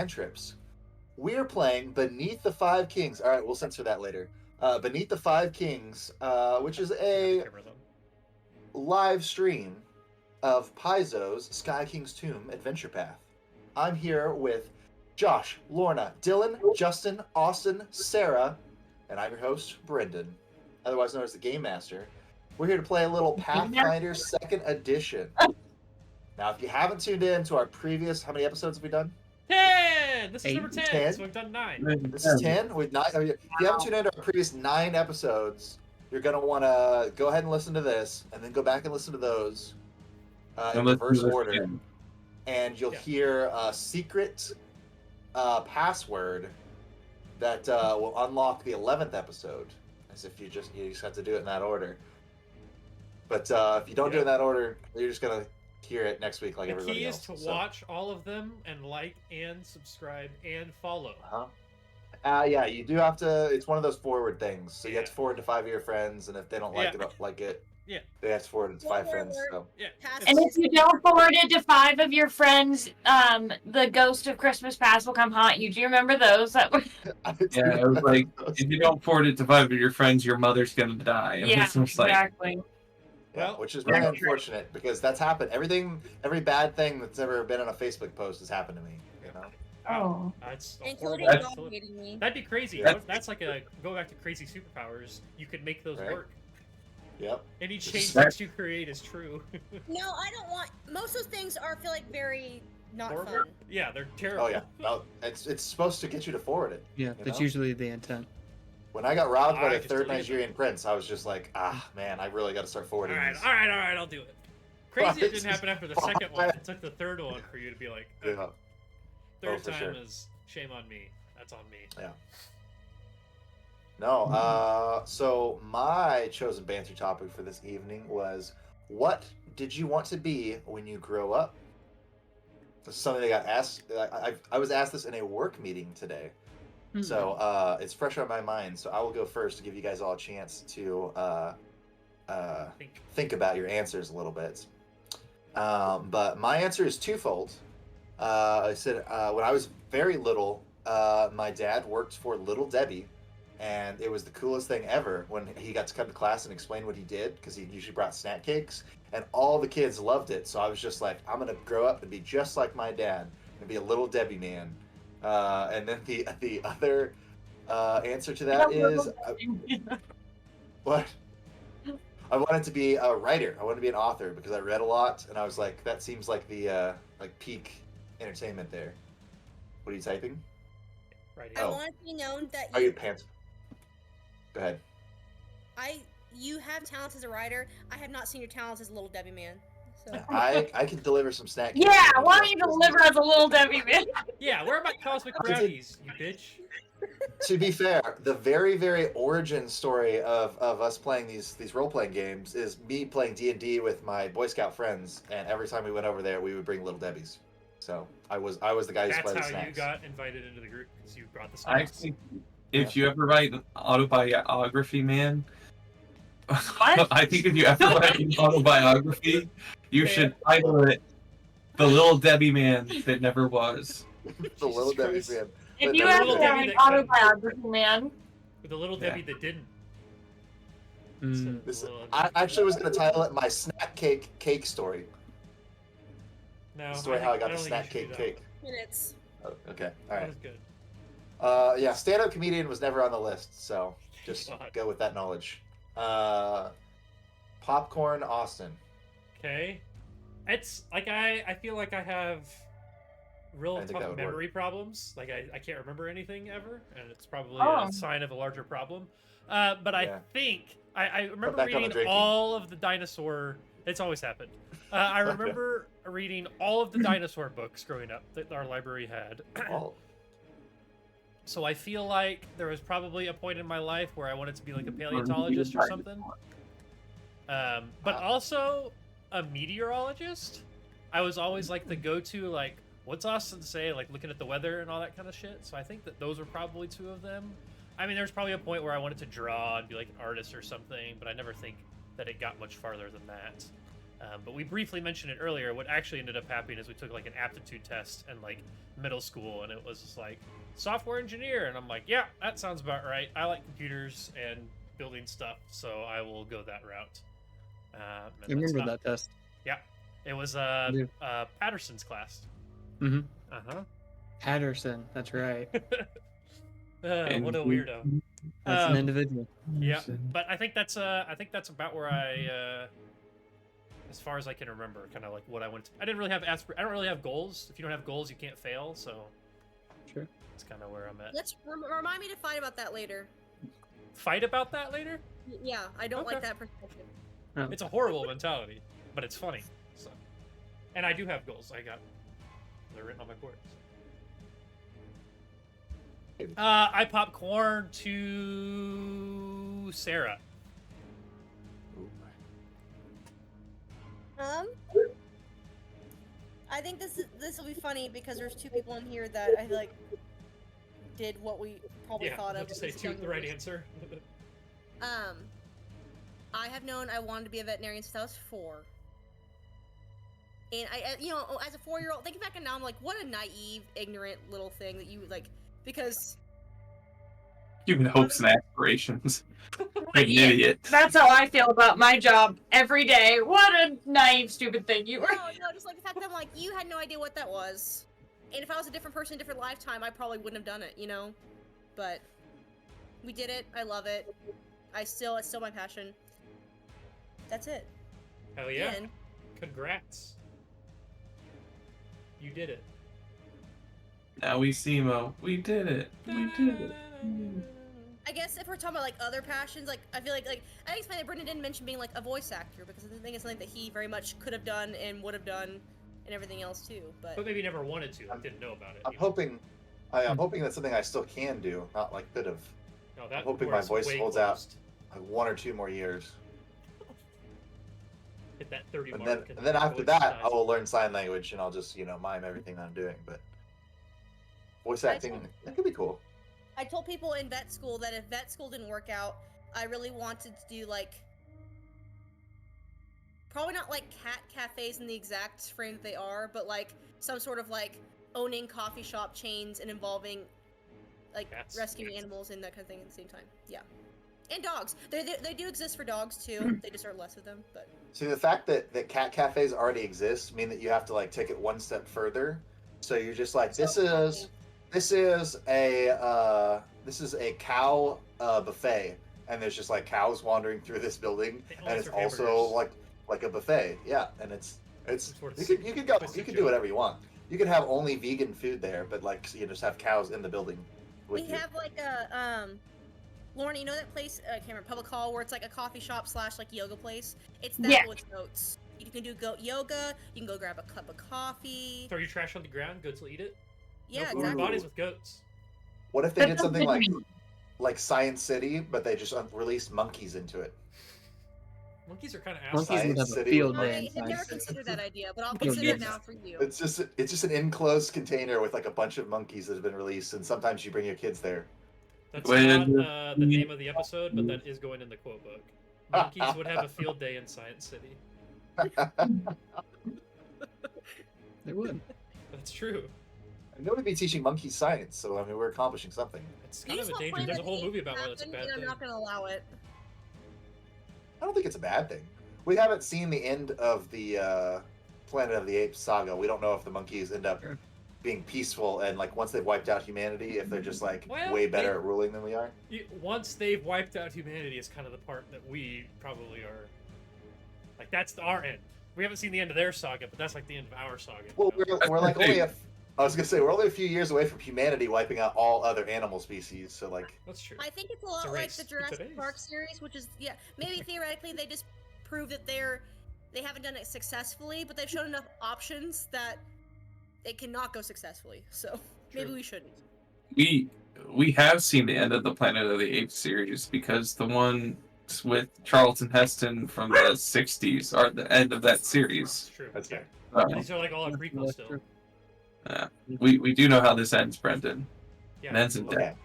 cantrips. We're playing Beneath the Five Kings. All right, we'll censor that later. Beneath the Five Kings, which is a live stream of Paizo's Sky King's Tomb Adventure Path. I'm here with Josh, Lorna, Dylan, Justin, Austin, Sarah, and I'm your host, Brendan, otherwise known as the Game Master. We're here to play a little Pathfinder 2nd Edition. Now, if you haven't tuned in to our previous, how many episodes have we done? 10! This is number 10, 10? so we've done 9. This is 10? With 9. If you haven't tuned in to our previous 9 episodes, you're going to want to go ahead and listen to this, and then go back and listen to those in reverse order. And you'll hear a secret password that will unlock the 11th episode, as if you just have to do it in that order. But if you don't do it in that order, you're just going to hear it next week like everybody else. The key is to watch all of them and like and subscribe and follow. Yeah, you do have to. It's one of those forward things. So you have to forward to 5 of your friends, and if they don't like it, they have to forward it to 5 friends. So. Yeah. And if you don't forward it to 5 of your friends, the ghost of Christmas past will come haunt you. Do you remember those? Yeah, it was like, if you don't forward it to 5 of your friends, your mother's gonna die. And yeah, exactly. Yeah, which is very unfortunate because that's happened. Every bad thing that's ever been on a Facebook post has happened to me. You know. Oh. That's including dog hating me. That'd be crazy. Yeah. That's like go back to crazy superpowers. You could make those work. Yep. Any change that you create is true. No, I don't want. Most of those things feel like very not Horrible? fun. Yeah, they're terrible. Oh yeah. No, it's supposed to get you to forward it. Yeah, that's usually the intent. When I got robbed by the third Nigerian prince, I was just like, man, I really got to start forwarding all right, these. all right, I'll do it. Crazy it didn't happen after the second one. It took the third one for you to be like, third time is shame on me. That's on me. Yeah. No, so my chosen banter topic for this evening was, what did you want to be when you grow up? This is something that got asked. I was asked this in a work meeting today. So it's fresh on my mind. So I will go first to give you guys all a chance to think about your answers a little bit. But my answer is twofold. I said when I was very little, my dad worked for Little Debbie, and it was the coolest thing ever when he got to come to class and explain what he did, because he usually brought snack cakes, and all the kids loved it. So I was just like, I'm gonna grow up and be just like my dad and be a Little Debbie man. And then the other answer to that is what? I wanted to be a writer. I wanted to be an author because I read a lot, and I was like, that seems like the like peak entertainment there. What are you typing? Right. I want to be known that you pants? Go ahead. You have talents as a writer. I have not seen your talents as a Little Debbie man. So. I can deliver some snacks. Yeah, why don't you deliver as a Little Debbie man? Yeah, where are my cosmic brownies, you bitch? To be fair, the very, very origin story of us playing these role-playing games is me playing D&D with my Boy Scout friends, and every time we went over there, we would bring Little Debbie's. So I was the guy who supplied the snacks. That's how you got invited into the group, because you brought the snacks. I think if you ever write an autobiography, man, I think if you ever write an autobiography, you should title it "The Little Debbie Man That Never Was." The Little Debbie Man. If you ever write an autobiography, man. The Little Debbie that didn't. I actually was going to title it "My Snack Cake Story." No. The story how I got the snack cake. Minutes. Oh, okay. All right. That was good. Yeah, stand-up comedian was never on the list, so just go with that knowledge. Popcorn Austin. Okay. It's like I feel like I have real tough memory problems. Like I can't remember anything ever, and it's probably a sign of a larger problem. But I think I remember reading all of the dinosaur. It's always happened. I remember reading all of the dinosaur books growing up that our library had. So I feel like there was probably a point in my life where I wanted to be like a paleontologist or something. But also a meteorologist. I was always like the go-to, like, what's Austin say? Like looking at the weather and all that kind of shit. So I think that those were probably two of them. I mean, there's probably a point where I wanted to draw and be like an artist or something, but I never think that it got much farther than that. But we briefly mentioned it earlier. What actually ended up happening is we took like an aptitude test in like middle school, and it was just like software engineer, and I'm like, yeah, that sounds about right. I like computers and building stuff, so I will go that route. I remember that test. Yeah, it was Patterson's class. Mm-hmm. Patterson, that's right. What a weirdo. That's an individual. Yeah, but I think that's about where I, as far as I can remember, kind of like what I went to. I didn't really have I don't really have goals. If you don't have goals, you can't fail. So, sure, that's kind of where I'm at. Let's remind me to fight about that later. Fight about that later? Yeah, I don't like that perspective. Oh. It's a horrible mentality, but it's funny. So, and I do have goals. They're written on my board. I pop corn to Sarah. I think this will be funny because there's two people in here that I like did what we probably thought of. To say two the right answer. I have known I wanted to be a veterinarian since I was 4. And I as a 4-year-old, thinking back and now, I'm like, what a naive, ignorant little thing that you like, because human hopes and aspirations. Like an idiot. That's how I feel about my job every day. What a naive, stupid thing you were. No, just like the fact that I'm like, you had no idea what that was. And if I was a different person, a different lifetime, I probably wouldn't have done it, But we did it. I love it. It's still my passion. That's it. Hell yeah. And congrats. You did it. Now we see Mo. We did it. We did it. I guess if we're talking about like other passions, like I feel like I think it's funny that Brendan didn't mention being like a voice actor, because I think it's something that he very much could have done and would have done and everything else too. But maybe never wanted to. Didn't know about it. I'm hoping that's something I still can do, not like could have. No, that I'm hoping my voice holds out like 1 or 2 more years. Hit that 30 and mark. Then after that, I will learn sign language and I'll just mime everything that I'm doing. But voice acting, that could be cool. I told people in vet school that if vet school didn't work out, I really wanted to do like, probably not like cat cafes in the exact frame that they are, but like some sort of like owning coffee shop chains and involving like rescuing animals and that kind of thing at the same time. Yeah. And dogs. They do exist for dogs too. They just are less of them. But see, the fact that cat cafes already exist mean that you have to like take it one step further. So you're just like, this is a cow buffet, and there's just like cows wandering through this building, and it's also like a buffet. Yeah, and it's you could do whatever you want. You could have only vegan food there, but like just have cows in the building. We have like a Lauren, you know that place? I can't remember, Public Hall, where it's like a coffee shop / like yoga place. It's that with goats. You can do goat yoga. You can go grab a cup of coffee. Throw your trash on the ground. Goats will eat it. Yeah, no exactly. Bodies with goats. What if they did something like Science City, but they just released monkeys into it? Monkeys are kind of assholes. Monkeys would have a field day. I never considered that idea, but I'll consider it now for you. It's just an enclosed container with like a bunch of monkeys that have been released, and sometimes you bring your kids there. That's not the name of the episode, but that is going in the quote book. Monkeys would have a field day in Science City. They would. That's true. I'm going to be teaching monkeys science, so I mean we're accomplishing something. It's kind of a danger. There's a whole movie about why that's a bad thing. I'm not going to allow it. I don't think it's a bad thing. We haven't seen the end of the Planet of the Apes saga. We don't know if the monkeys end up being peaceful and like once they've wiped out humanity, if they're just like way better at ruling than we are. Once they've wiped out humanity is kind of the part that we probably are. Like that's our end. We haven't seen the end of their saga, but that's like the end of our saga. Well, we're like only we're only a few years away from humanity wiping out all other animal species. So like that's true. I think it's a lot like the Jurassic Park series, which is maybe theoretically they just prove that they haven't done it successfully, but they've shown enough options that it cannot go successfully. So maybe we shouldn't. We have seen the end of the Planet of the Apes series because the one with Charlton Heston from the 60s are the end of that series. That's true. That's fair. These are like all a prequel still. We do know how this ends, Brendan. Yeah. It ends in death.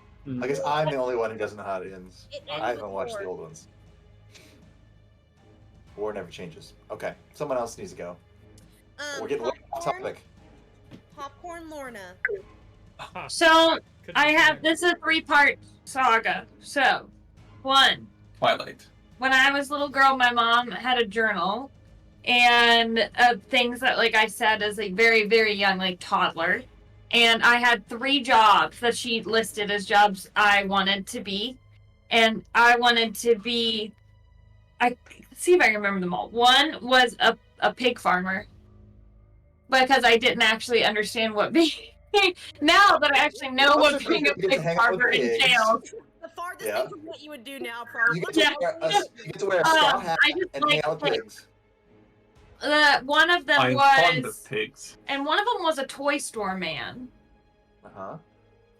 I guess I'm the only one who doesn't know how it ends. I haven't watched the old ones. War never changes. Okay, someone else needs to go. We're getting way off topic. Popcorn Lorna. So I have this is a 3-part saga. So 1. Twilight. When I was a little girl, my mom had a journal and things that like I said as a very, very young like toddler. And I had 3 jobs that she listed as jobs I wanted to be. And I wanted to be let's see if I can remember them all. One was a pig farmer. Because I didn't actually understand what being now that I actually know what being a pig farmer entails. The farthest thing from what you would do now, probably. You get to wear a straw hat and hang out with pigs. One of them I'm fond of pigs. and one of them was a toy store man.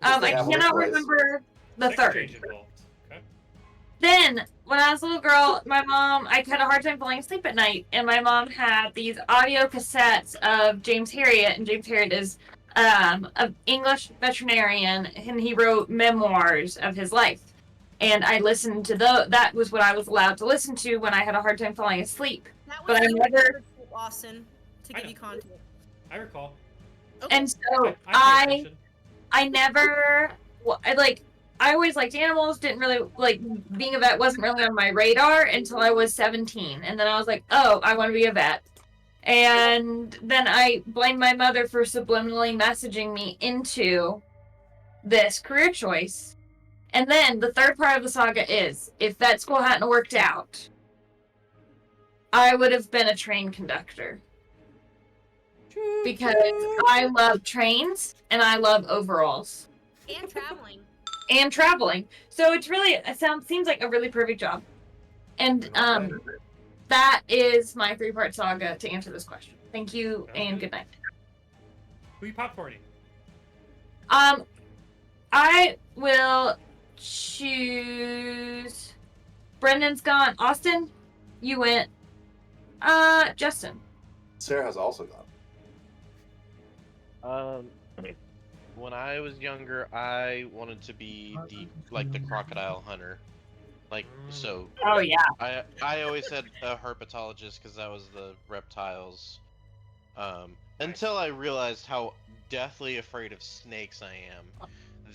I cannot remember the third. Then, when I was a little girl, I had a hard time falling asleep at night, and my mom had these audio cassettes of James Herriot, and James Herriot is an English veterinarian, and he wrote memoirs of his life. And I listened to that was what I was allowed to listen to when I had a hard time falling asleep. But I never Austin to give you content. I recall. Okay. And so I never I always liked animals, didn't really like being a vet wasn't really on my radar until I was 17. And then I was like, oh, I want to be a vet. And then I blamed my mother for subliminally messaging me into this career choice. And then the third part of the saga is, if vet school hadn't worked out, I would have been a train conductor. Because I love trains and I love overalls. And traveling. So it's really seems like a really perfect job. And that is my 3-part saga to answer this question. Thank you and good night. Who are you popcorning? I will choose Brendan's gone. Austin, you went. Justin. Sarah has also gone. When I was younger, I wanted to be the crocodile hunter. So. Oh yeah. I always said a herpetologist because that was the reptiles. Until I realized how deathly afraid of snakes I am.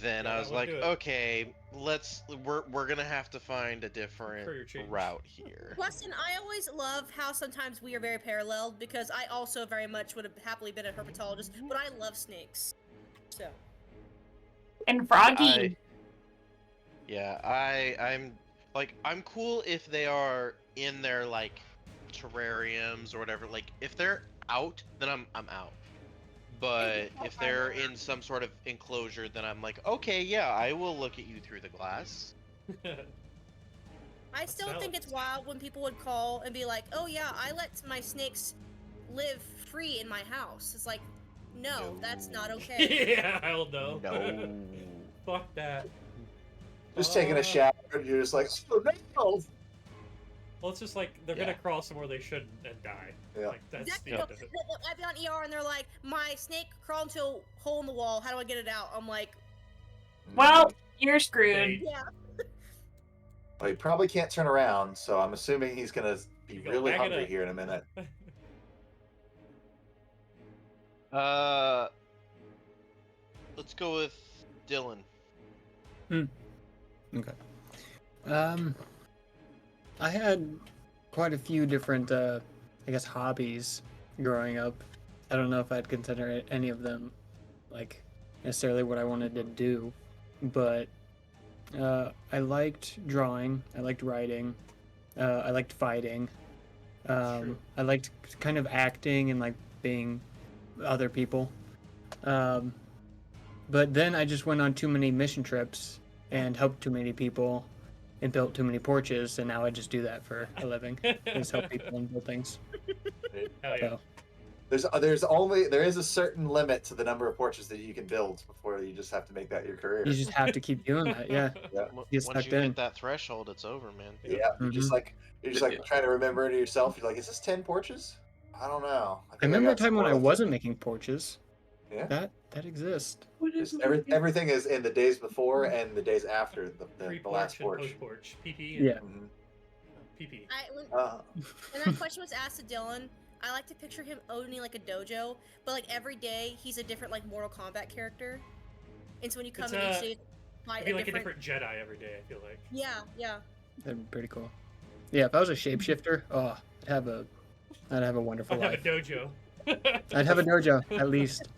Then I was like, okay, we're gonna have to find a different route here. Weston, I always love how sometimes we are very paralleled because I also very much would have happily been a herpetologist, but I love snakes. So. And Froggy. I'm cool if they are in their terrariums or whatever. If they're out, then I'm out. But if they're in some sort of enclosure, then I'm like, okay, yeah, I will look at you through the glass. I still think it's wild when people would call and be like, oh yeah, I let my snakes live free in my house. It's like, no, that's not okay. Yeah, hell no. No. Fuck that. Just taking a shower and you're just like, oh no! Well, it's just like they're gonna crawl somewhere they shouldn't and die. Yeah. That's exactly. the end of it. I've been on ER and they're like, my snake crawled into a hole in the wall. How do I get it out? I'm like, well, you're screwed. Yeah. Well, he probably can't turn around, so I'm assuming he's gonna be really hungry here in a minute. Let's go with Dylan. Okay. I had quite a few different, hobbies growing up. I don't know if I'd consider any of them, necessarily what I wanted to do, but I liked drawing, I liked writing, I liked fighting, I liked kind of acting and, being other people. But then I just went on too many mission trips and helped too many people and built too many porches, and now I just do that for a living. Just help people and build things. Hell yeah. So. There is a certain limit to the number of porches that you can build before you just have to make that your career. You just have to keep doing that, yeah. Once you hit that threshold, it's over, man. Yeah, you're just trying to remember it yourself. You're like, is this 10 porches? I don't know. I remember a time when I wasn't making porches. Yeah. That exists. Everything is in the days before and the days after the last porch. Post-porch. PP. Yeah. PP. When that question was asked to Dylan, I like to picture him owning like a dojo, but like every day he's a different like Mortal Kombat character. And so when you come in each day, it'd be like a different Jedi every day. I feel like. Yeah, yeah. That'd be pretty cool. Yeah, if I was a shapeshifter, I'd have a wonderful life. I'd have a dojo. I'd have a dojo at least.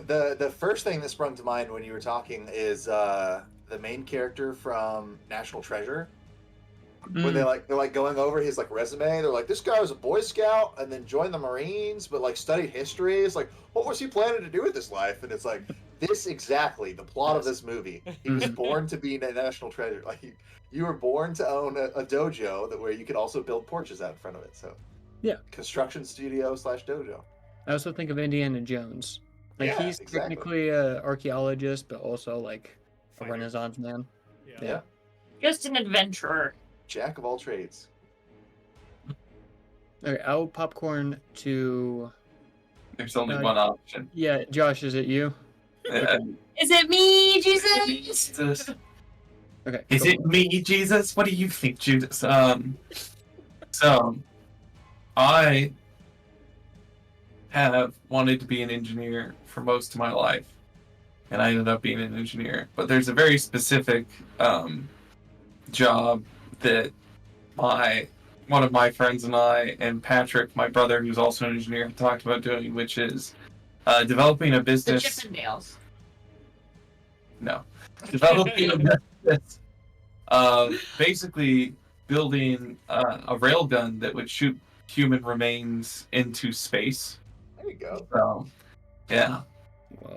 The first thing that sprung to mind when you were talking is the main character from National Treasure. Where they're like going over his like resume. They're like, this guy was a Boy Scout and then joined the Marines, but like studied history. It's like, what was he planning to do with his life? And it's like, this exactly the plot of this movie. He was born to be a National Treasure. Like you were born to own a dojo where you could also build porches out in front of it. So yeah, construction studio / dojo. I also think of Indiana Jones. Like he's technically an archaeologist, but also like a Renaissance man. Yeah. Just an adventurer. Jack of all trades. Okay, I'll popcorn to. There's only one option. Yeah, Josh, is it you? Is it me, Jesus? Okay. Is it me, Jesus? What do you think, Judas? So, I have wanted to be an engineer for most of my life, and I ended up being an engineer. But there's a very specific job that one of my friends and I and Patrick, my brother, who's also an engineer, have talked about doing, which is developing a business. The Chippendales. No, developing a business. Basically, building a railgun that would shoot human remains into space. There you go. So, yeah.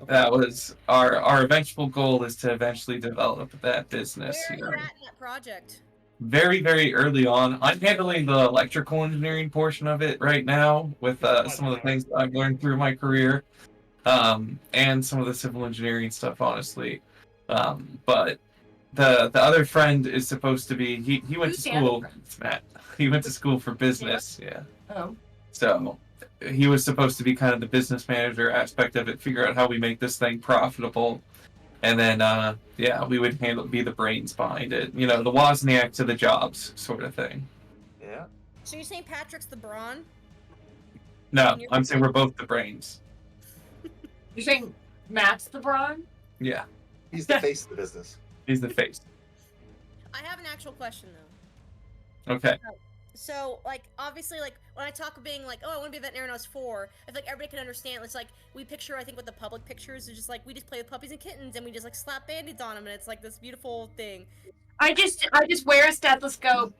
That was our eventual goal, is to eventually develop that business. Where are you at in that project? Very, very early on. I'm handling the electrical engineering portion of it right now with some of the things that I've learned through my career, and some of the civil engineering stuff, honestly. But the other friend is supposed to be, he went to school. It's Matt. He went to school for business. Yeah. Oh. So he was supposed to be kind of the business manager aspect of it, figure out how we make this thing profitable. And then, we would be the brains behind it. You know, the Wozniak to the Jobs sort of thing. Yeah. So you're saying Patrick's the brawn? No, I'm saying we're both the brains. You're saying Matt's the brawn? Yeah. He's the face of the business. He's the face. I have an actual question, though. Okay. So, like, obviously, like, when I talk of being like, oh, I want to be a veterinarian when I was 4, I feel like everybody can understand. It's like, we picture, I think, what the public pictures is just like, we just play with puppies and kittens, and we just, like, slap band-aids on them, and it's, like, this beautiful thing. I just wear a stethoscope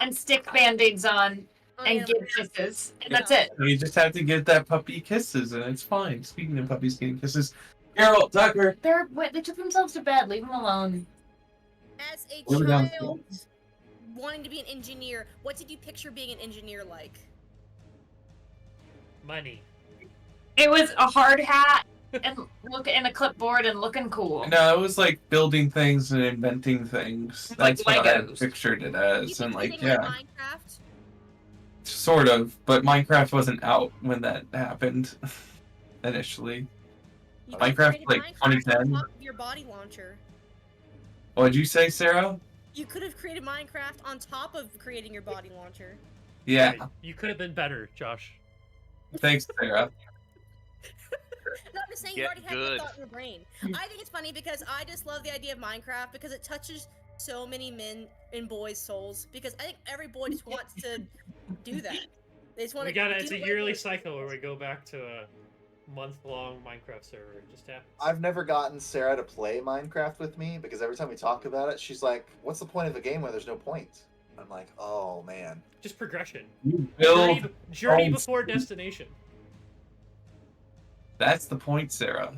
and stick band-aids on and give kisses, and that's it. You just have to give that puppy kisses, and it's fine. Speaking of puppies getting kisses, Carol, Tucker. They took themselves to bed. Leave them alone. As a child wanting to be an engineer, what did you picture being an engineer like? Money. It was a hard hat and a clipboard and looking cool. No, it was like building things and inventing things. Like That's what I Legos. Pictured it as, and like Minecraft? Sort of, but Minecraft wasn't out when that happened initially. Minecraft like 2010. On top of your body launcher. What'd you say, Sarah? You could have created Minecraft on top of creating your body launcher. Yeah. You could have been better, Josh. Thanks, Sarah. No, I'm just saying you already had that thought in your brain. I think it's funny because I just love the idea of Minecraft because it touches so many men and boys' souls. Because I think every boy just wants to do that. They just want to. It's a yearly cycle where we go back to a month-long Minecraft server. It just happens. I've never gotten Sarah to play Minecraft with me because every time we talk about it, she's like, "What's the point of a game where there's no point?" I'm like, "Oh man." Just progression. You build journey before destination. That's the point, Sarah.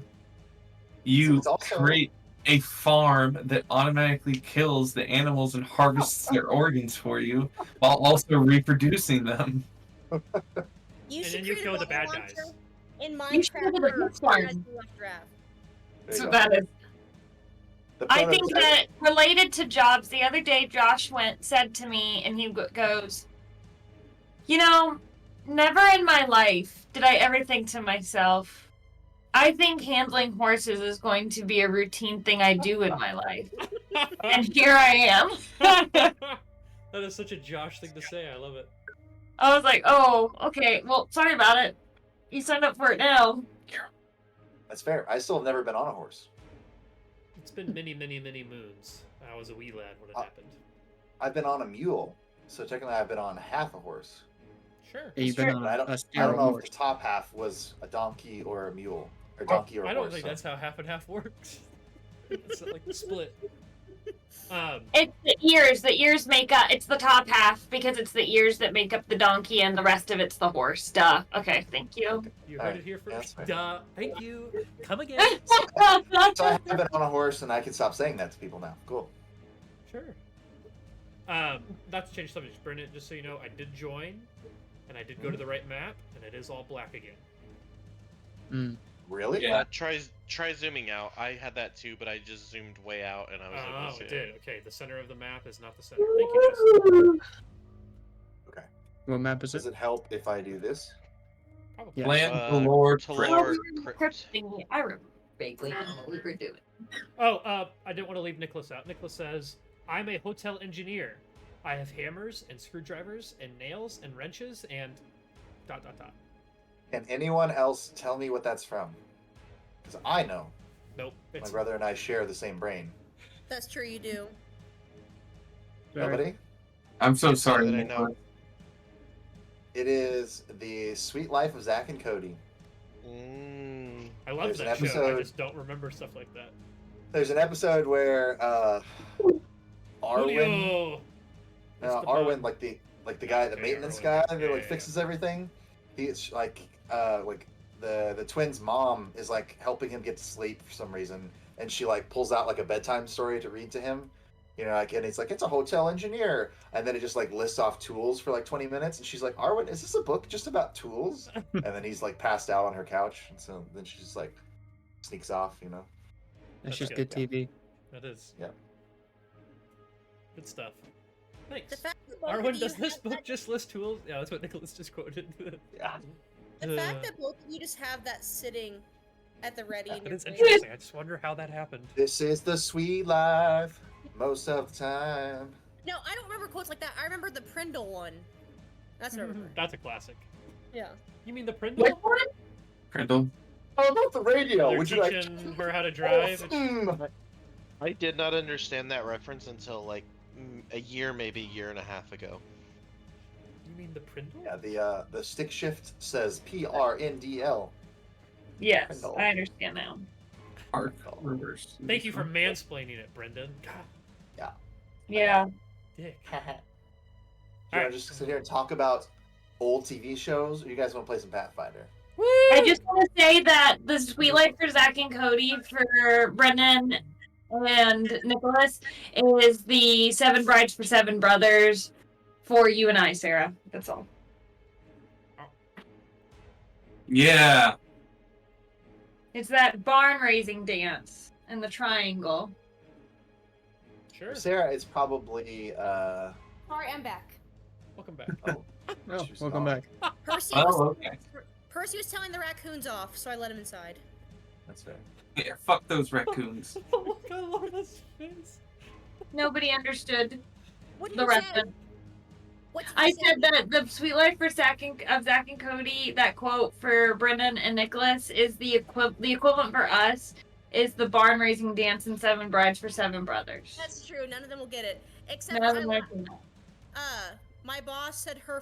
You create a farm that automatically kills the animals and harvests their organs for you, while also reproducing them. You and should then you kill the bad guys. In Minecraft, So that is. I think that related to jobs, the other day Josh said to me, and he goes, "You know, never in my life did I ever think to myself, I think handling horses is going to be a routine thing I do in my life." And here I am. That is such a Josh thing to say. I love it. I was like, oh, okay. Well, sorry about it. You signed up for it now. That's fair. I still have never been on a horse. It's been many, many, many moons. I was a wee lad when it happened. I've been on a mule, so technically I've been on half a horse. Sure. Yeah, you've been on I don't know if the top half was a donkey or a mule, or donkey or a horse. I don't think that's how half and half works. It's like the split. It's the ears. The ears make up. It's the top half because it's the ears that make up the donkey, and the rest of it's the horse. Duh. Okay, thank you. You heard it here first. Duh. Thank you. Come again. So I have been on a horse, and I can stop saying that to people now. Cool. Sure. Not to change subjects, Brendan. Just so you know, I did join, and I did go to the right map, and it is all black again. Really? Yeah. Try zooming out. I had that too, but I just zoomed way out, and I was able to see it did. Okay, the center of the map is not the center. Thank you, Justin. Okay. What map is it? Does it help if I do this? Probably. Yeah. Land the Lord. Crypt. I remember vaguely what we were doing. Oh, I didn't want to leave Nicholas out. Nicholas says, I'm a hotel engineer. I have hammers and screwdrivers and nails and wrenches and ... Can anyone else tell me what that's from? Because I know. Nope. My brother and I share the same brain. That's true, you do. Nobody? I'm so Yes, sorry. that I know. It is The Sweet Life of Zack and Cody. I love There's an that show. I episode- just don't remember stuff like that. There's an episode where Arwen, Julio! Arwen, like the guy, the Okay, maintenance Arwen. guy that Yeah, like yeah. fixes everything. He's like the twins' mom is like helping him get to sleep for some reason, and she like pulls out like a bedtime story to read to him. You know, like, and it's like, it's a hotel engineer, and then it just like lists off tools for like 20 minutes, and she's like, Arwen, is this a book just about tools? And then he's like passed out on her couch, and so then she just like sneaks off, you know. That's That's just good, good TV. That is. Yeah. Good stuff. Thanks. The fact that both of Arwen, you does this have book that- just list tools? Yeah, that's what Nicholas just quoted. Yeah. The fact that both of you just have that sitting at the ready in That your is brain. interesting. I just wonder how that happened. This is the sweet life most of the time. No, I don't remember quotes like that. I remember the Prindle one. That's what I remember. That's a classic. Yeah. You mean the Prindle? Prindle. How about the radio? They're Would you like? teaching her how to drive. I did not understand that reference until like a year, maybe a year and a half ago. You mean the Prindle? Yeah, the stick shift says PRNDL. Yes, Prindle. I understand now. Arc reverse. Thank you for mansplaining it, Brendan. God, Yeah. dick. You Alright. want to just sit here and talk about old TV shows, or you guys want to play some Pathfinder? I just want to say that the Sweet Life for Zach and Cody, for Brennan and Nicholas, is the Seven Brides for Seven Brothers for you and I, Sarah. That's all. Yeah. It's that barn raising dance and the triangle. Sure. Sarah, it's probably Sorry, I'm back. Welcome back. Oh, welcome back. Percy, Oh, was, okay. Percy was telling the raccoons off, so I let him inside. That's fair. Yeah, fuck those raccoons. Oh my god, Lorna's face. Nobody understood What did the you rest say? of it. What did I you say? said that the Sweet Life for Zach and Cody, that quote for Brendan and Nicholas, is the equivalent for us is the barn raising dance in Seven Brides for Seven Brothers. That's true. None of them will get it. Except None of them know. my boss said her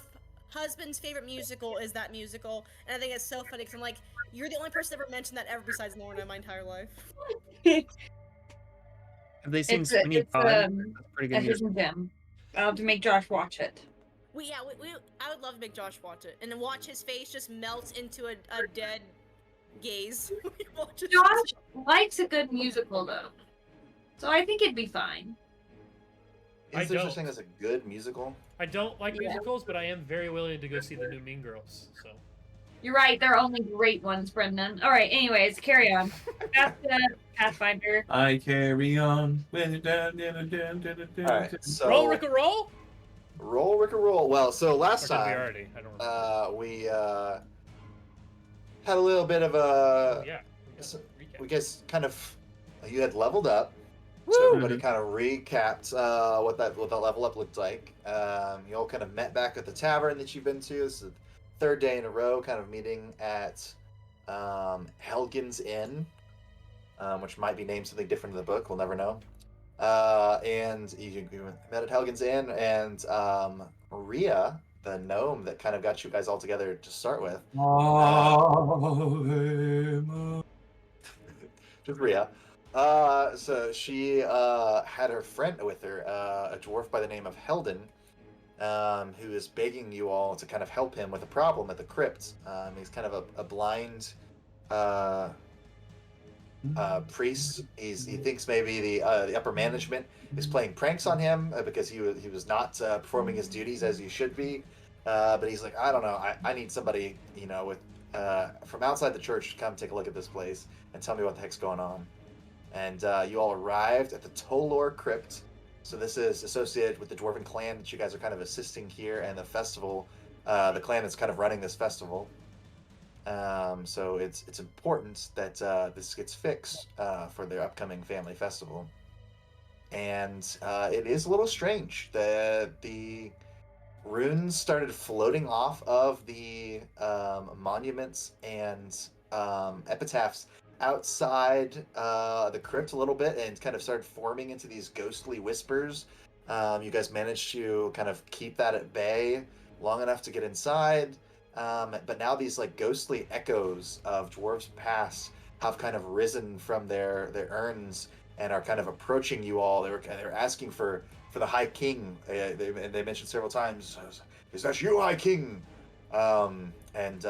husband's favorite musical is that musical, and I think it's so funny because I'm like, you're the only person that ever mentioned that ever besides Lorna in my entire life. Have they seen It's Sweeney Todd? That's a pretty a good music. hidden gem. I'll have to make Josh watch it. I would love to make Josh watch it and then watch his face just melt into a dead gaze. when he watches it. Josh likes a good musical though, so I think it'd be fine. Is there don't. such thing as a good musical? I don't like Yeah. musicals, but I am very willing to go see the new Mean Girls. So. You're right, they're only great ones, Brendan. All right, anyways, carry on. Back to Pathfinder. I carry on. Alright, Alright, so Roll, Ricka, roll. roll, Ricka, roll. Well, so last Or did we time already? I don't remember. we had a little bit of a. Yeah. so- Recap. We guys kind of, you had leveled up, So everybody kind of recapped what that level up looked like. You all kind of met back at the tavern that you've been to. This is the third day in a row, kind of meeting at Helgen's Inn, which might be named something different in the book. We'll never know. And you met at Helgen's Inn, and Rhea, the gnome that kind of got you guys all together to start with. Just Rhea. So she had her friend with her, a dwarf by the name of Helden, who is begging you all to kind of help him with a problem at the crypt. He's kind of a blind priest. He thinks maybe the upper management is playing pranks on him because he was not performing his duties as he should be. But he's like, I don't know. I need somebody, with from outside the church to come take a look at this place and tell me what the heck's going on. And you all arrived at the Tolor Crypt. So this is associated with the Dwarven clan that you guys are kind of assisting here, and the festival, the clan that's kind of running this festival. So it's important that this gets fixed for their upcoming family festival. And it is a little strange that the runes started floating off of the monuments and epitaphs outside the crypt a little bit, and kind of started forming into these ghostly whispers. You guys managed to kind of keep that at bay long enough to get inside. But now these like ghostly echoes of dwarves' past have kind of risen from their urns and are kind of approaching you all. They were asking for the High King. They mentioned several times, "Is that you, High King?" And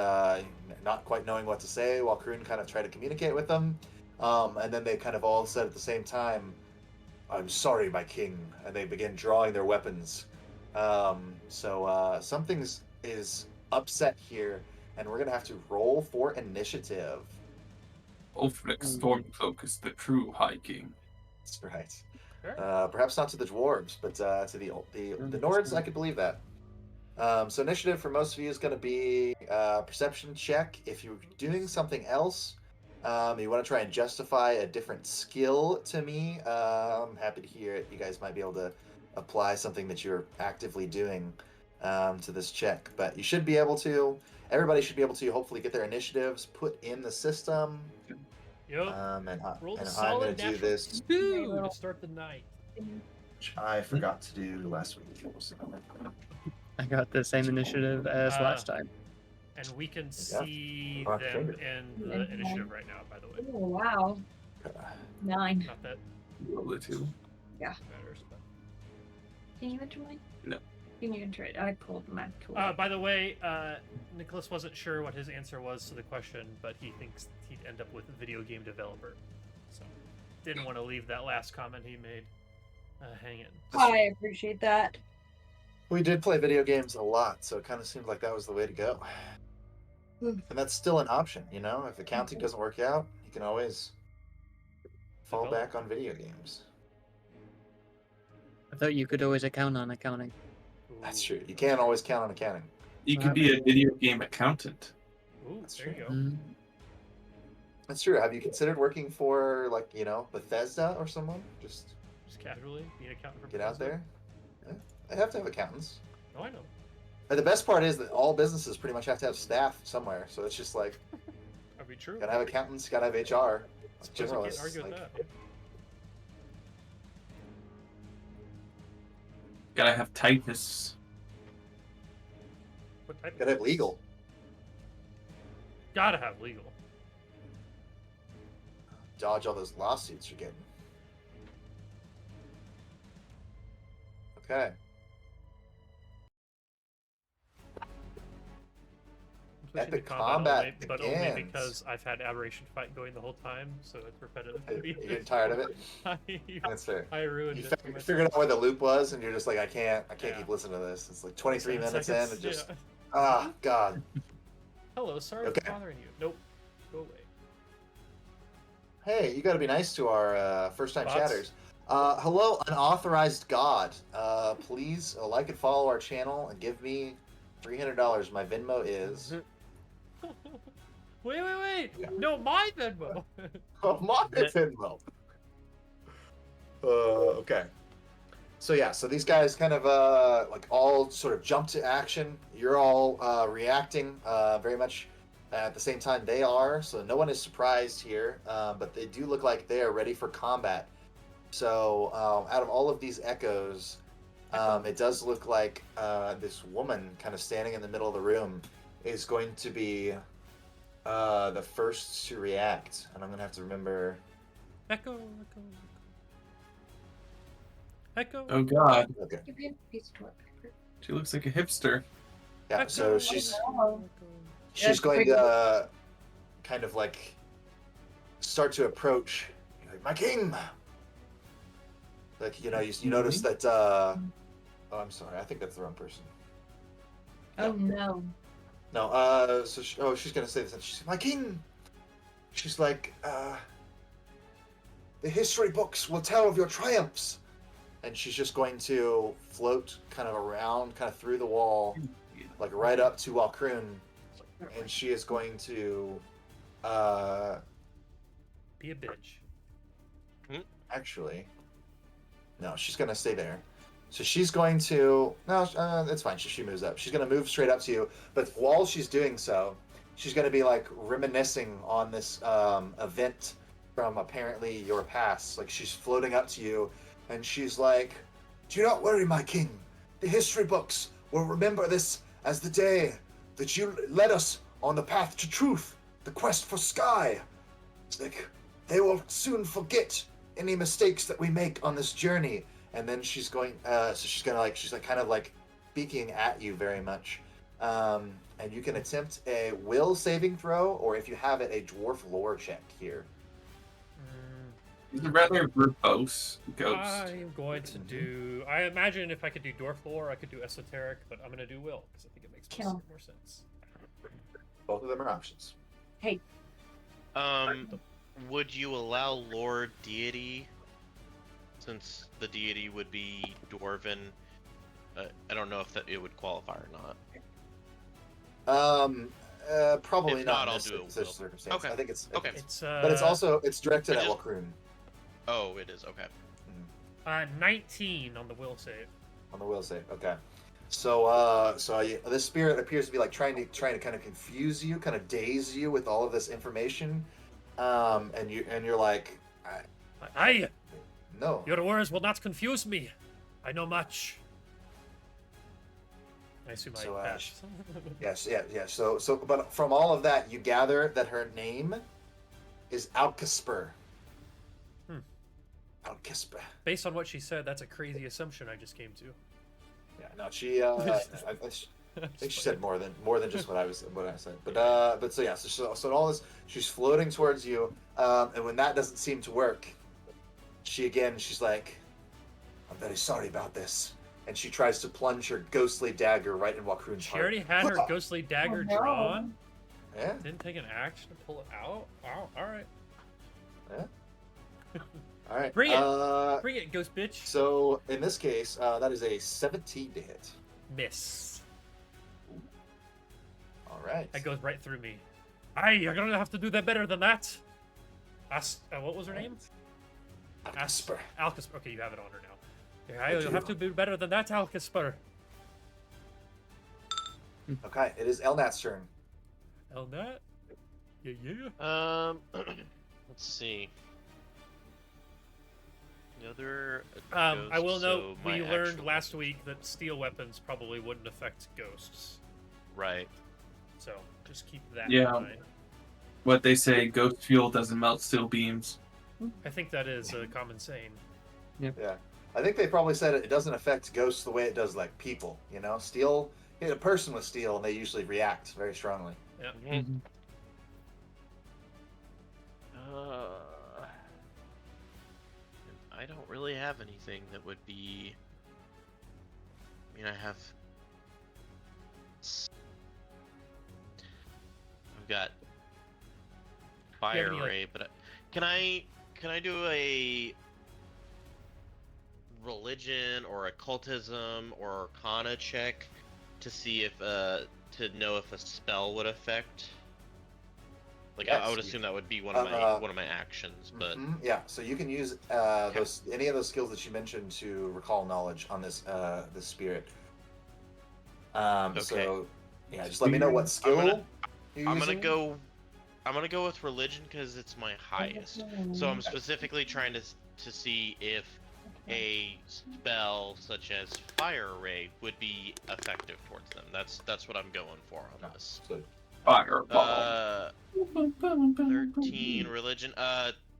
not quite knowing what to say, Wokruun kind of tried to communicate with them. And then they kind of all said at the same time, "I'm sorry, my king," and they begin drawing their weapons. So something is upset here, and we're gonna have to roll for initiative. Ulfric Stormcloak is the true High King. That's right. Sure. Perhaps not to the dwarves, but to the Nords, I could believe that. So initiative for most of you is going to be perception check. If you're doing something else, you want to try and justify a different skill to me, I'm happy to hear it. You guys might be able to apply something that you're actively doing to this check. But you should be able to, everybody should be able to hopefully get their initiatives put in the system. Yep. And I'm solid going to do this. 2 to start the night. Which I forgot to do last week. I got the same initiative as last time. And we can see them in the initiative right now, by the way. Oh, wow. 9. Not that Roll it too. Yeah. matters, but... Can you enter mine? No. Can you enter it? I pulled my tool. By the way, Nicholas wasn't sure what his answer was to the question, but he thinks he'd end up with a video game developer. So, didn't want to leave that last comment he made hanging. I appreciate that. We did play video games a lot, so it kind of seemed like that was the way to go. And that's still an option, If accounting doesn't work out, you can always fall back on video games. I thought you could always account on accounting. That's true. You can't always count on accounting. You could be a video game accountant. Ooh, That's there you true. go. That's true. Have you considered working for, Bethesda or someone? Just casually be an accountant for get out there? Yeah. They have to have accountants. Oh, I know. And the best part is that all businesses pretty much have to have staff somewhere. So it's just like, That'd be true. gotta have accountants, gotta have HR. I suppose I can't Generalists. argue with Like, that. Gotta have typists. What type gotta have legal. Gotta have legal. Dodge all those lawsuits you're getting. Okay. Switching to Epic combat but begins. only because I've had aberration fight going the whole time, so it's repetitive. You're getting tired of it? That's fair. I ruined You it. for figured out myself. where the loop was, and you're just like, I can't Yeah. keep listening to this. It's like 23 7 minutes seconds, in, and just, yeah. God. Hello, sorry Okay. for bothering you. Nope. Go away. Hey, you got to be nice to our first-time Bots? chatters. Hello, unauthorized god. Please like and follow our channel and give me $300. My Venmo is. Wait. Yeah. No, my Venmo. Oh, my Venmo. Okay. So yeah, so these guys kind of like all sort of jump to action. You're all reacting very much at the same time they are. So no one is surprised here, but they do look like they are ready for combat. So out of all of these echoes, it does look like this woman kind of standing in the middle of the room is going to be the first to react, and I'm gonna have to remember. Echo. Oh God. Okay. She looks like a hipster. Yeah. So she's going to kind of like start to approach. Like, my king. Like you notice that. Oh, I'm sorry. I think that's the wrong person. Oh no. No. So she's gonna say this. She's my king. She's like, the history books will tell of your triumphs. And she's just going to float kind of around, kind of through the wall, like right up to Wokruun. And she is going to be a bitch. Actually, no, she's going to stay there. So she's going to... No, it's fine. She moves up. She's going to move straight up to you. But while she's doing so, she's going to be like reminiscing on this event from apparently your past. Like she's floating up to you. And she's like, do not worry, my king. The history books will remember this as the day that you led us on the path to truth, the quest for sky. It's like, they will soon forget any mistakes that we make on this journey. And then she's going, she's kind of like speaking at you very much. And you can attempt a will saving throw, or if you have it, a dwarf lore check here. He's a rather verbose ghost. I'm going to do... I imagine if I could do Dwarf Lore, I could do Esoteric, but I'm going to do Will, because I think it makes more sense. Both of them are options. Hey. Would you allow Lord Deity, since the deity would be Dwarven? I don't know if it would qualify or not. Probably if not I'll in do this circumstance. Okay. I think it's... Okay. But it's directed at Wokruun. Oh, it is. Okay. 19 on the will save. On the will save. Okay. So this spirit appears to be like trying to kind of confuse you, kind of daze you with all of this information, and you're like, no. Your words will not confuse me. I know much. I assume I passed. Yes. So, but from all of that, you gather that her name is Alkisper. Alkisper. Based on what she said, that's a crazy assumption I just came to. Yeah, no, she. I think she said more than just what I said. But so all this, she's floating towards you, and when that doesn't seem to work, she's like, I'm very sorry about this, and she tries to plunge her ghostly dagger right in Wokruun's heart. She already had her ghostly dagger drawn. Yeah. Didn't take an action to pull it out. Wow. All right. Yeah. All right. Bring it, ghost bitch. So in this case, that is a 17 to hit. Miss. All right. That goes right through me. You're gonna have to do that better than that. What was her name? Alkisper. Alkisper. Okay, you have it on her now. You'll have to do better than that, Alkisper. Okay, it is Elnat's turn. Elnat? Yeah. Let's see. I will note we learned last week that steel weapons probably wouldn't affect ghosts. Right. So just keep that in mind. What they say, ghost fuel doesn't melt steel beams. I think that is a common saying. Yep. Yeah. I think they probably said it doesn't affect ghosts the way it does like people. Steel, hit a person with steel and they usually react very strongly. Yeah. Mm-hmm. I don't really have anything that would be... I have... I've got Fire Ray, but can I do a religion or occultism or arcana check to see if to know if a spell would affect Like Yes, I would assume that would be one of my actions, but yeah. So you can use any of those skills that you mentioned to recall knowledge on this this spirit. Okay. So yeah, just let me know what skill I'm gonna go with religion because it's my highest. So I'm specifically trying to see if a spell such as fire ray would be effective towards them. That's what I'm going for on this. Fireball. 13 religion,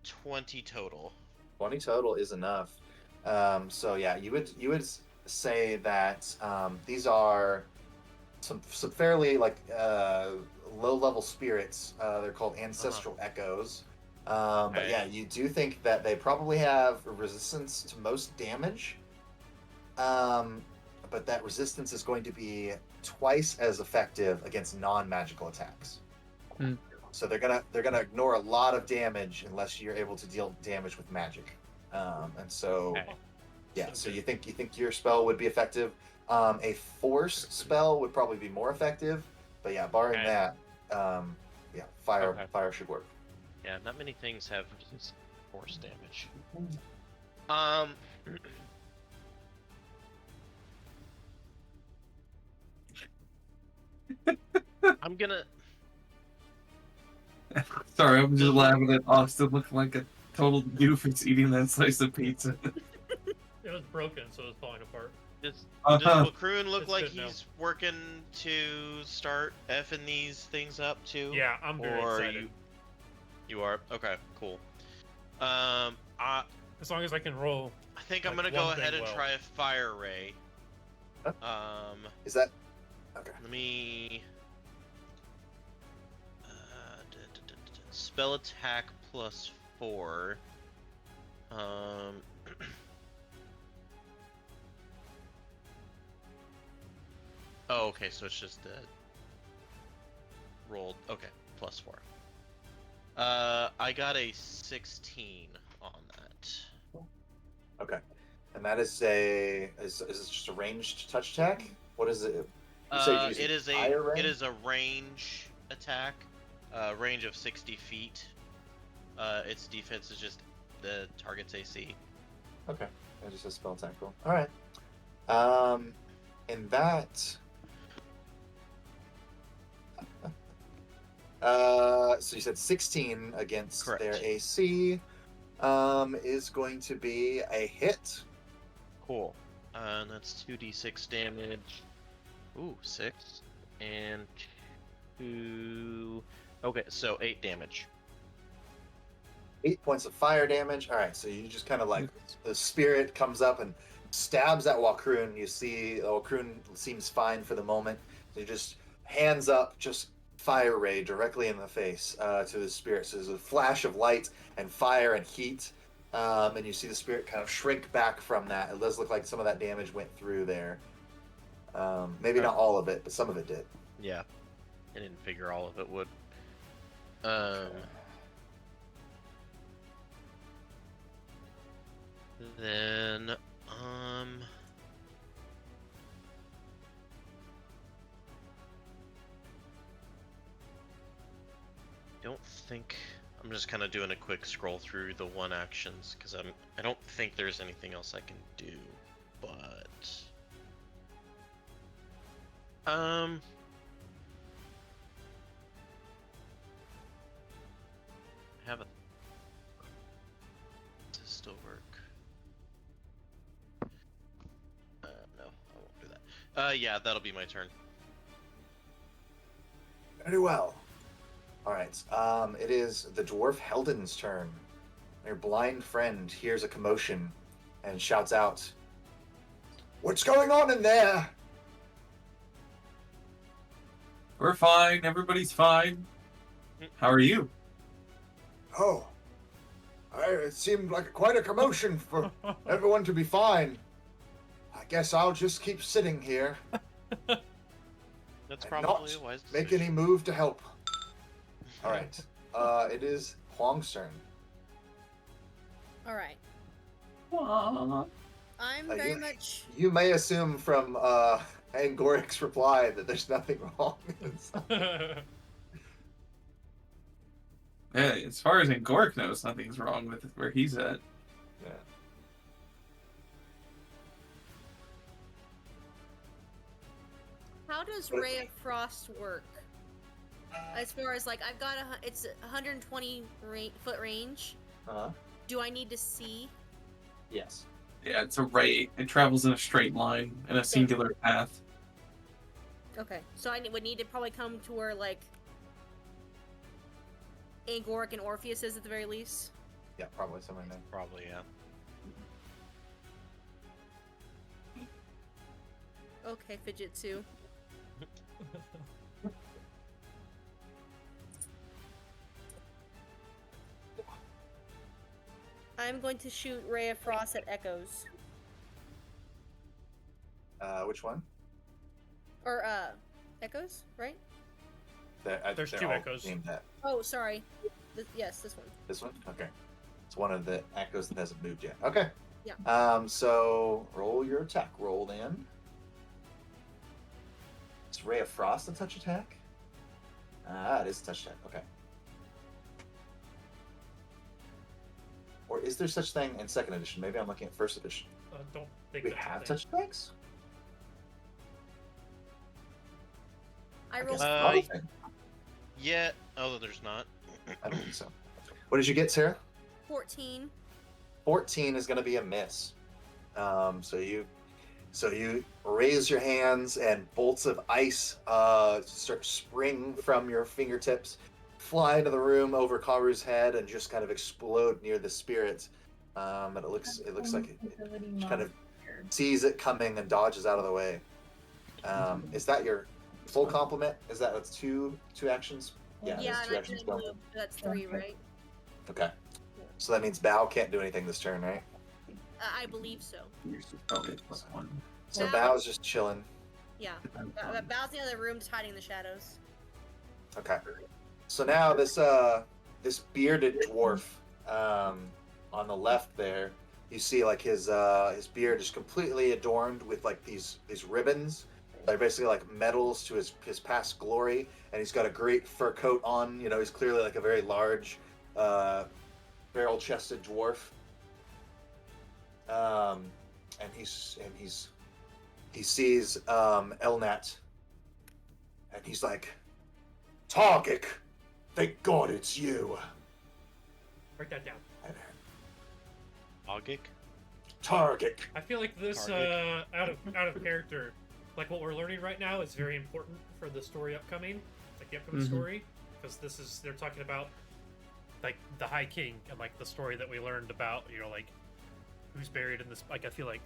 20 total. 20 total is enough. So yeah, you would say that these are some fairly like low level spirits. They're called ancestral echoes. But yeah, you do think that they probably have resistance to most damage. But that resistance is going to be twice as effective against non-magical attacks. So they're gonna ignore a lot of damage unless you're able to deal damage with magic. And so yeah, so you think your spell would be effective. A force spell would probably be more effective, but yeah, barring that, yeah, fire should work. Yeah, not many things have force damage. I'm gonna. Sorry, I'm just laughing at Austin looking like a total doofus eating that slice of pizza. It was broken, so it was falling apart. Does Wokruun look like he's now. working to start effing these things up too? Yeah, I'm very excited. You are? Okay, cool. As long as I can roll. I think I'm gonna go ahead and try a fire ray. Is that okay? Let me spell attack +4. Oh, okay, so it's just rolled. Okay, +4. I got a 16 on that. Okay, and that is is this just a ranged touch attack? What is it? It is a range attack, range of 60 feet. Its defense is just the target's AC. Okay, I just said spell attack roll. All right. And that. So you said 16 against their AC. Is going to be a hit. Cool. And that's 2d6 damage. Ooh, 6 and 2. Okay, so 8 damage. 8 points of fire damage. All right, so you just kind of like the spirit comes up and stabs at Wokruun. You see Wokruun seems fine for the moment. So you just hands up, just fire ray directly in the face to the spirit. So there's a flash of light and fire and heat, and you see the spirit kind of shrink back from that. It does look like some of that damage went through there. Maybe not all of it, but some of it did. Yeah, I didn't figure all of it would. Then, don't think I'm just kind of doing a quick scroll through the one actions because I don't think there's anything else I can do, but have a does this still work? No, I won't do that. Yeah, that'll be my turn. Very well. All right. It is the dwarf Heldon's turn. Your blind friend hears a commotion and shouts out, "What's going on in there?" We're fine. Everybody's fine. How are you? Oh, it seemed like quite a commotion for everyone to be fine. I guess I'll just keep sitting here. That's probably a wise decision. Make any move to help. All right. It is Huang's turn. All right. Aww. I'm very much. You may assume from Angoric's reply that there's nothing wrong. Yeah, as far as Angoric knows, nothing's wrong with where he's at. Yeah. How does Ray of Frost work? As far as like, I've got it's 120 foot range. Do I need to see? Yes. Yeah, it's a ray. It travels in a straight line in a singular path. Okay, so I would need to probably come to where like Angoric and Orpheus is at the very least. Yeah, probably somewhere in there. Probably, yeah. Okay, Fujitsu. I'm going to shoot Ray of Frost at Echoes. Which one? Or, Echoes, right? There's two Echoes. Oh, sorry. Yes, this one. This one? Okay. It's one of the Echoes that hasn't moved yet. Okay. Yeah. So roll your attack. Roll in. Is Ray of Frost a touch attack? It is a touch attack. Okay. Or is there such thing in second edition? Maybe I'm looking at first edition. Don't think we have touch attacks? I rolled. Yeah. Oh, there's not. I don't think so. What did you get, Sarah? 14. 14 is going to be a miss. So you raise your hands and bolts of ice start spring from your fingertips, fly into the room over Karu's head, and just kind of explode near the spirit. And it looks like it kind of sees it coming and dodges out of the way. Is that your full complement? Is that's two actions? Yeah, that's two actions. That's 3, right? Okay. So that means Bao can't do anything this turn, right? I believe so. Okay, plus one. So Bao's just chilling. Yeah. Bao's in the other room, just hiding in the shadows. Okay. So now this bearded dwarf on the left there, you see like his beard is completely adorned with like these ribbons. They're basically like medals to his past glory, and he's got a great fur coat on. You know, he's clearly like a very large, barrel-chested dwarf. And he sees Elnat, and he's like, "Targic, thank God it's you." Write that down. Targic? Targic. I feel like this out of character, like what we're learning right now, is very important for the story upcoming, like the upcoming story, because they're talking about like the High King and like the story that we learned about, you know, like who's buried in this. Like I feel like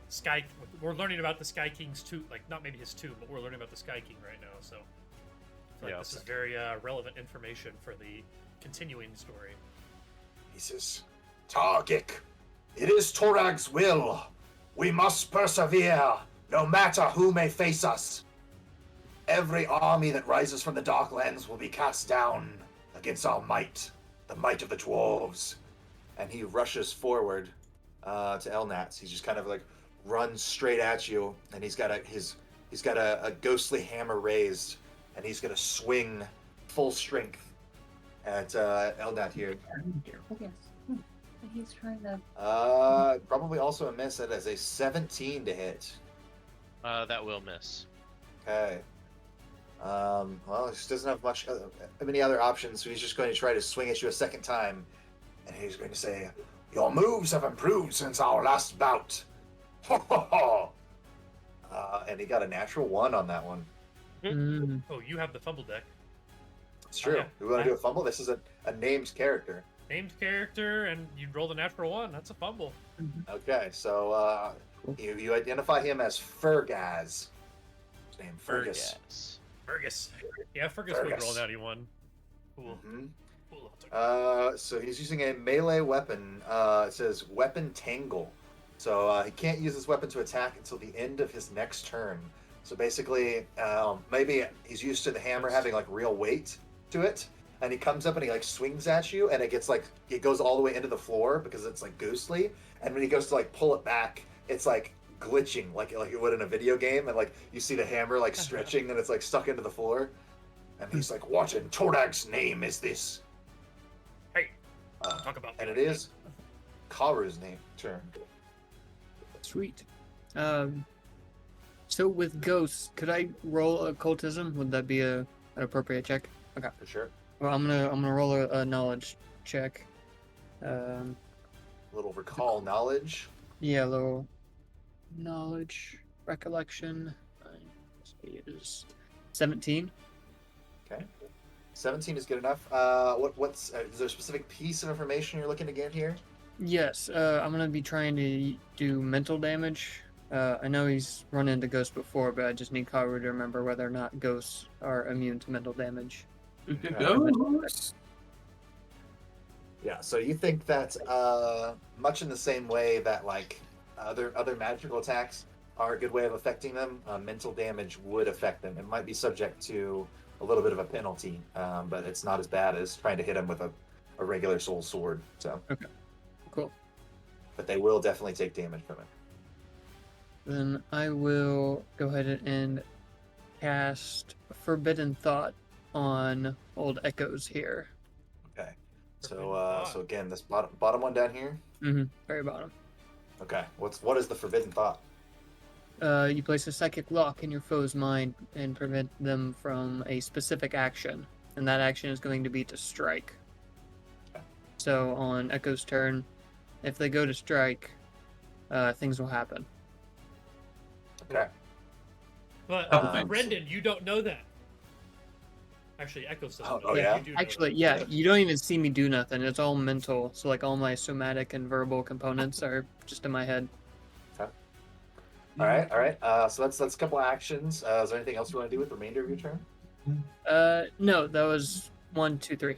we're learning about the Sky King's tomb, like not maybe his tomb, but we're learning about the Sky King right now. So I feel like this is very relevant information for the continuing story. He says, "Targic, it is Torag's will. We must persevere, no matter who may face us. Every army that rises from the Darklands will be cast down against our might, the might of the dwarves." And he rushes forward to Elnats. He just kind of like runs straight at you, and he's got a ghostly hammer raised, and he's gonna swing full strength at Elnat here. He's trying to. Probably also a miss. It is a 17 to hit. That will miss. Okay. Well, he just doesn't have many other options, so he's just going to try to swing at you a second time, and he's going to say, "Your moves have improved since our last bout." Ho ho ho! And he got a natural 1 on that one. Oh, you have the fumble deck. It's true. Yeah. We want to do a fumble. This is a named character. Named character, and you rolled a natural 1. That's a fumble. Okay, so you identify him as Fergaz. His name Fergus. Fergus. Yeah, Fergus would roll a natty 1. Cool. Cool. So he's using a melee weapon. It says Weapon Tangle. So he can't use his weapon to attack until the end of his next turn. So basically, maybe he's used to the hammer having like real weight to it, and he comes up and he like swings at you, and it goes all the way into the floor because it's like ghostly. And when he goes to like pull it back, it's like glitching like it would in a video game, and like you see the hammer like stretching and it's like stuck into the floor. And he's like, "What in Torag's name is this?" Hey, Talk about and it is Karu's turn. Sweet. So with ghosts, could I roll occultism? Would that be an appropriate check? Okay. For sure. Well, I'm gonna roll a knowledge check. Little recall knowledge. Yeah, little knowledge recollection. Is 17. Okay. 17 is good enough. What's is there a specific piece of information you're looking to get here? Yes, I'm gonna be trying to do mental damage. I know he's run into ghosts before, but I just need Karu to remember whether or not ghosts are immune to mental damage. Ghosts. Yeah. So you think that much in the same way that like other magical attacks are a good way of affecting them, mental damage would affect them. It might be subject to a little bit of a penalty, but it's not as bad as trying to hit them with a regular soul sword. So. Okay. Cool. But they will definitely take damage from it. Then I will go ahead and cast Forbidden Thought on Old Echoes here. Okay. So again, this bottom one down here. Mm-hmm. Very bottom. Okay. What is the Forbidden Thought? You place a psychic lock in your foe's mind and prevent them from a specific action, and that action is going to be to strike. Okay. So on Echo's turn, if they go to strike, things will happen. Okay. But Brendan, you don't know that. Actually, Echo says. Oh, yeah. You do know Actually, that. yeah, you don't even see me do nothing. It's all mental. So like all my somatic and verbal components are just in my head. Okay. All right. So that's a couple actions. Is there anything else you want to do with the remainder of your turn? No, that was 1, 2, 3.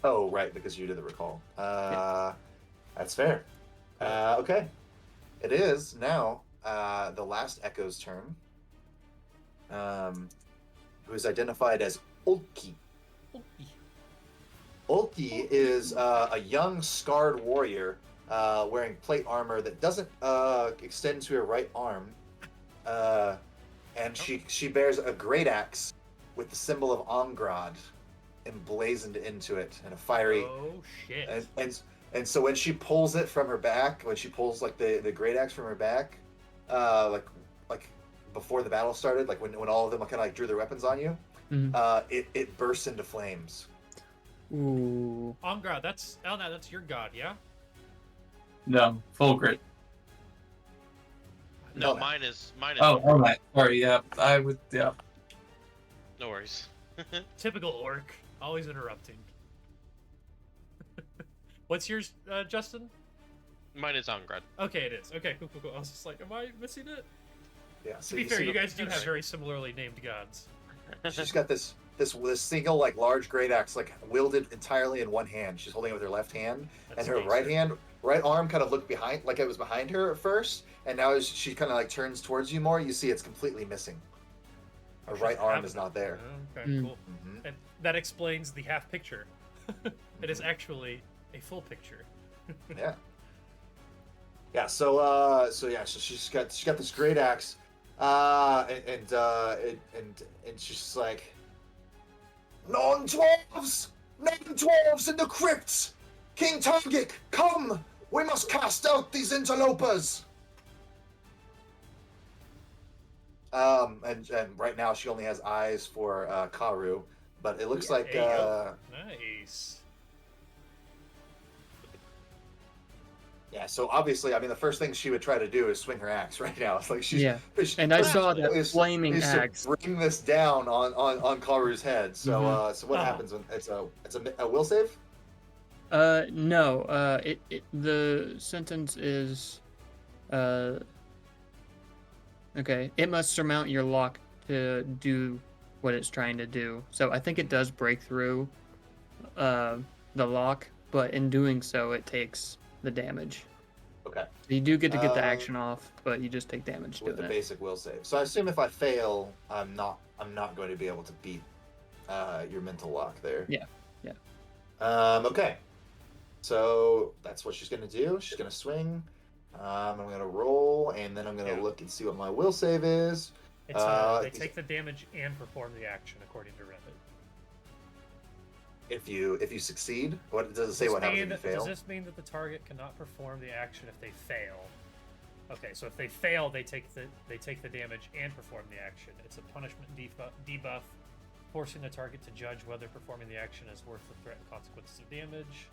Oh, right, because you did the recall. That's fair. Okay. It is now the last Echo's turn. Who is identified as Ulki. Ulki is a young, scarred warrior wearing plate armor that doesn't extend to her right arm. And she bears a great axe with the symbol of Omgrad emblazoned into it, and a fiery. Oh shit! And so when she pulls it from her back, when she pulls like the great axe from her back, like before the battle started, like when all of them kind of like drew their weapons on you, it bursts into flames. Ooh. Omgrad, that's your god, yeah? No, Fulgrit. No, mine is. Oh, all right. Sorry, yeah. I would, yeah. No worries. Typical orc, always interrupting. What's yours, Justin? Mine is Omgrad. Okay, it is. Okay, cool. I was just like, am I missing it? Yeah. To be fair, you guys do have very similarly named gods. She's got this single like large great axe like wielded entirely in one hand. She's holding it with her left hand, and her right arm kind of looked behind, like it was behind her at first, and now as she kind of like turns towards you more, you see it's completely missing. Her right arm is not there. Okay, cool. Mm-hmm. And that explains the half picture. It is actually a full picture. Yeah. Yeah. So she's got this great axe, and she's just like, non-dwarves in the crypts. King Targic, come! We must cast out these interlopers. And right now she only has eyes for Karu, but it looks like nice. Yeah, so obviously, I mean, the first thing she would try to do is swing her axe right now. It's like and I saw that flaming axe. Bring this down on Karu's head. So so what happens when it's a will save? No. The sentence is, okay. It must surmount your lock to do what it's trying to do. So I think it does break through, the lock, but in doing so, it takes the damage. Okay. So you do get to get the action off, but you just take damage with doing the basic will save. So I assume if I fail, I'm not going to be able to beat your mental lock there. Yeah. Okay. So that's what she's going to do. She's going to swing. I'm going to roll, and then I'm going to look and see what my will save is. It's they take the damage and perform the action according to Reddit. if you succeed, what does it say? What happens if you fail? Does this mean that the target cannot perform the action if they fail? Okay, so if they fail, they take the damage and perform the action. It's a punishment debuff, forcing the target to judge whether performing the action is worth the threat and consequences of damage.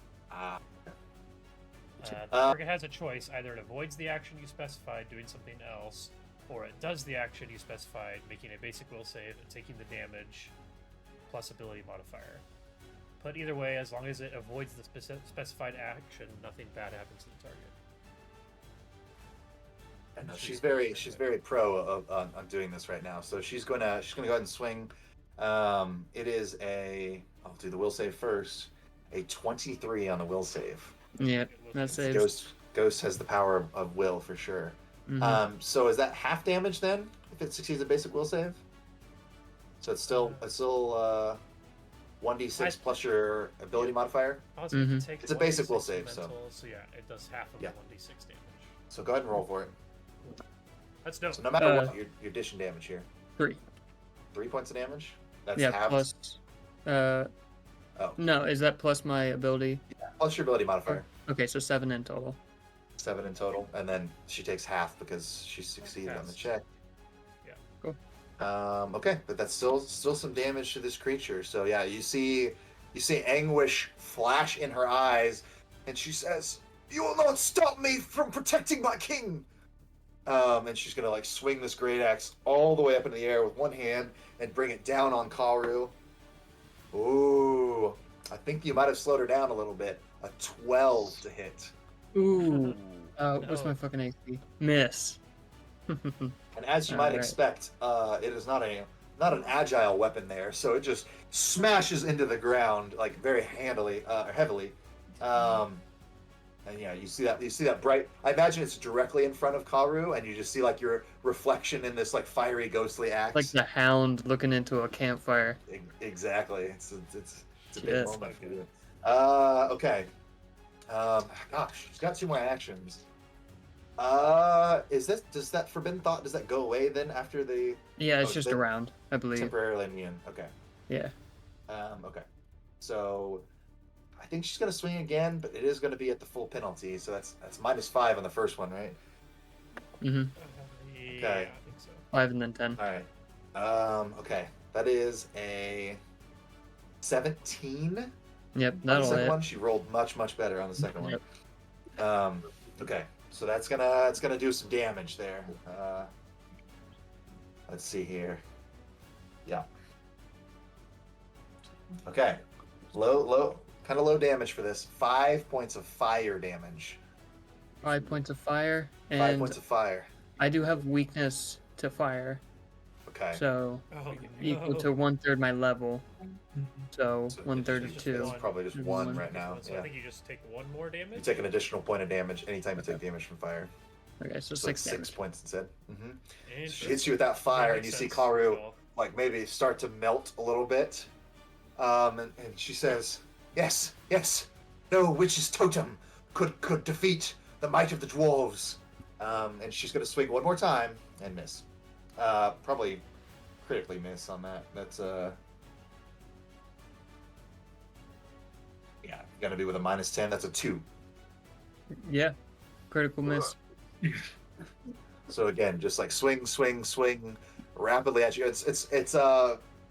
The target has a choice: either it avoids the action you specified, doing something else, or it does the action you specified, making a basic will save and taking the damage plus ability modifier. But either way, as long as it avoids the specified action, nothing bad happens to the target. I know she's very pro on doing this right now. So she's gonna go ahead and swing. It is I'll do the will save first. A 23 on the will save. Yeah, that saves. Ghost has the power of will for sure. Mm-hmm. So is that half damage then if it succeeds a basic will save? So it's still 1d6 plus your ability modifier. It's a basic will save, so yeah, it does half of the 1d6 damage. So go ahead and roll for it. That's dope. So no matter what, you're dishing damage here. 3. 3 points of damage. That's plus. No, is that plus my ability? Yeah, plus your ability modifier. Okay, so 7 in total. 7 in total, and then she takes half because she succeeded on the check. Yeah. Cool. Okay, but that's still some damage to this creature. So yeah, you see anguish flash in her eyes, and she says, "You will not stop me from protecting my king." And she's gonna like swing this great axe all the way up in the air with one hand and bring it down on Karu. Ooh, I think you might have slowed her down a little bit. A 12 to hit. Ooh. What's my fucking HP? Miss. And as you might expect, it is not an agile weapon there, so it just smashes into the ground like very heavily. And yeah, you see that bright. I imagine it's directly in front of Karu, and you just see like your reflection in this like fiery, ghostly axe. Like the hound looking into a campfire. Exactly. It's a big moment for you. Okay. Gosh, she's got 2 more actions. Does that forbidden thought, does that go away then after the? Yeah, it's just around, I believe. Temporarily immune. Okay. Yeah. Okay. So I think she's gonna swing again, but it is gonna be at the full penalty, so that's -5 on the first one, right? Mm-hmm. Okay. Yeah, I think so. 5 and then 10. All right. Okay. That is a 17. Yep, On that'll the second hit. one, she rolled much better on the second one. Yep. Okay, so it's gonna do some damage there. Let's see here. Yeah. Okay. Kind of low damage for this. 5 points of fire damage. 5 points of fire. And 5 points of fire. I do have weakness to fire. Okay. So equal to 1/3 my level. So 1/3 of 2. It's probably just 1 right now. So I think you just take 1 more damage. You take an additional point of damage anytime you take damage from fire. Okay, so 6 damage. 6 points instead. She hits you with that fire, and you see Karu like maybe start to melt a little bit. And she says, "Yes, no witch's totem could defeat the might of the dwarves." And she's gonna swing 1 more time and miss. Probably critically miss on that. That's yeah, gonna be with a -10. That's a 2. Yeah, critical miss. So again, just like swing rapidly at you. It's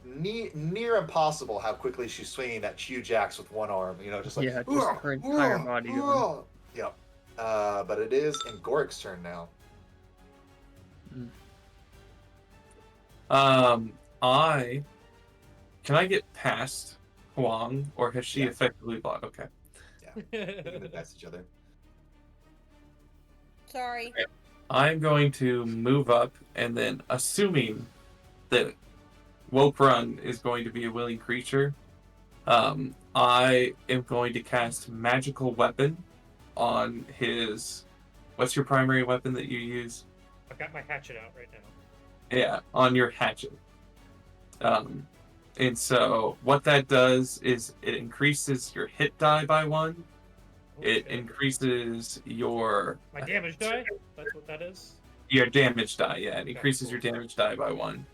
near impossible how quickly she's swinging that huge axe with one arm. You know, just like just her entire body going. Yep. But it is in Gorik's turn now. Can I get past Huang, or has she effectively blocked? Okay. Yeah, they can get past each other. Sorry. I'm going to move up, and then assuming that Wokruun is going to be a willing creature, I am going to cast Magical Weapon on his... What's your primary weapon that you use? I've got my hatchet out right now. Yeah, on your hatchet. And so what that does is it increases your hit die by 1. Okay. It increases your... My damage die? That's what that is? Your damage die, yeah. It increases your damage die by 1.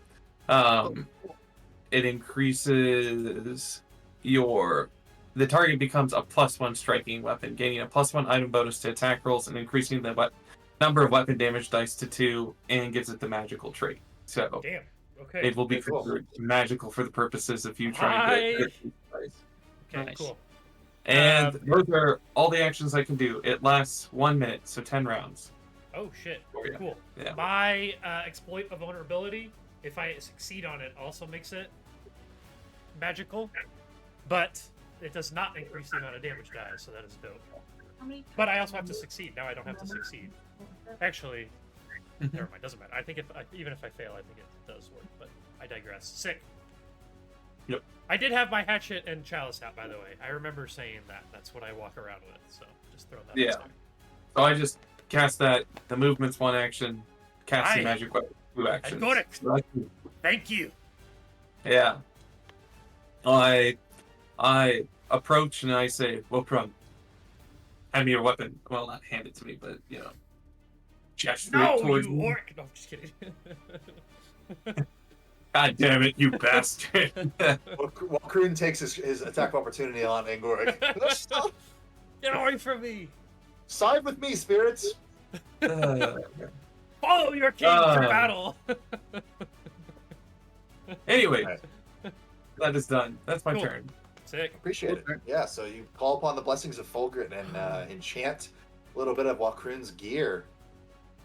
It increases your the target becomes a +1 striking weapon, gaining a +1 item bonus to attack rolls and increasing the number of weapon damage dice to 2, and gives it the magical trait. So damn. Okay. it will be considered magical for the purposes of you trying to. Okay, nice. Cool. And those are all the actions I can do. It lasts 1 minute, so 10 rounds. Oh shit! Yeah. Cool. Yeah. My exploit of vulnerability, if I succeed on it, also makes it magical, but it does not increase the amount of damage die, so that is dope. But I also have to succeed. Now I don't have to succeed. Actually, never mind. Doesn't matter. I think even if I fail, I think it does work. But I digress. Sick. Yep. I did have my hatchet and chalice out, by the way. I remember saying that. That's what I walk around with. So just throw that. Yeah. out there. So I just cast that. The movement's 1 action. Cast the magic weapon 2 actions. I got it. Thank you. Yeah. I approach and I say, Wokruun, hand me your weapon. Well, not hand it to me, but, gesture it towards me. Orc! No, I'm just kidding. God damn it, you bastard. Wokruun takes his attack of opportunity on Angoric. Get away from me! Side with me, spirits! Follow your king to battle! Anyway, that is done. That's my Cool. turn. Sick. Appreciate it. Yeah, so you call upon the blessings of Fulgrit and enchant a little bit of Wokruun's gear.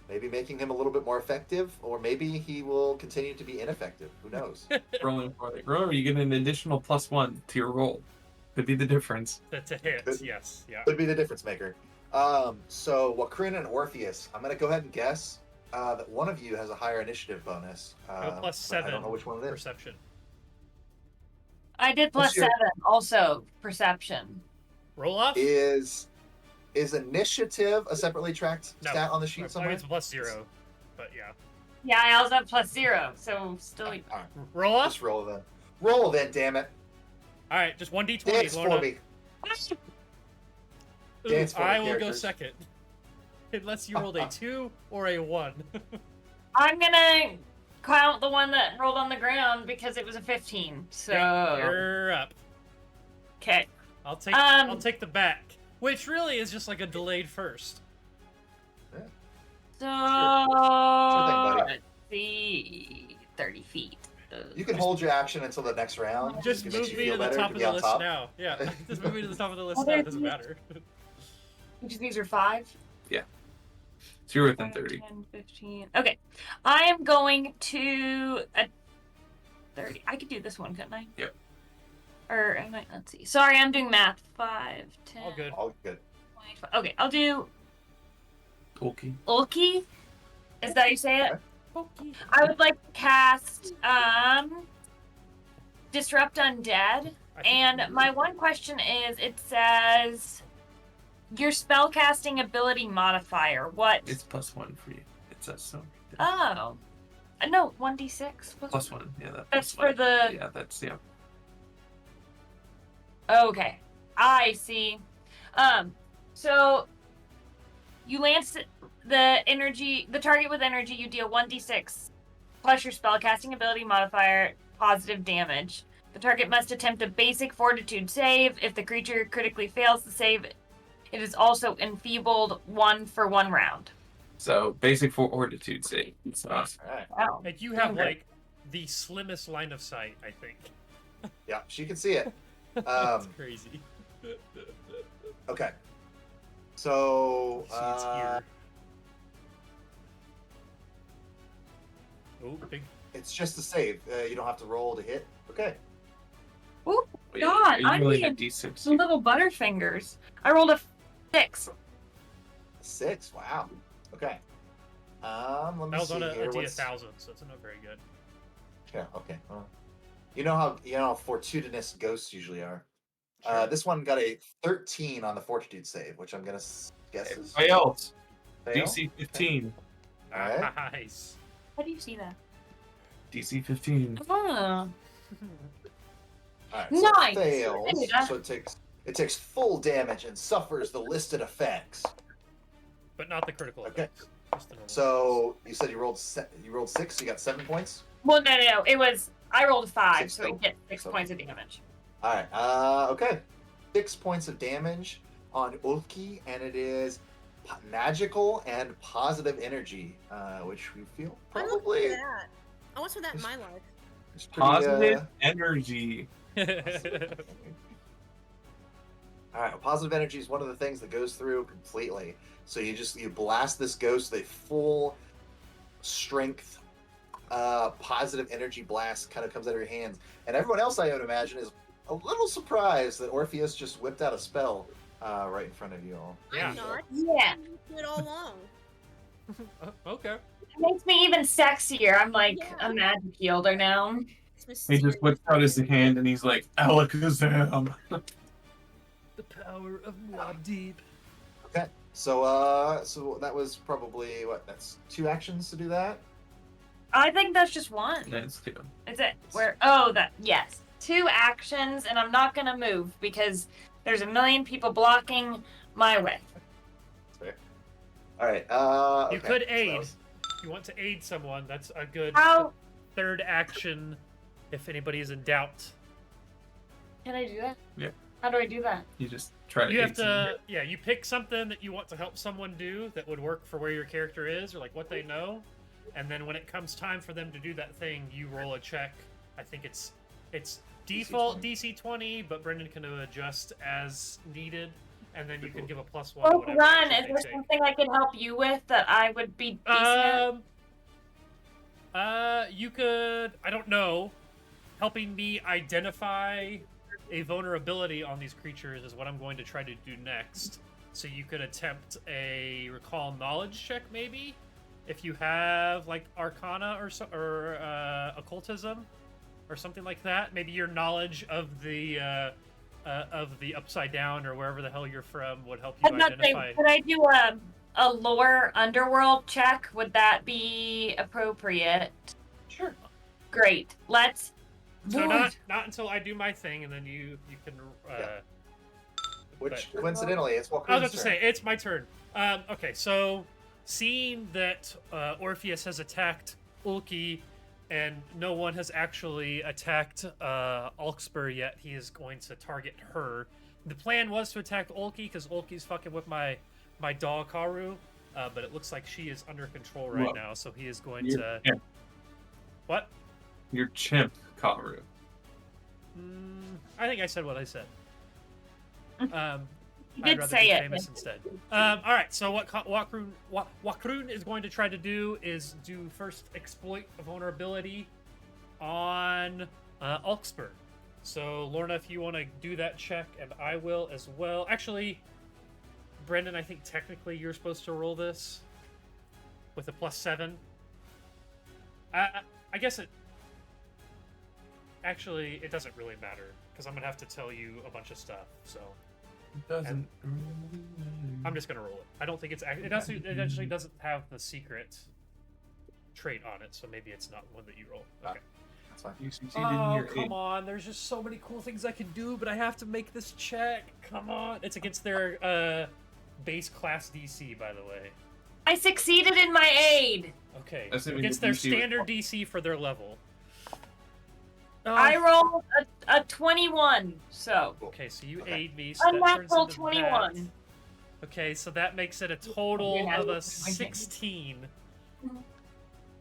Maybe making him a little bit more effective, or maybe he will continue to be ineffective. Who knows? Rolling for it. Remember, you get an additional +1 to your roll. Could be the difference. That's a hit, yes. Yeah. Could be the difference maker. So Wokruun and Orpheus, I'm going to go ahead and guess that one of you has a higher initiative bonus. +7. I don't know which one it is. Perception. I did +7, also perception. Roll off? Is initiative a separately tracked stat on the sheet somewhere? It's +0, but yeah. Yeah, I also have +0, so still. All right. Roll off? Just roll then. Roll then, damn it. All right, just 1d20. Dance Lorna. for me. Dance for I will go second. Unless you rolled a 2 or a 1. I'm gonna count the one that rolled on the ground because it was a 15. So you're up. Okay. I'll take the back, which really is just like a delayed first. Yeah. So Sure thing, buddy. let's see, 30 feet. You can hold your action until the next round. Just If it makes move you me feel to the better top of be the on list top. now. Yeah, just move me to the top of the list now. It doesn't matter. Which of these are 5? Yeah. So you're within 30. 10, 15. Okay. I am going to 30. I could do this one, couldn't I? Yep. Or am I? Let's see. Sorry, I'm doing math. 5, 10. All good. All good. 25. Okay, I'll do Okay. Ulki. Is that how you say it? Okay. I would like to cast Disrupt Undead. And my one question is, it says your spellcasting ability modifier. What? It's +1 for you. It says so. Oh. No, 1d6. +1. Yeah, That's for the... Yeah, that's, yeah. Okay. I see. So you lance the target with energy, you deal 1d6 plus your spellcasting ability modifier, positive damage. The target must attempt a basic fortitude save. If the creature critically fails the save, it is also enfeebled 1 for 1 round. So basic fortitude save. That's awesome. All right. Wow. Like you have like the slimmest line of sight, I think. Yeah, she can see it. That's crazy. Okay. So, See its ear. Oh, big. it's just a save. You don't have to roll to hit. Okay. Oh, Wait, God, are you I'm rolling a being D6? some little butterfingers. I rolled a 6. 6. Wow. Okay. Let me That was see on a here. D1000, so it's not very good. Yeah. Okay. Well, you know how fortuitous ghosts usually are. Sure. This one got a 13 on the fortitude save, which I'm gonna guess is Fails. fail. DC 15. All right. Nice. How do you see that? DC 15. Oh. All right. So Nice. it fails. I knew that. So it takes full damage and suffers the listed effects. But not the critical Okay. effects. Just the normal So you said you rolled 6. So you got 7 points. Well, no. It was I rolled a 5, 6 so we total. get 6 So- points of damage. All right. Okay. 6 points of damage on Ulki, and it is magical and positive energy, which we feel probably. I want some of that in my life. Positive energy. All right, well, positive energy is one of the things that goes through completely. So you blast this ghost with a full strength, positive energy blast kind of comes out of your hands, and everyone else, I would imagine, is a little surprised that Orpheus just whipped out a spell right in front of you all. I'm not. Yeah. Do it all along. Okay. It makes me even sexier. I'm like a magic wielder now. He just whips out his hand and he's like, Alakazam. The power of Muad'Dib. Okay, so that was probably what? That's 2 actions to do that. I think that's just one. That's 2. Is it? Where? Oh, yes. 2 actions, and I'm not gonna move because there's a million people blocking my way. Fair. All right. You Okay, could so aid. If you want to aid someone, that's a good third action. If anybody is in doubt. Can I do that? Yeah. How do I do that? You just try to. You have to. Yeah, you pick something that you want to help someone do that would work for where your character is or like what they know, and then when it comes time for them to do that thing, you roll a check. I think it's default DC 20, but Brendan can adjust as needed, and then you can give a +1. Wokruun, is there something I could help you with that I would be decent at? You could. I don't know. Helping me identify a vulnerability on these creatures is what I'm going to try to do next. So you could attempt a recall knowledge check, maybe, if you have like Arcana or occultism or something like that. Maybe your knowledge of the Upside Down or wherever the hell you're from would help you identify. Could I do a lore underworld check? Would that be appropriate? Sure. Great. Let's. So not until I do my thing, and then you can. Which coincidentally, it's Wokruun's turn. I was about to say it's my turn. Okay, so seeing that Orpheus has attacked Ulki, and no one has actually attacked Alkspur yet, he is going to target her. The plan was to attack Ulki because Ulki's fucking with my dog Karu, but it looks like she is under control right now, so he is going to. Chimp. What? Your chimp, Karu. I think I said what I said. You I'd did rather say be it. famous instead. All right. So what Wokruun is going to try to do is first exploit a vulnerability on Alkspur. So Lorna, if you want to do that check, and I will as well. Actually, Brendan, I think technically you're supposed to roll this with a +7. I guess it. Actually, it doesn't really matter because I'm gonna have to tell you a bunch of stuff. So It doesn't. I'm just gonna roll it. I don't think it's. It actually doesn't have the secret trait on it, so maybe it's not one that you roll. Okay. That's fine. You succeeded in Oh, your come on. There's just so many cool things I can do, but I have to make this check. Come on. It's against their base class DC, by the way. I succeeded in my aid. Okay. Assuming Against the their DC was- standard DC for their level. I rolled a 21, so. Okay, so you Okay. aid me. So that turns Unnatural into 21. that. Okay, so that makes it a total of a 16.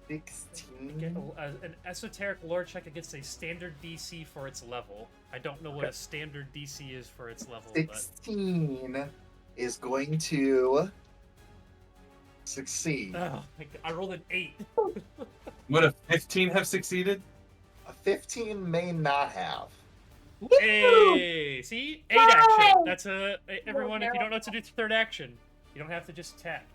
16. An esoteric lore check against a standard DC for its level. I don't know what a standard DC is for its level, 16 is going to succeed. but oh, I rolled an 8. Would a 15 have succeeded? A 15 may not have. Hey, see, 8 action. That's everyone. If you don't know what to do to third action, you don't have to just attack.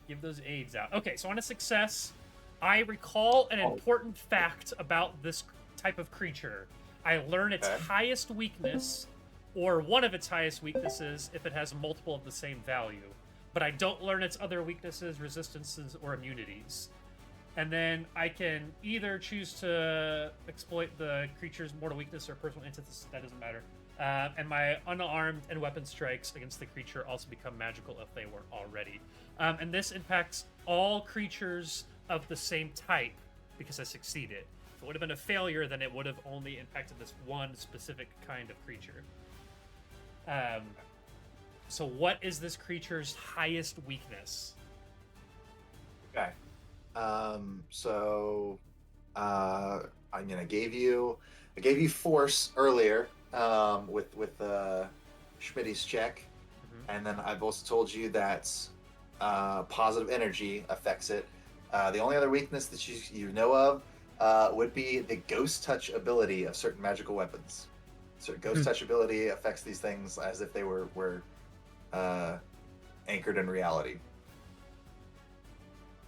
Give those aids out. Okay, so on a success, I recall an important fact about this type of creature. I learn its highest weakness, or one of its highest weaknesses, if it has multiple of the same value. But I don't learn its other weaknesses, resistances, or immunities. And then I can either choose to exploit the creature's mortal weakness or personal antithesis, that doesn't matter. And my unarmed and weapon strikes against the creature also become magical if they weren't already. And this impacts all creatures of the same type because I succeeded. If it would have been a failure, then it would have only impacted this one specific kind of creature. So what is this creature's highest weakness? Okay. So I gave you force earlier with Schmitty's check, and then I've also told you that positive energy affects it. The only other weakness that you know of would be the ghost touch ability of certain magical weapons. So ghost touch ability affects these things as if they were anchored in reality.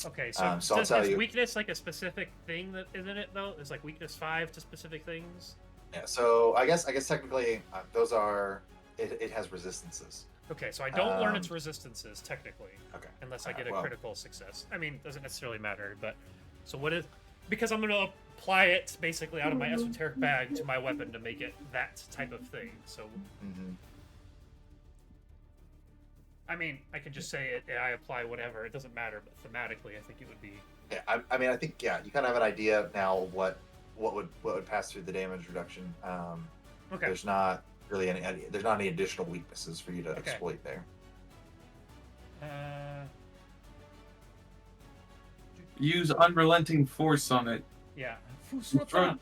Okay, so does its weakness like a specific thing that isn't it though? Is like weakness 5 to specific things? Yeah. So I guess technically those are it has resistances. Okay, so I don't learn its resistances technically. Okay. Unless I get a critical success. I mean, doesn't necessarily matter, but so what is because I'm going to apply it basically out of my esoteric bag to my weapon to make it that type of thing. So I mean, I could just say it. I apply whatever. It doesn't matter, but thematically, I think it would be. Yeah, I mean, I think you kind of have an idea now what would pass through the damage reduction. Okay. There's not really any additional weaknesses for you to exploit there. Use unrelenting force on it. Yeah. Damn.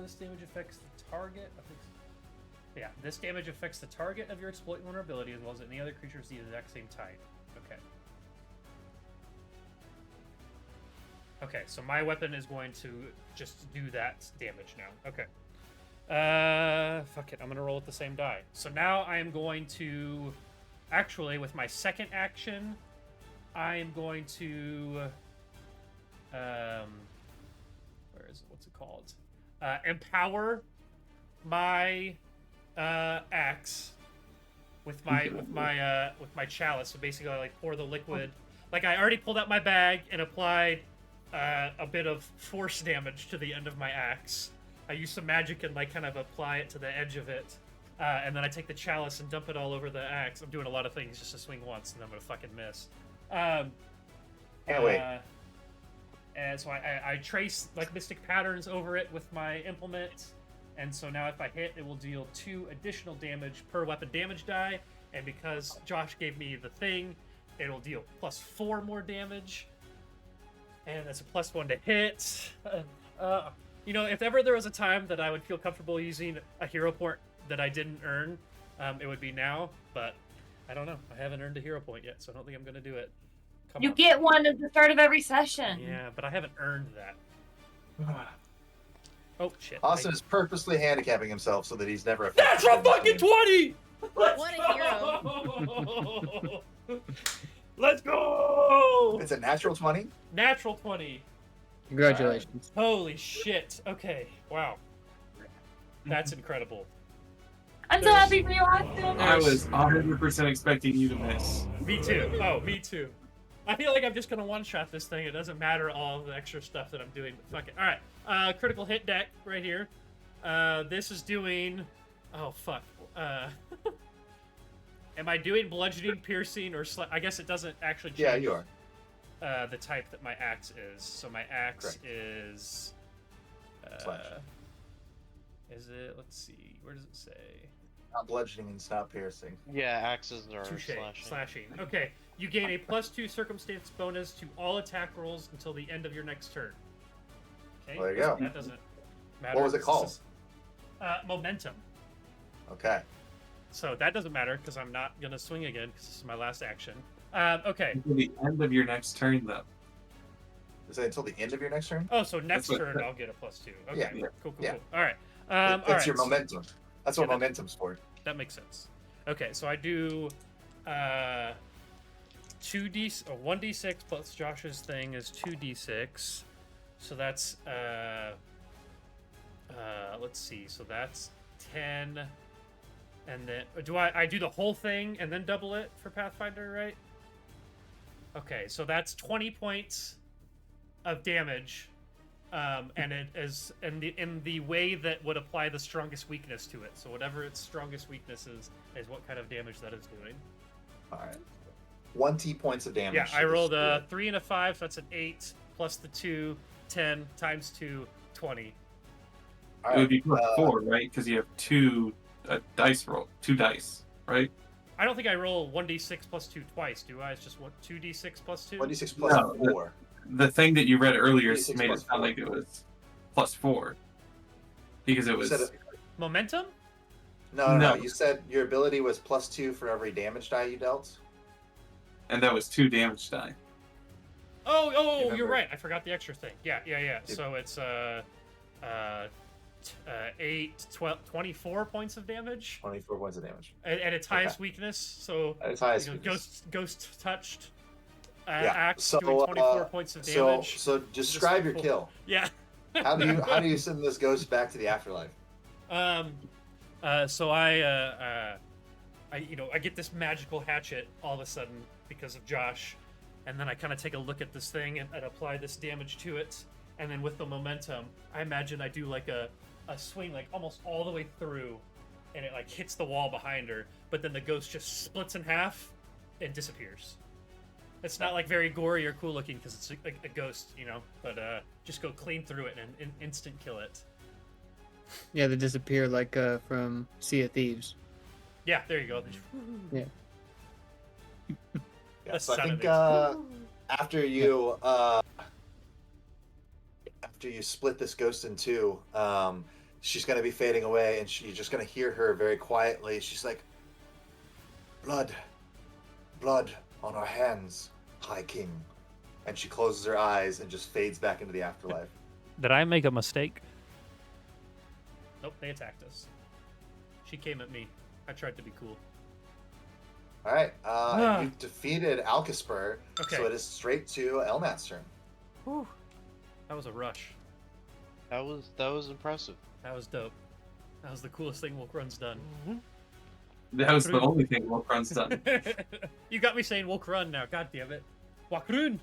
This damage affects the target. Yeah, this damage affects the target of your exploit vulnerability as well as any other creatures of the exact same type. Okay. Okay, so my weapon is going to just do that damage now. Okay. Fuck it. I'm gonna roll with the same die. So now I am going to, actually, with my second action, I am going to, where is it? What's it called? Empower my axe with my chalice. So basically, I like pour the liquid. Like I already pulled out my bag and applied a bit of force damage to the end of my axe. I use some magic and like kind of apply it to the edge of it, and then I take the chalice and dump it all over the axe. I'm doing a lot of things just to swing once, and I'm gonna fucking miss. Wait. And so I trace like mystic patterns over it with my implement. And so now if I hit, it will deal 2 additional damage per weapon damage die. And because Josh gave me the thing, it'll deal +4 more damage. And that's a +1 to hit. You know, if ever there was a time that I would feel comfortable using a hero point that I didn't earn, it would be now. But I don't know. I haven't earned a hero point yet, so I don't think I'm going to do it. You get one at the start of every session. Yeah, but I haven't earned that. Oh, shit. Austin is purposely handicapping himself so that he's never affected. That's from fucking 20! What a hero. Let's go! It's a natural 20? Natural 20. Congratulations. Holy shit. Okay. Wow. That's incredible. I'm so happy for you, Austin. I was 100% expecting you to miss. Me too. Oh, me too. I feel like I'm just going to one-shot this thing. It doesn't matter all the extra stuff that I'm doing, but fuck it. All right. Critical hit deck right here. This is doing... Oh, fuck. Am I doing bludgeoning, piercing, or... I guess it doesn't actually change... Yeah, you are. The type that my axe is. So my axe is... Slash. Is it... Let's see. Where does it say? Not bludgeoning and not piercing. Yeah, axes are slashing. Okay. You gain a +2 circumstance bonus to all attack rolls until the end of your next turn. Okay. Well, there you go. That doesn't matter. What was it called? Momentum. Okay. So that doesn't matter because I'm not going to swing again because this is my last action. Okay. Until the end of your next turn, though. Is it until the end of your next turn? Oh, so next turn I'll get a +2. Okay. Yeah. Cool. Yeah. All right. That's your momentum. That's what momentum's for. That makes sense. Okay, so I do 1d6 plus Josh's thing is 2d6. So that's let's see. So that's 10, and then do I do the whole thing and then double it for Pathfinder, right? Okay, so that's 20 points of damage. And it is in the way that would apply the strongest weakness to it. So whatever its strongest weakness is what kind of damage that is doing. All right. 20 points of damage. Yeah, I rolled a 3 and a 5, so that's an 8 plus the 2, 10 times 2, 20. It would be +4, right? Because you have 2 a dice roll, 2 dice, right? I don't think I roll 1d6 plus 2 twice, do I? It's just 2d6 plus 2? 1d6 plus No, 4. The thing that you read earlier 2d6 made it plus sound 4. like it was plus 4. Because it You was... said Momentum? No. You said your ability was plus 2 for every damage die you dealt. And that was 2 damage die. Oh, you're right. I forgot the extra thing. Yeah. So it's 8, 12, 24 points of damage. 24 points of damage. At its highest weakness. So at its highest weakness. Ghost touched. Yeah. Axe doing 24 points of damage. So describe your kill. Yeah. How do you send this ghost back to the afterlife? So I get this magical hatchet all of a sudden because of Josh, and then I kind of take a look at this thing and apply this damage to it, and then with the momentum, I imagine I do like a swing like almost all the way through, and it like hits the wall behind her, but then the ghost just splits in half and disappears. It's not like very gory or cool looking because it's a ghost, but just go clean through it and instant kill it. Yeah, they disappear like from Sea of Thieves. Yeah, there you go. Yeah. So I think after you split this ghost in two, she's gonna be fading away, and you're just gonna hear her very quietly. She's like, "Blood on our hands, High King," and she closes her eyes and just fades back into the afterlife. Did I make a mistake? Nope, they attacked us. She came at me. I tried to be cool. All right, and you've defeated Alcaspur, okay. So it is straight to Elmat's turn. Whew. That was a rush. That was impressive. That was dope. That was the coolest thing Wokruun's done. Mm-hmm. That was the only thing Wokruun's done. You got me saying Wokruun now, god damn it. Wokruun!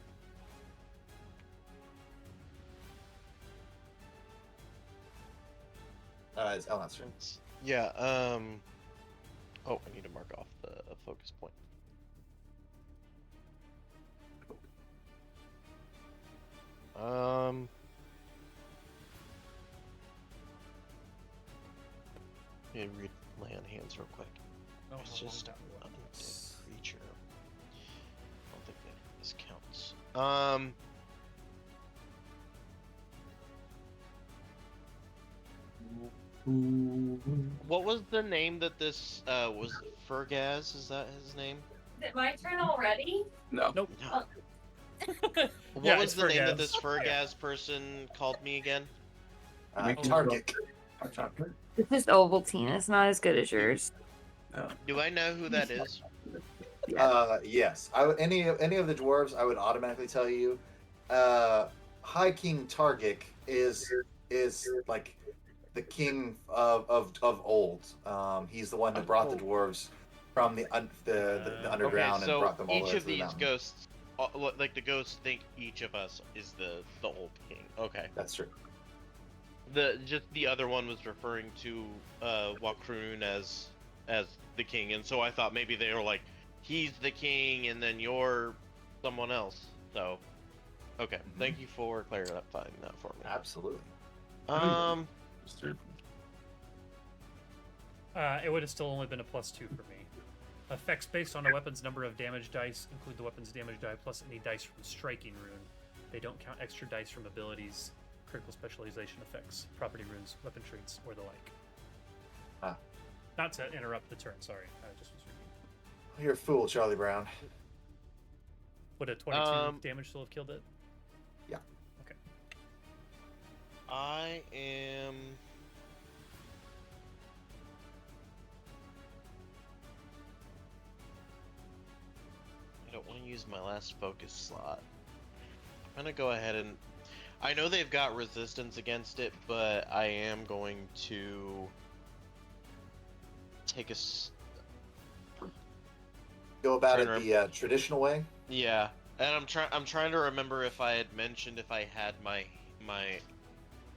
It's Elmat's turn. Yeah, oh, I need to mark off the focus point. Let me read lay on hands real quick. Oh, It's just an undead creature. I don't think that this counts. What was the name that this was? Fergaz? Is that his name? Is it my turn already? No. Nope. Oh. What was the name that this Fergaz person called me again? Target. It's just Ovaltine. It's not as good as yours. Do I know who that is? Yes. I would, any of the dwarves, I would automatically tell you. High King Targic is like the king of old. He's the one that brought the dwarves from the underground and brought them all each over of to the these mountain. ghosts, like the ghosts, think each of us is the old king. Okay. That's true. The other one was referring to Wokruun as the king, and so I thought maybe they were like, he's the king, and then you're someone else. So, okay. Thank you for clarifying that for me. Absolutely. It would have still only been a +2 for me. Effects based on a weapon's number of damage dice include the weapon's damage die plus any dice from striking rune. They don't count extra dice from abilities, critical specialization effects, property runes, weapon traits, or the like. Not to interrupt the turn, sorry. I just was reading. You're a fool, Charlie Brown. Would a 22 damage still have killed it? Yeah. Okay. I am... I don't want to use my last focus slot. I'm gonna go ahead and... I know they've got resistance against it, but I am going to take a... Go about it the traditional way? Yeah, and I'm trying to remember if I had mentioned if I had my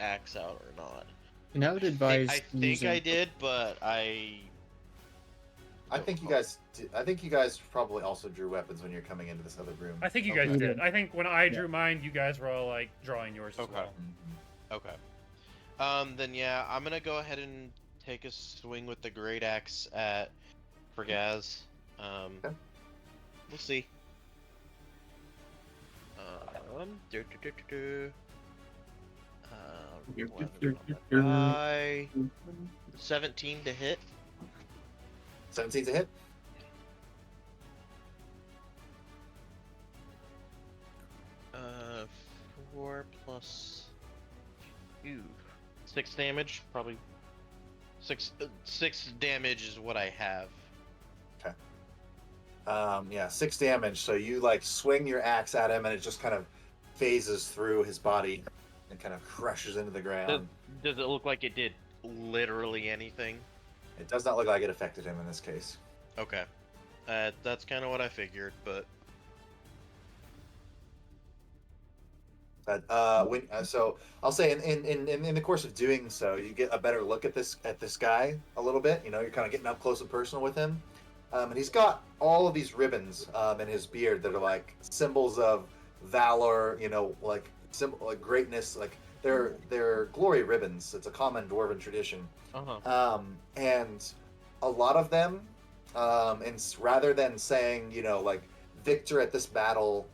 axe out or not. And I would advise. I think I did, but I think you guys probably also drew weapons when you're coming into this other room. I think you guys did. I think when I drew mine, you guys were all like drawing yours as well. Okay. Then yeah, I'm gonna go ahead and take a swing with the great axe at Fergaz. Okay. We'll see. Do, do, do, do, do. 17 to hit. 17 to hit. Uh, 4 plus 2. 6 damage, probably. 6 damage is what I have. Okay. Yeah, 6 damage. So you like swing your axe at him, and it just kind of phases through his body and kind of crushes into the ground. Does it look like it did literally anything? It does not look like it affected him in this case. Okay. That's kind of what I figured, but So I'll say in the course of doing so, you get a better look at this guy a little bit. You know, you're kind of getting up close and personal with him, and he's got all of these ribbons in his beard that are like symbols of valor. You know, like symbol like greatness. Like they're glory ribbons. It's a common dwarven tradition. And a lot of them, and rather than saying, you know, like victor at this battle,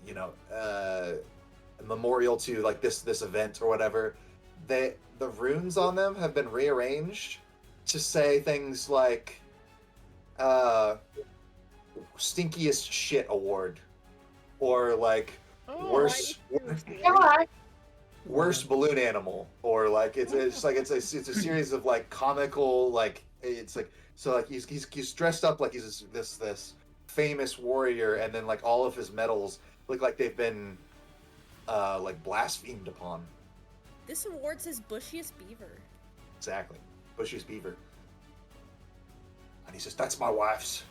you know, memorial to like this event or whatever, the runes on them have been rearranged to say things like stinkiest shit award, or like worst balloon animal, or like it's a series of like comical, like it's like, so like he's dressed up like he's this famous warrior, and then like all of his medals look like they've been like blasphemed upon. This award says bushiest beaver. Exactly, bushiest beaver. And he says, "That's my wife's."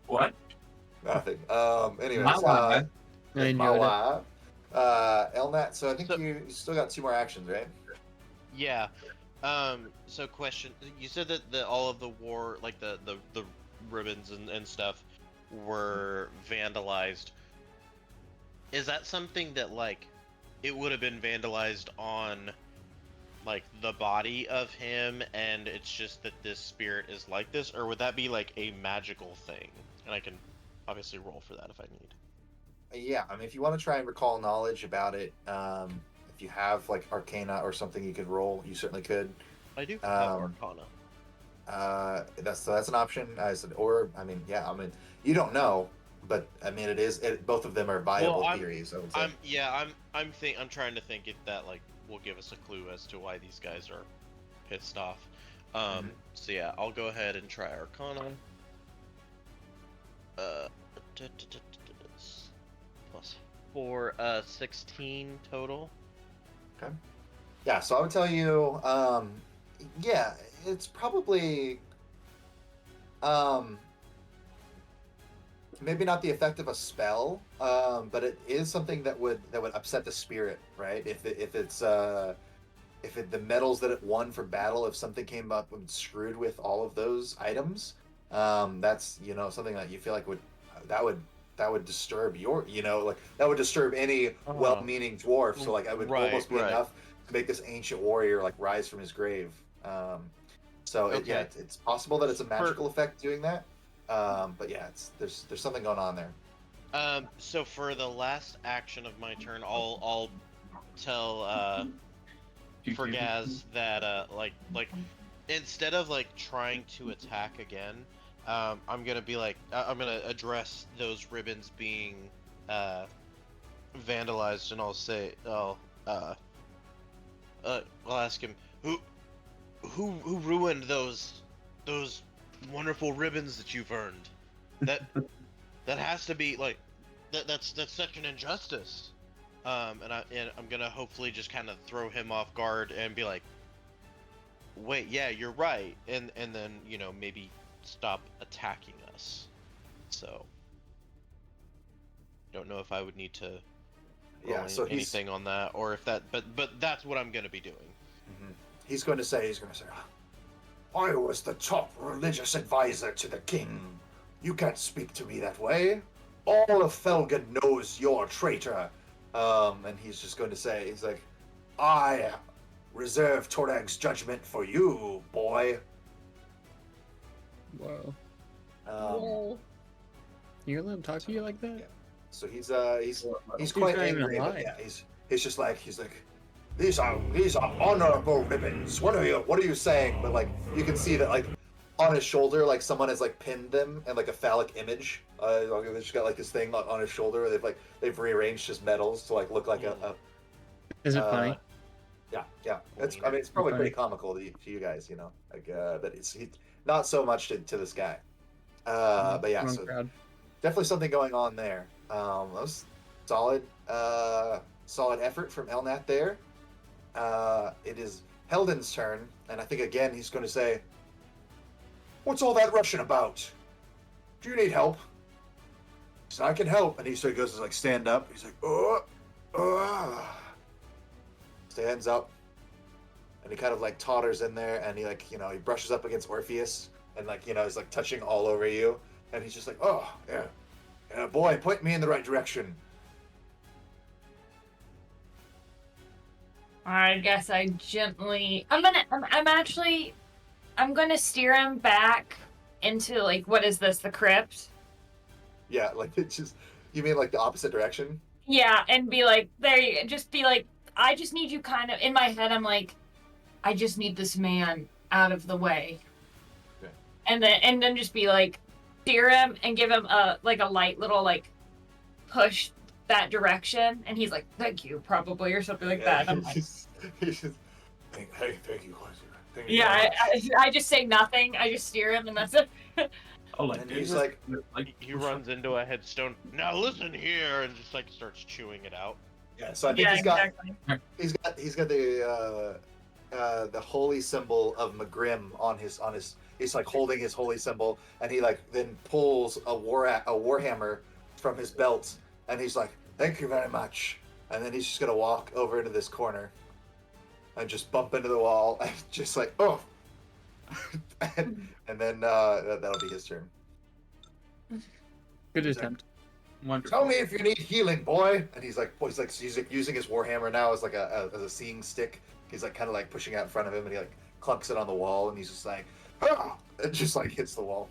What? Nothing. Anyways, My wife. my wife. Elnat. So I think you still got 2 more actions, right? yeah. So question: you said that all of the war, like the ribbons and stuff, were vandalized. Is that something that like it would have been vandalized on like the body of him, and it's just that this spirit is like this, or would that be like a magical thing? And I can obviously roll for that if I need. Yeah, I mean, if you want to try and recall knowledge about it, if you have like Arcana or something you could roll, you certainly could. I do have Arcana. That's an option. I said, or I mean, yeah, I mean, you don't know, but I mean, both of them are viable theories. I would say. I'm trying to think if that like will give us a clue as to why these guys are pissed off. So yeah, I'll go ahead and try Arcana. Plus 4, 16 total. Okay. Yeah, so I would tell you, yeah, it's probably, maybe not the effect of a spell, but it is something that would upset the spirit, right? If the medals that it won for battle, if something came up and screwed with all of those items, that's, you know, something that you feel like that would disturb your, you know, like that would disturb any well-meaning dwarf. So like, I would almost be enough to make this ancient warrior like rise from his grave. Yeah, it's possible that it's a magical effect doing that. But yeah, there's something going on there. So for the last action of my turn, I'll tell Fergaz that like instead of like trying to attack again, I'm gonna be like, I'm gonna address those ribbons being vandalized, and I'll say, I'll ask him, who ruined those wonderful ribbons that you've earned? That has to be like that's such an injustice. And I'm gonna hopefully just kind of throw him off guard and be like, wait, yeah, you're right, and then, you know, maybe stop attacking us. So don't know if I would need to roll anything on that, or if that, but that's what I'm gonna be doing. Mm-hmm. He's going to say, I was the top religious advisor to the king. You can't speak to me that way. All of Felgen knows you're a traitor. And he's just going to say, he's like, I reserve Torag's judgment for you, boy. Whoa. Whoa. You let him talk to you like that? Yeah. So he's quite angry. But yeah, he's just like these are honorable ribbons. What are you saying? But like you can see that like on his shoulder, like someone has like pinned them and like a phallic image. They've just got like this thing on his shoulder. Where they've rearranged his medals to like look like a. Is it funny? Yeah. It's probably pretty comical to you guys, you know. Like, but it's not so much to this guy. But yeah, so definitely something going on there. That was solid effort from Elnat there. It is Heldon's turn, and I think again he's going to say, "What's all that rushing about? Do you need help?" So I can help, and he sort of goes to like stand up. He's like, stands up, and he kind of like totters in there, and he like he brushes up against Orpheus, and like he's like touching all over you, and he's just like, "Oh yeah, boy, point me in the right direction." I guess I gently. I'm gonna steer him back into like what is this? The crypt. Yeah, like it's just you mean like the opposite direction? Yeah, and be like just be like, I just need you kind of in my head. I'm like, I just need this man out of the way. Okay. And then just be like, steer him and give him a light little like push that direction, and he's like, "Thank you," probably, or something like that. I'm like, hey, thank you. Yeah, I just say nothing. I just steer him, and that's it. And he's like he runs into a headstone. Now listen here, and just like starts chewing it out. Yeah, so I think he's got the holy symbol of Magrim on his. He's like holding his holy symbol, and he like then pulls a warhammer from his belt, and he's like, "Thank you very much." And then he's just gonna walk over into this corner, and just bump into the wall, and just like, oh. and then that'll be his turn. Good attempt. Wonderful. Tell me if you need healing, boy. And he's using his warhammer now as like as a seeing stick. He's like kind of like pushing out in front of him, and he like clunks it on the wall, and he's just like, ah! It just like hits the wall.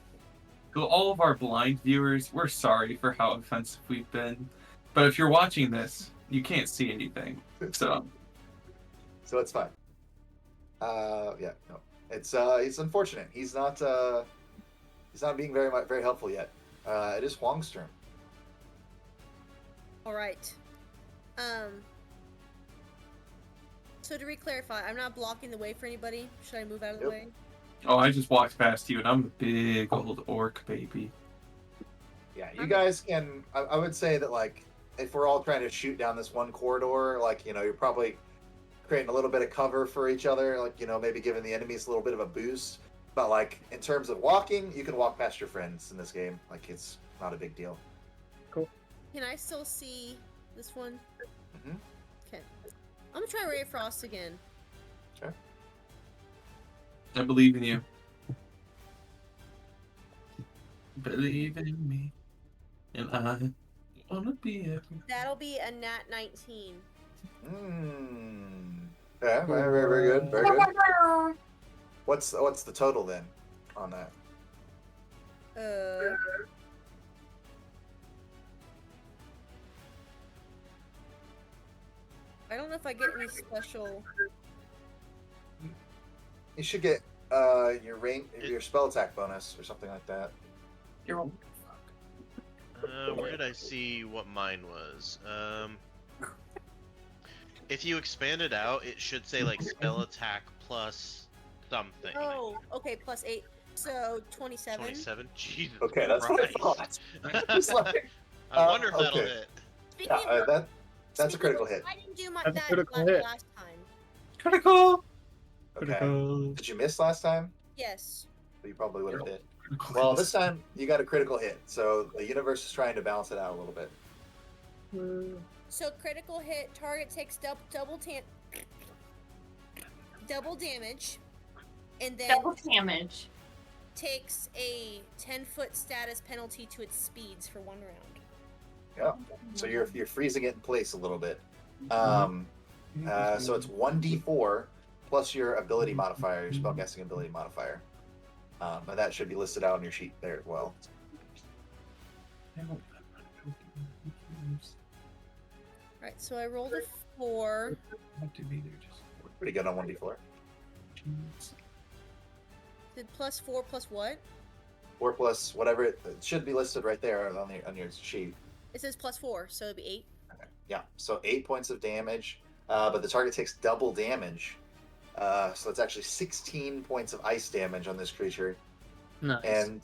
To all of our blind viewers, we're sorry for how offensive we've been, but if you're watching this, you can't see anything, so it's fine. Yeah, no, it's unfortunate. He's not being very helpful yet. It is Huang's turn. All right. So to re-clarify, I'm not blocking the way for anybody. Should I move out of the way? Oh, I just walked past you, and I'm a big old orc baby. Yeah, you guys can. I would say that like if we're all trying to shoot down this one corridor, like you're probably creating a little bit of cover for each other, like maybe giving the enemies a little bit of a boost. But like in terms of walking, you can walk past your friends in this game. Like it's not a big deal. Cool. Can I still see this one? Mm-hmm. Okay. I'm gonna try Ray of Frost again. Sure. I believe in you. Believe in me, and I wanna be everything. That'll be a nat 19. Yeah, very good. Very good. What's the total then on that? I don't know if I get any special. You should get your spell attack bonus or something like that. You're old. Where did I see what mine was? If you expand it out, it should say like spell attack plus something. Oh, okay, plus 8. So 27. 27? Jesus. Okay, that's Christ. what I thought. Just like, I wonder if that'll okay. hit. Yeah, that's a critical hit. I didn't do That's a critical hit. last time. Critical. Okay. Did you miss last time? Yes. You probably would have hit. Well, this time you got a critical hit, so the universe is trying to balance it out a little bit. So critical hit, target takes double damage, and then Double damage. takes a 10-foot status penalty to its speeds for 1 round. Yeah. So you're freezing it in place a little bit. So it's 1d4 plus your ability modifier, your spellcasting ability modifier. And that should be listed out on your sheet there as well. Alright, so I rolled a 4. Pretty good on 1d4. Did +4 plus what? 4 plus whatever it should be listed right there on your sheet. It says +4, so it'd be 8. Okay. Yeah, so 8 points of damage, but the target takes double damage. So it's actually 16 points of ice damage on this creature. Nice. And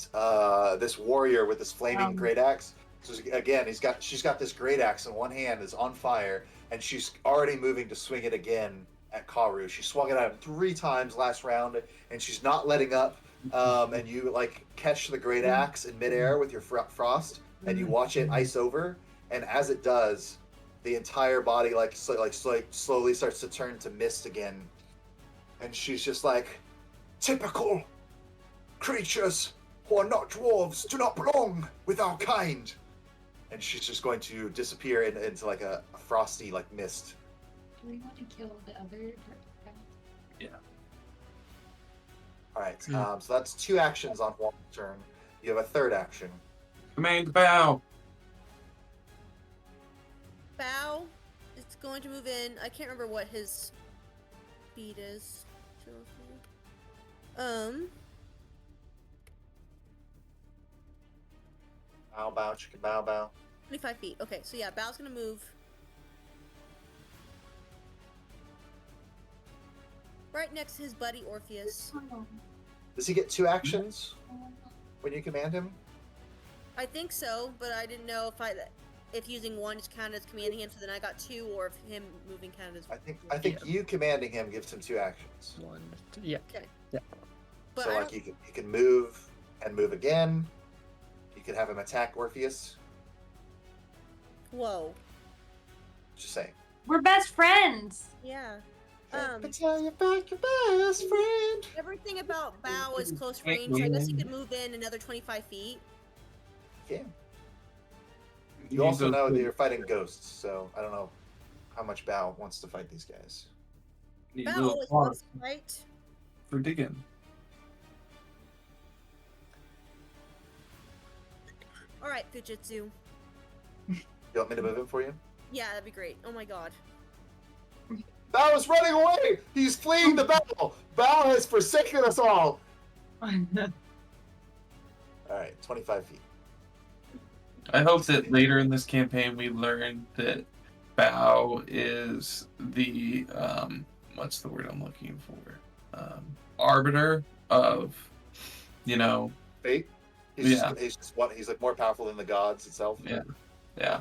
this warrior with this flaming great axe. So again, she's got this great axe in one hand, is on fire, and she's already moving to swing it again at Karu. She swung it at him 3 times last round, and she's not letting up. And you like catch the great axe in midair with your frost, and you watch it ice over. And as it does, the entire body slowly starts to turn to mist again. And she's just like, typical creatures who are not dwarves do not belong with our kind. And she's just going to disappear into like a frosty like mist. Do we want to kill the other? Yeah. All right. So that's 2 actions on one turn. You have a third action. Command bow. Bow is going to move in. I can't remember what his speed is. Bow, chicken bow. 25 feet. Okay, so yeah, Bow's gonna move right next to his buddy Orpheus. Does he get 2 actions when you command him? I think so, but I didn't know if using one just counted as commanding him, so then I got 2, or if him moving counted as. I think you commanding him gives him 2 actions. 1, 2, yeah. Okay. Yeah. But So like you can move and move again. You could have him attack Orpheus. Whoa. Just saying. We're best friends. Yeah. Tell you about your best friend. Everything about Bow is close range, so I guess he could move in another 25 feet. Yeah. You also know that you're fighting ghosts, so I don't know how much Bow wants to fight these guys. Need Bow a little always wants pause to fight. for digging. Alright, Fujitsu. You want me to move him for you? Yeah, that'd be great. Oh my god. Bow is running away! He's fleeing the battle! Bow has forsaken us all! Alright, 25 feet. I hope that later in this campaign we learn that Bow is the what's the word I'm looking for? Arbiter of, Fate? He's like more powerful than the gods itself. Yeah.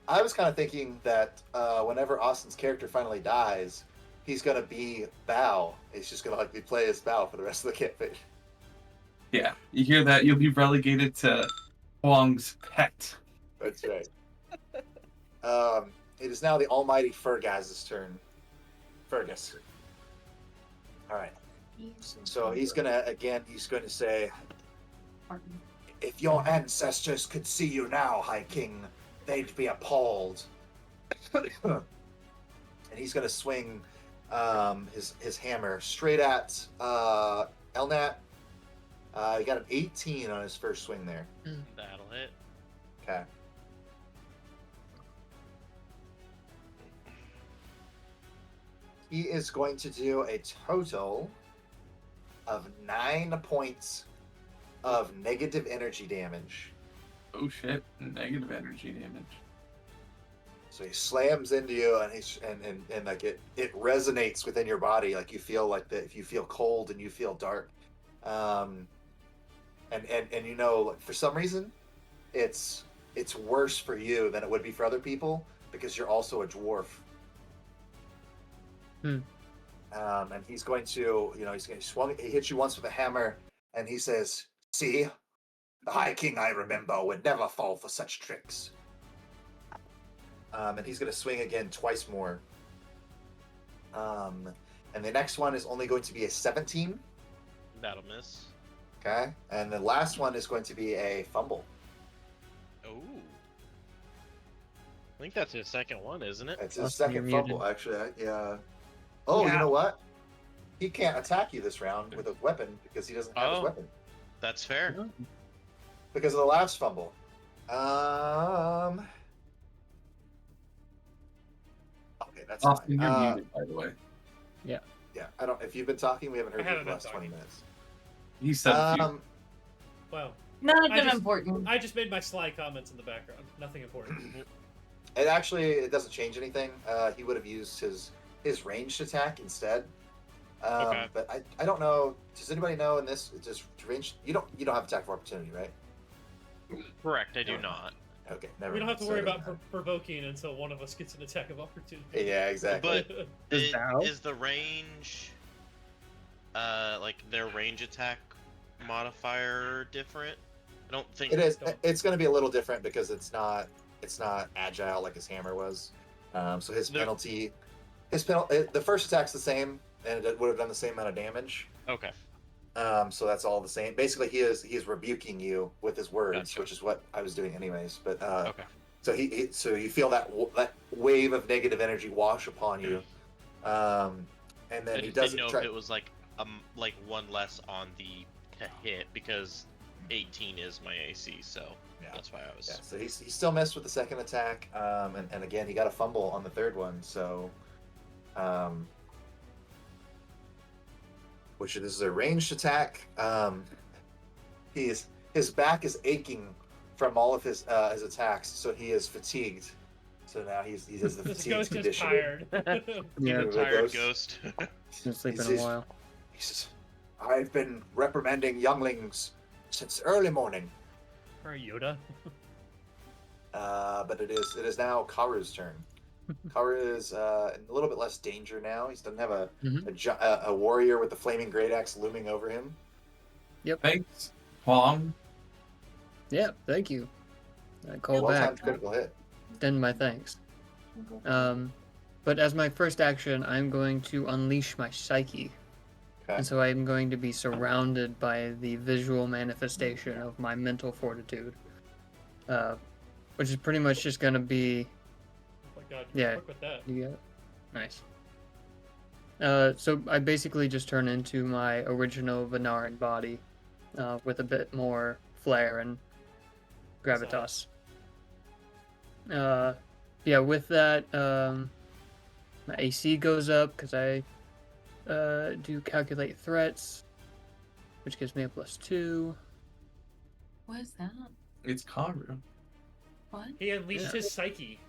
I was kind of thinking that whenever Austin's character finally dies, he's gonna be Bow. He's just gonna play as Bow for the rest of the campaign. Yeah, you hear that? You'll be relegated to Huang's pet. That's right. It is now the almighty Fergaz's turn. Fergus. All right. So he's gonna say, "If your ancestors could see you now, High King, they'd be appalled." And he's gonna swing his hammer straight at Elnat. He got an 18 on his first swing there. That'll hit. Okay. He is going to do a total of 9 points of negative energy damage. Oh shit! Negative energy damage. So he slams into you, and like it resonates within your body. Like you feel like if you feel cold and you feel dark, and for some reason, it's worse for you than it would be for other people because you're also a dwarf. And he's going to, he hits you once with a hammer, and he says, "See, the High King I remember would never fall for such tricks." And he's going to swing again twice more. And the next one is only going to be a 17. That'll miss. Okay. And the last one is going to be a fumble. Oh. think that's his second one, isn't it? It's his Plus second you're fumble, muted. actually. Yeah. Oh, you Yeah. know what? He can't attack you this round with a weapon because he doesn't have his Oh. weapon. That's fair. Because of the last fumble. Okay, that's Austin, fine. you're muted, by the way. Yeah, I don't. If you've been talking, we haven't heard I you haven't for the been last 20 talking. minutes. He said a few. Well, None of I them just- important. I just made my sly comments in the background. Nothing important. It doesn't change anything. He would have used his ranged attack instead. Okay. But I don't know. Does anybody know in this? Just range. You don't have attack of opportunity, right? Correct, I do Never mind. not. Okay, never. We don't mind. have to So worry it doesn't about provoking until one of us gets an attack of opportunity. matter. Yeah, exactly. But Is that- is the range, like their range attack modifier different? I don't think It is. It's going to be a little different because it's not agile like his hammer was. So his There- penalty, the first attack's the same, and it would have done the same amount of damage. Okay. So that's all the same. Basically, he is rebuking you with his words, Gotcha. which is what I was doing anyways. But Okay. so so you feel that wave of negative energy wash upon you, and then I he just doesn't didn't know try. if it was like one less on the to hit because 18 is my AC, so Yeah. that's why I was. Yeah, so he still missed with the second attack, and again he got a fumble on the third one. So, which this is a ranged attack. His back is aching from all of his attacks, so he is fatigued. So now he has the This fatigue ghost is condition. tired. Yeah, The the tired ghost. ghost. been sleeping He's- a while. He says, "I've been reprimanding younglings since early morning." Or Yoda. But it is now Karu's turn. Karu is in a little bit less danger now. He doesn't have a warrior with the flaming great axe looming over him. Thanks, Huang. Yeah, thank you. I call Well-timed back. critical hit. Extend my thanks. But as my first action, I'm going to unleash my psyche. Okay. And so I'm going to be surrounded by the visual manifestation of my mental fortitude. Which is pretty much just going to be... Oh my god, Yeah. fuck with that. You got it? Nice. So I basically just turn into my original Venaran body with a bit more flair and gravitas. Yeah, with that, my AC goes up because I do calculate threats, which gives me a +2. What is that? It's Karu. What? He unleashed Yeah. his psyche.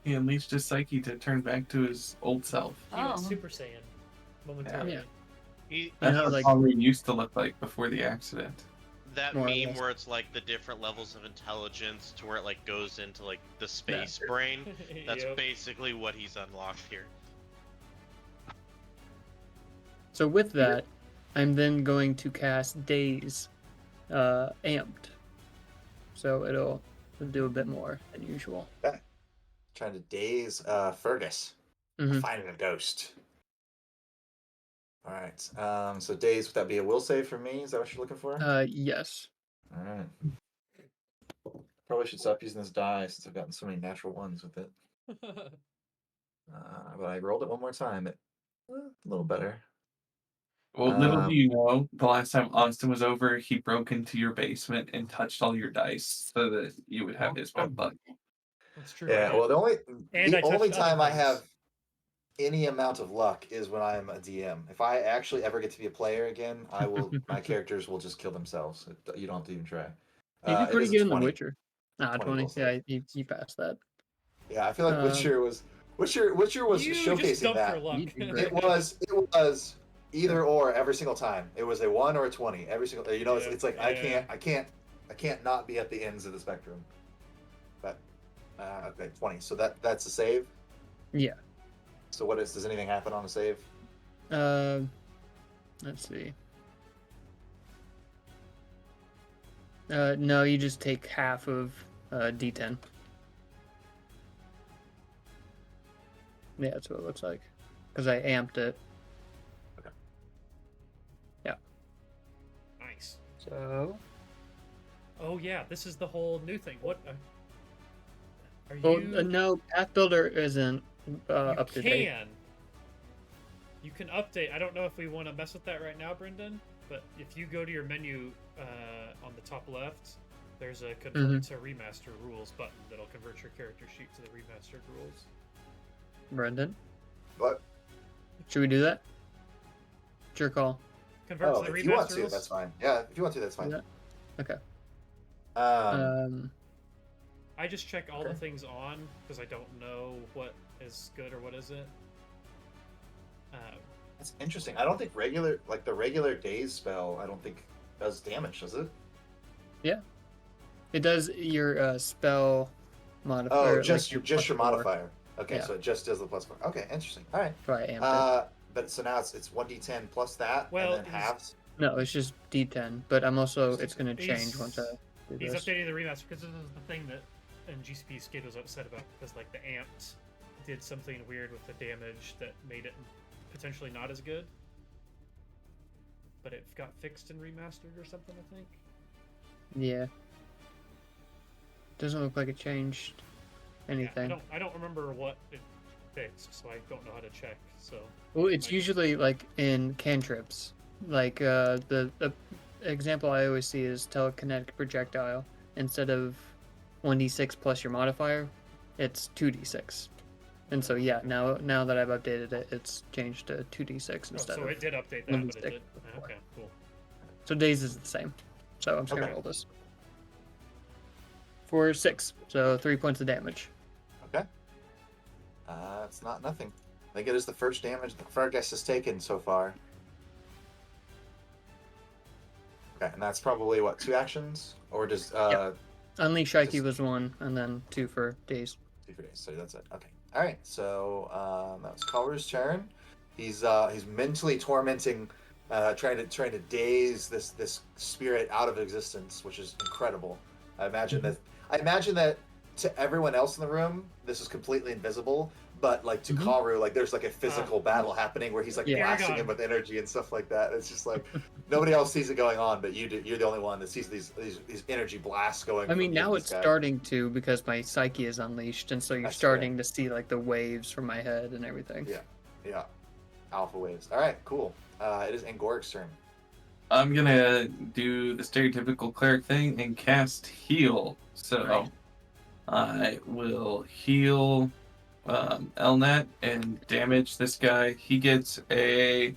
He unleashed his psyche to turn back to his old self. He went Oh. Super Saiyan momentarily. Yeah. He, I That's know, what like- Karu used to look like before the accident. that More or meme less. where it's like the different levels of intelligence to where it like goes into like the space brain. That's Yep. basically what he's unlocked here. So with that, I'm then going to cast Daze, amped. So it'll do a bit more than usual. Trying to daze Fergus. Mhm. Finding a ghost. All right. So daze, would that be a will save for me? Is that what you're looking for? Yes. All right. Probably should stop using this die since I've gotten so many natural ones with it. But I rolled it one more time. A little better. Well, little do you know, the last time Austin was over, he broke into your basement and touched all your dice so that you would have his bed bug. That's true. Yeah. Well, the only And I touched other time I things. have any amount of luck is when I'm a DM. If I actually ever get to be a player again, I will. My characters will just kill themselves. You don't have to even try. You did It pretty is a good in The 20. Witcher. 20 20. will Yeah, save. you passed that. Yeah, I feel like Witcher was You just showcasing dumped that. your luck. You did great. It was either or every single time. It was a 1 or a 20 every single. You know, Yeah, it's like yeah. I can't not be at the ends of the spectrum. But okay, 20. So that's a save. Yeah. So does anything happen on a save? Let's see. No, you just take half of D10. Yeah, that's what it looks like. Because I amped it. Nice. So. Oh yeah, this is the whole new thing. What? No, Path Builder isn't up to date. You can update. I don't know if we want to mess with that right now, Brendan, but if you go to your menu on the top left, there's a convert to remaster rules button that'll convert your character sheet to the remastered rules. Brendan? What? Should we do that? It's your call. Convert to the if you want remastered rules? to, that's fine. Yeah, if you want to, that's fine. Yeah. Okay. I just check all the things on because I don't know what is good or what isn't. That's interesting. I don't think the regular daze spell, I don't think does damage, does it? Yeah. It does your spell modifier. Oh, just like your modifier. Okay, yeah. So it just does the +4. Okay, interesting. All right. So I amped it. But so now it's 1d10 plus that, and then halves. No, it's just d10. But I'm also it's going to change once I do He's this. updating the remaster because this is the thing that GCP Skid was upset about because like the amped did something weird with the damage that made it potentially not as good. But it got fixed and remastered or something, I think. Yeah. Doesn't look like it changed anything. Yeah, I don't remember what it fixed, so I don't know how to check. So. Well, it's usually like in cantrips. Like the example I always see is telekinetic projectile. Instead of 1d6 plus your modifier, it's 2d6. And so yeah, now that I've updated it, it's changed to 2d6 instead of. So it did update that, but it did. Okay, cool. So days is the same. So I'm just gonna roll this. For 6, so 3 points of damage. Okay. It's not nothing. I think it is the first damage that Fargus has taken so far. Okay, and that's probably what, 2 actions, or does Unleash Shaiki was 1, and then 2 for days. 2 for days. So that's it. Okay. All right. So that was Caller's turn. He's mentally tormenting, trying to daze this spirit out of existence, which is incredible. I imagine that to everyone else in the room, this is completely invisible, but like to Karu, like there's like a physical battle happening where he's like blasting him with energy and stuff like that. It's just like nobody else sees it going on, but you do. You're the only one that sees these energy blasts going. I mean, now it's starting to because my psyche is unleashed, and so you're starting to see like the waves from my head and everything. Yeah, alpha waves. All right, cool. It is Angoric's turn. I'm gonna do the stereotypical cleric thing and cast heal. So I will heal Elnat and damage this guy. He gets a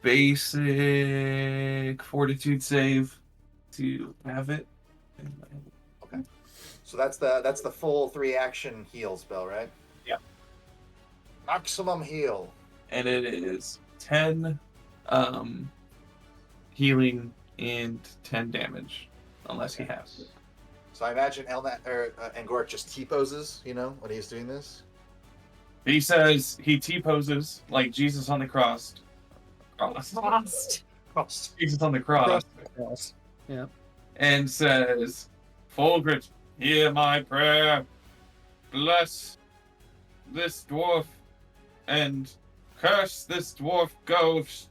basic fortitude save to have it. Okay. So that's the full 3 action heal spell, right? Yeah. Maximum heal. And it is 10 healing and 10 damage, unless he has. So I imagine Angoric just T-poses, when he's doing this? He says he T-poses like Jesus on the cross. Jesus on the cross. Yeah. And says, Fulgrit, hear my prayer. Bless this dwarf and curse this dwarf ghost.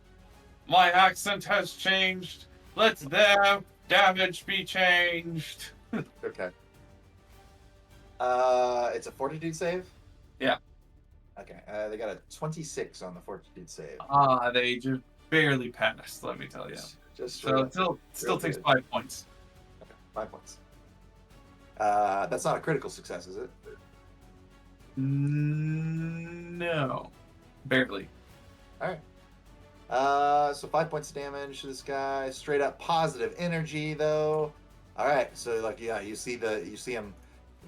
My accent has changed. Let their damage be changed. Okay. It's a fortitude save? Yeah. Okay. They got a 26 on the fortitude save. They just barely passed, let me tell you. So it still takes 5 points. Okay, 5 points. That's not a critical success, is it? No. Barely. Alright. So 5 points of damage to this guy. Straight up positive energy, though. All right, so you see him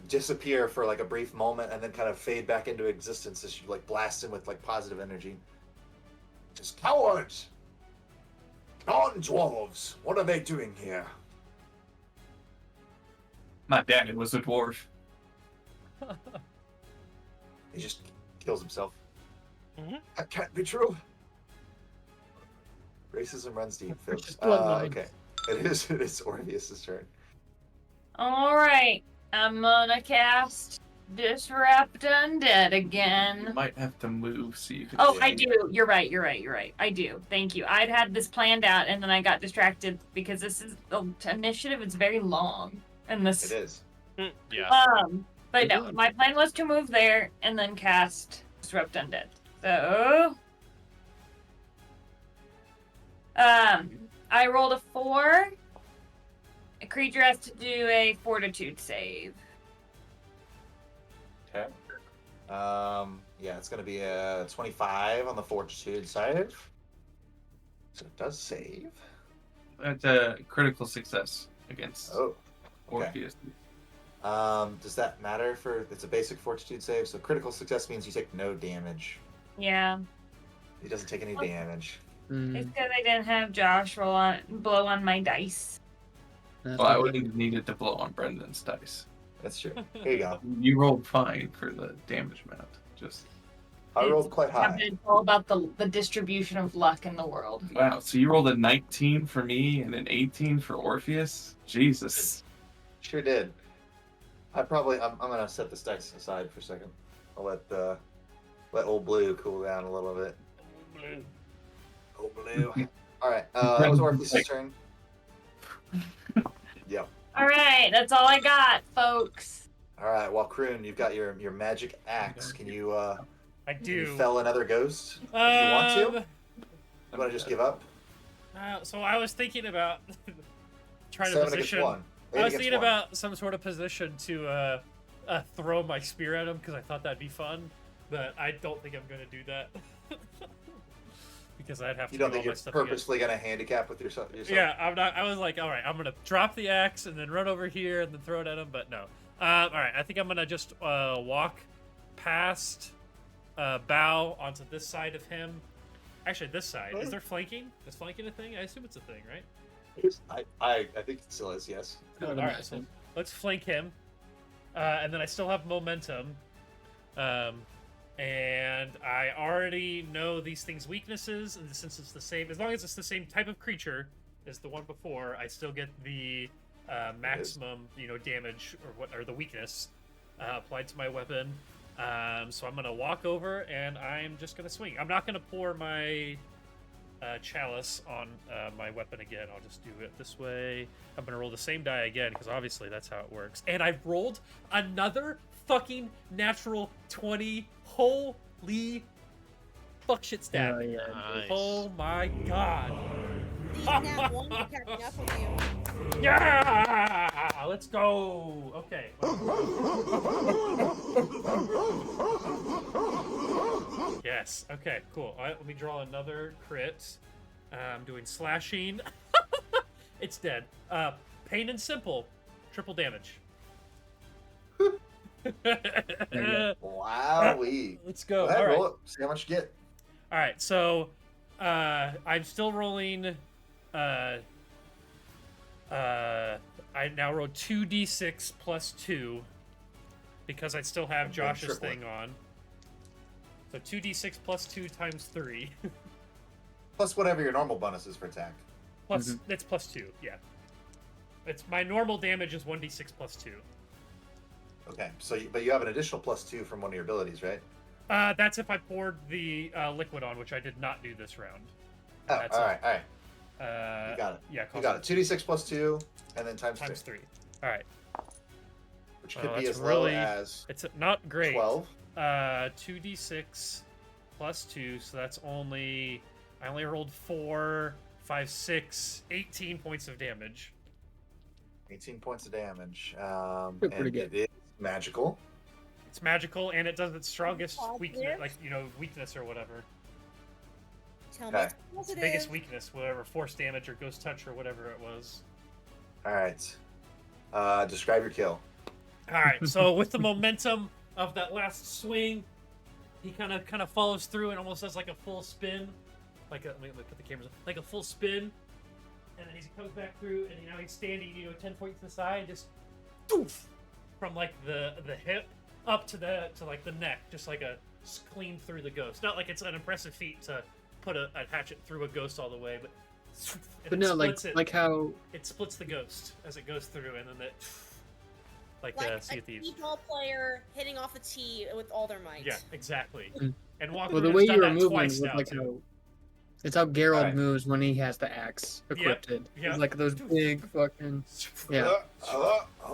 disappear for like a brief moment and then kind of fade back into existence as you like blast him with like positive energy. Just cowards, non-dwarves. What are they doing here? My dad was a dwarf. He just kills himself. That can't be true. Racism runs deep, folks. Okay, it is Orpheus's turn. All right, I'm gonna cast Disrupt Undead again. You might have to move so you can. Oh, I do. You're right. I do. Thank you. I'd had this planned out, and then I got distracted because this is the initiative. It's very long, and this. It is. Yeah. But no, my plan was to move there and then cast Disrupt Undead. So, I rolled a 4. A creature has to do a Fortitude save. Okay. Yeah, it's gonna be a 25 on the Fortitude save. So it does save. That's a critical success against Orpheus. Does that matter for? It's a basic Fortitude save, so critical success means you take no damage. Yeah. He doesn't take any damage. It's because I didn't have Josh blow on my dice. Well, I would have needed to blow on Brendan's dice. That's true. Here you go. You rolled fine for the damage amount. I rolled quite high. It's all about the distribution of luck in the world. Wow, so you rolled a 19 for me and an 18 for Orpheus? Jesus. Sure did. I'm gonna set this dice aside for a second. I'll let old Blue cool down a little bit. Old Blue. All right, that was Orpheus' turn. Yep. All right, that's all I got, folks. All right, Wokruun, you've got your magic axe. Can you? I do. You fell another ghost. If you want to. You want to just give up? So I was thinking about trying to 7 position. against 1. I was thinking about some sort of position to throw my spear at him because I thought that'd be fun, but I don't think I'm gonna do that because I'd have to. You don't think you're purposely gonna handicap with yourself? Yeah, I'm not. I was like, all right, I'm gonna drop the axe and then run over here and then throw it at him, but no. All right, I think I'm gonna just walk past, bow onto this side of him. Actually, this side. Is there flanking? Is flanking a thing? I assume it's a thing, right? I think it still is, yes. All right, so let's flank him, and then I still have momentum, and I already know these things' weaknesses, and since it's the same, as long as it's the same type of creature as the one before, I still get the maximum, damage or the weakness applied to my weapon. So I'm gonna walk over and I'm just gonna swing. I'm not gonna pour my chalice on my weapon again. I'll just do it this way. I'm gonna roll the same die again because obviously that's how it works. And I've rolled another fucking natural 20. Holy fuck shit stat. Oh, yeah. Nice. Oh my god. These nat ones are catching up with you. Yeah! Let's go. Okay. Yes. Okay. Cool. All right. Let me draw another crit. I'm doing slashing. It's dead. Pain and simple. Triple damage. Wowee. Let's go. Go ahead, All right. roll it. See how much you get. All right. So, I'm still rolling. I now roll 2d6 plus 2 because I still have Josh's thing on. So 2d6 plus 2 times 3. Plus whatever your normal bonus is for attack. Plus, it's plus 2, yeah. It's my normal damage is 1d6 plus 2. Okay, but you have an additional plus 2 from one of your abilities, right? That's if I poured the liquid on, which I did not do this round. Oh, all right. You got it. Yeah, you got it. 2d6 plus 2, and then times 3. All right. Which could be as low as... It's not great. 12. 2d6 plus 2, so that's only... I only rolled 4, 5, 6, 18 points of damage. 18 points of damage. Pretty good. It is magical. It's magical, and it does its strongest weakness, weakness or whatever. Tell me it's Its biggest weakness, whatever, force damage or ghost touch or whatever it was. All right. Describe your kill. All right. So with the momentum of that last swing, he kind of follows through and almost does like a full spin, let me put the cameras on, like a full spin, and then he comes back through, and now he's standing, 10 feet to the side, just doof, from like the hip up to the neck, just like a clean through the ghost. Not like it's an impressive feat to put a hatchet through a ghost all the way, but no, like how it splits the ghost as it goes through, and then that like Sea of Thieves. T-ball player hitting off a tee with all their might. Yeah, exactly. Mm. And Wokruun well, the way has you done were that moving twice was now, like too. It's how Geralt Right. moves when he has the axe equipped. Yep. It's like those big fucking. Yeah.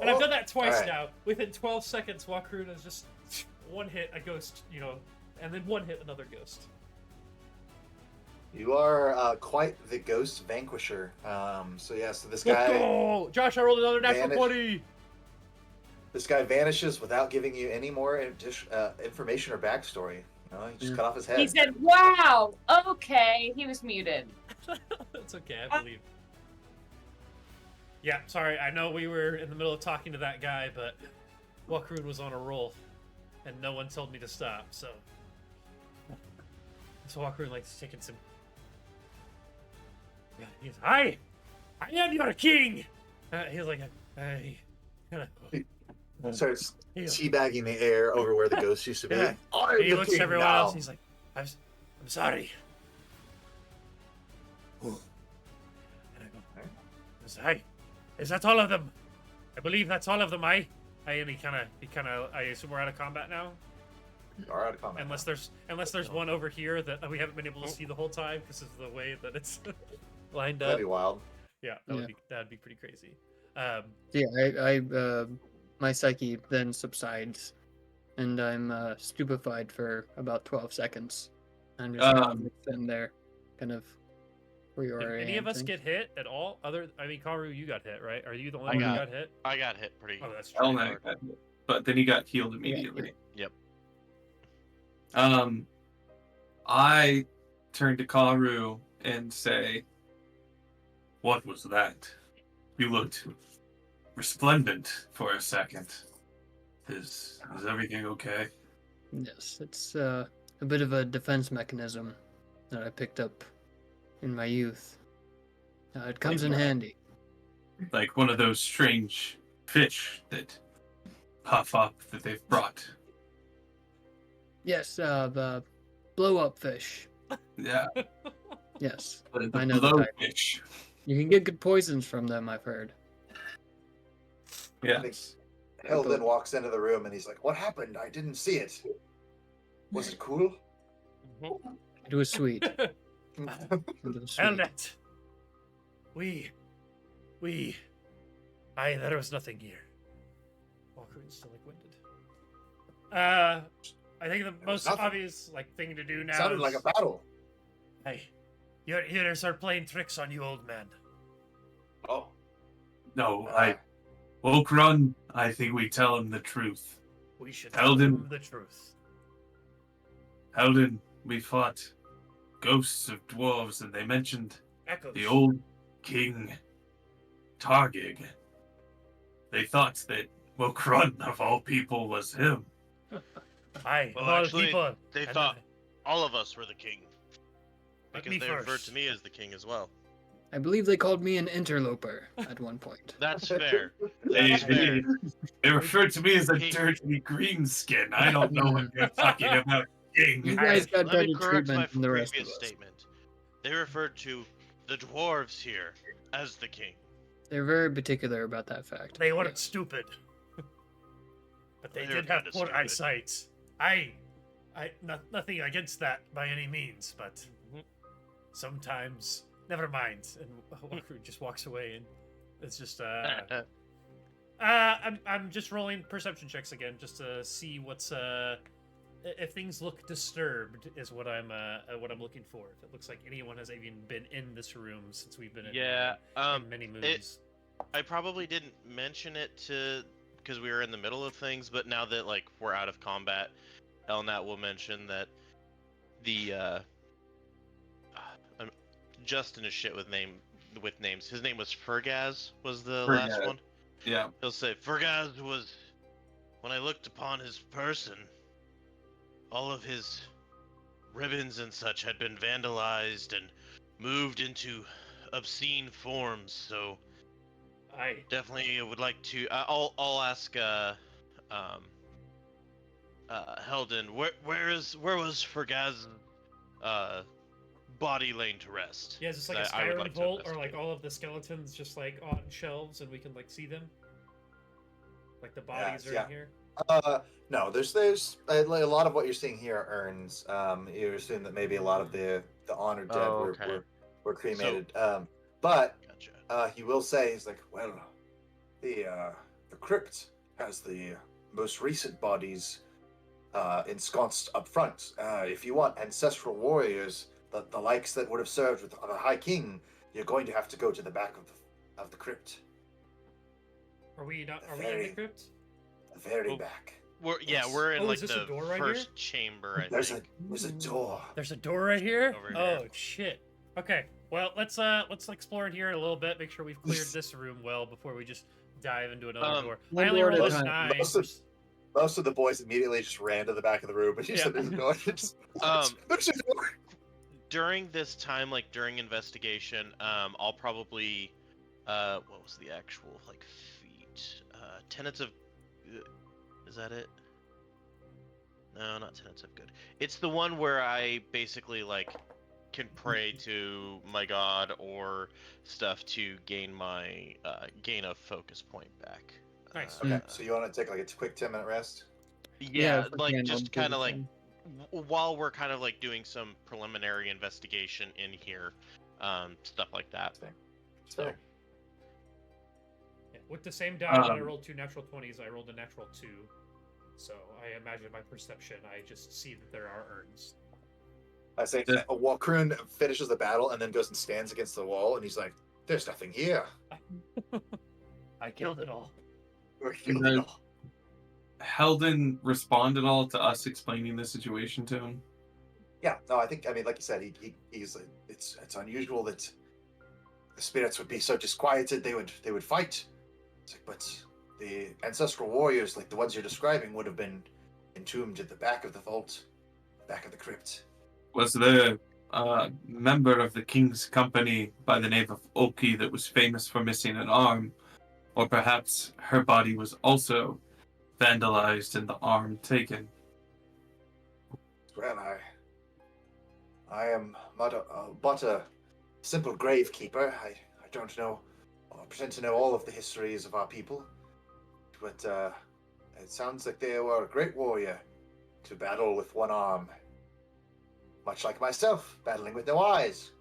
And I've done that twice Right. now. Within 12 seconds, Wokruun is just one hit a ghost, and then one hit another ghost. You are quite the ghost vanquisher. So this guy. Oh, Josh, I rolled another natural 20. This guy vanishes without giving you any more information or backstory. He just cut off his head. He said, "Wow, okay." He was muted. It's okay, I believe. Yeah, sorry. I know we were in the middle of talking to that guy, but Wokruun was on a roll, and no one told me to stop. So Wokruun taking some. Yeah, he's I am your king. He's like, hey. Starts teabagging the air over where the ghost used to be. Yeah. He looks at everyone else. And he's like, I'm sorry. And I go, hi. Is that all of them? I believe that's all of them. And he kind of. I assume we're out of combat now. You are out of combat. Unless there's one over here that we haven't been able to see the whole time because of the way that it's lined up. That'd be wild. Yeah, that'd be pretty crazy. My psyche then subsides, and I'm stupefied for about 12 seconds. I'm just sitting there, kind of reorienting. Did any of us get hit at all? Karu, you got hit, right? Are you the only one who got hit? I got hit pretty. Oh, that's true. Got hit, but then he got healed immediately. Yep. I turn to Karu and say, "What was that? You looked resplendent for a second. Is everything okay?" Yes, it's a bit of a defense mechanism that I picked up in my youth. It comes in handy. Like one of those strange fish that puff up that they've brought. Yes, the blow-up fish. Yeah. Yes, The I know blow that. fish. You can get good poisons from them, I've heard. Yeah. Hilden walks into the room and he's like, "What happened? I didn't see it. Was it cool?" It was sweet. It was sweet. Elnet! There was nothing here. Wokruun's still winded. I think the most obvious thing to do now Sounded like a battle. Hey, your ears are playing tricks on you, old man. Oh. No, Wokruun, I think we tell him the truth. We should tell him the truth. Helden, we fought ghosts of dwarves, and they mentioned Echoes. the old king, Targig. They thought that Wokruun, of all people, was him. Well, actually, they thought all of us were the king. Because they referred to me as the king as well. I believe they called me an interloper at one point. That's fair. They referred to me as a dirty greenskin. I don't know what you're talking about, king. You guys got Let me better correct treatment than the rest of previous us. statement. They referred to the dwarves here as the king. They're very particular about that fact. They weren't stupid. But they did have poor eyesight. Nothing against that by any means, but sometimes, never mind. And Wokruun just walks away, and it's just I'm just rolling perception checks again, just to see what's if things look disturbed is what I'm looking for. If it looks like anyone has even been in this room since we've been in many moves. I probably didn't mention it because we were in the middle of things, but now that we're out of combat, Elnat will mention that the Justin is shit with names. His name was Fergaz, was the last one. Yeah. He'll say Fergaz was, when I looked upon his person, all of his ribbons and such had been vandalized and moved into obscene forms. So I definitely would like to. I'll ask Helden, where was Fergaz's body laying to rest? Yeah, is this like a Skyrim vault, or all of the skeletons just on shelves and we can see them? Like the bodies are in here? No, there's a lot of what you're seeing here are urns. You assume that maybe a lot of the honored dead were cremated. So, but gotcha. He will say, he's like, well, the crypt has the most recent bodies ensconced up front. If you want ancestral warriors, the likes that would have served with the High King, you're going to have to go to the back of the crypt. Are we in the crypt? The very back. We're in like the right first chamber. There's a door. There's a door right here. Oh shit. Okay. Well, let's explore in here a little bit. Make sure we've cleared this room well before we just dive into another door. I only rolled a 9. Most of the boys immediately just ran to the back of the room, but you said there's a door. There's a door. During this time, like during investigation, I'll probably, what was the actual like feat? Tenets of, is that it? No, not Tenets of Good. It's the one where I basically like can pray to my god or stuff to gain my gain a focus point back. Nice. Okay, so you want to take like a quick 10-minute rest? Yeah, like just kind of like while we're kind of like doing some preliminary investigation in here, stuff like that. So. Yeah, with the same die that I rolled 2 natural 20s, I rolled a natural 2. So I imagine my perception, I just see that there are urns. I say Wokruun finishes the battle and then goes and stands against the wall, and he's like, "There's nothing here. I killed it all." Heldon respond at all to us explaining the situation to him? Yeah, no, I mean, like you said, he's it's unusual that the spirits would be so disquieted. They would fight. It's like, but the ancestral warriors, like the ones you're describing, would have been entombed at the back of the vault, back of the crypt. Was there a member of the king's company by the name of Oki that was famous for missing an arm? Or perhaps her body was also vandalized and the arm taken? Well, I am but a simple gravekeeper. I don't know, or pretend to know all of the histories of our people. But it sounds like they were a great warrior to battle with one arm. Much like myself, battling with no eyes.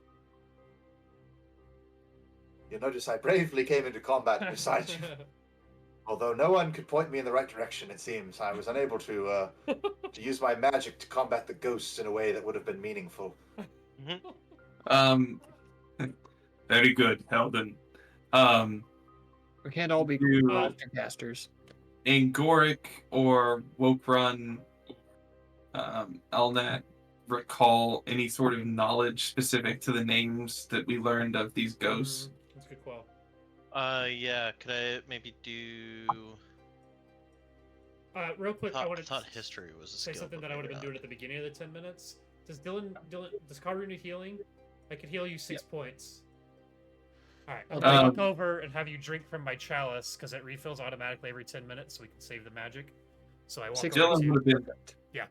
You'll notice I bravely came into combat beside you. Although no one could point me in the right direction, it seems. I was unable to use my magic to combat the ghosts in a way that would have been meaningful. Very good, Heldon. We can't all be monster casters. In Goric or Wokruun, Elnat, recall any sort of knowledge specific to the names that we learned of these ghosts? That's a good call. Yeah, could I maybe do... real quick, I thought history was a say something that I would have been doing at the beginning of the 10 minutes. Does does Karun need healing? I could heal you 6 points. Alright, I'm gonna walk over and have you drink from my chalice, because it refills automatically every 10 minutes, so we can save the magic. So I walk over to you. Yeah.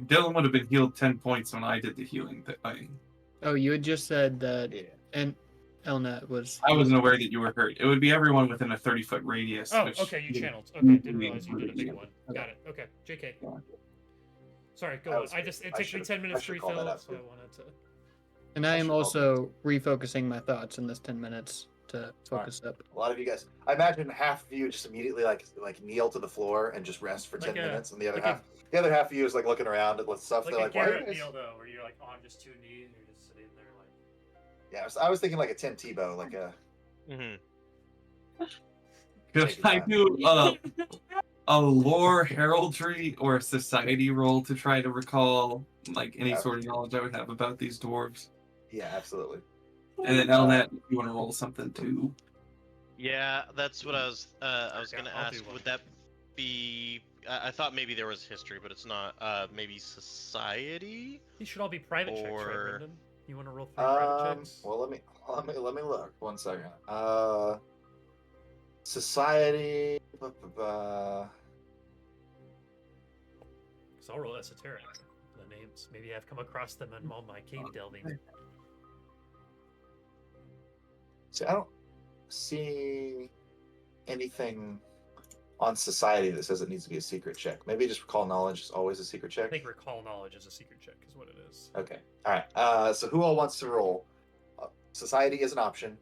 Dylan would have been healed 10 points when I did the healing thing. Oh, you had just said that, and Elnat was... I wasn't aware that you were hurt. It would be everyone within a 30-foot radius. Oh, okay, you channeled. Okay, didn't realize you did a big one. Got it. Okay, JK. Sorry, go on. It takes me 10 minutes to refill, so I wanted to... And I am also refocusing my thoughts in this 10 minutes to focus up. A lot of you guys, I imagine half of you just immediately like kneel to the floor and just rest for 10 minutes, and the other half of you is like looking around at stuff. Like they're a like, Garrett kneel though, where you're like on just 2 knees and you're just sitting there like. Yeah, I was thinking like a Tim Tebow, like a. Could I do a lore heraldry or a society roll to try to recall like any sort of knowledge I would have about these dwarves? Yeah, absolutely. And then Elnat, if you want to roll something too. Yeah, that's what I was gonna ask. Would that be? I thought maybe there was history, but it's not. Maybe society. These should all be private checks, right, Brendan? You want to roll 3 private checks? Well, let me look. 1 second. Society. So I'll roll esoteric. The names. Maybe I've come across them in all my cave delving. See, I don't see anything on society that says it needs to be a secret check. Maybe just recall knowledge is always a secret check. I think recall knowledge is a secret check, is what it is. Okay. All right. So who all wants to roll? Society is an option.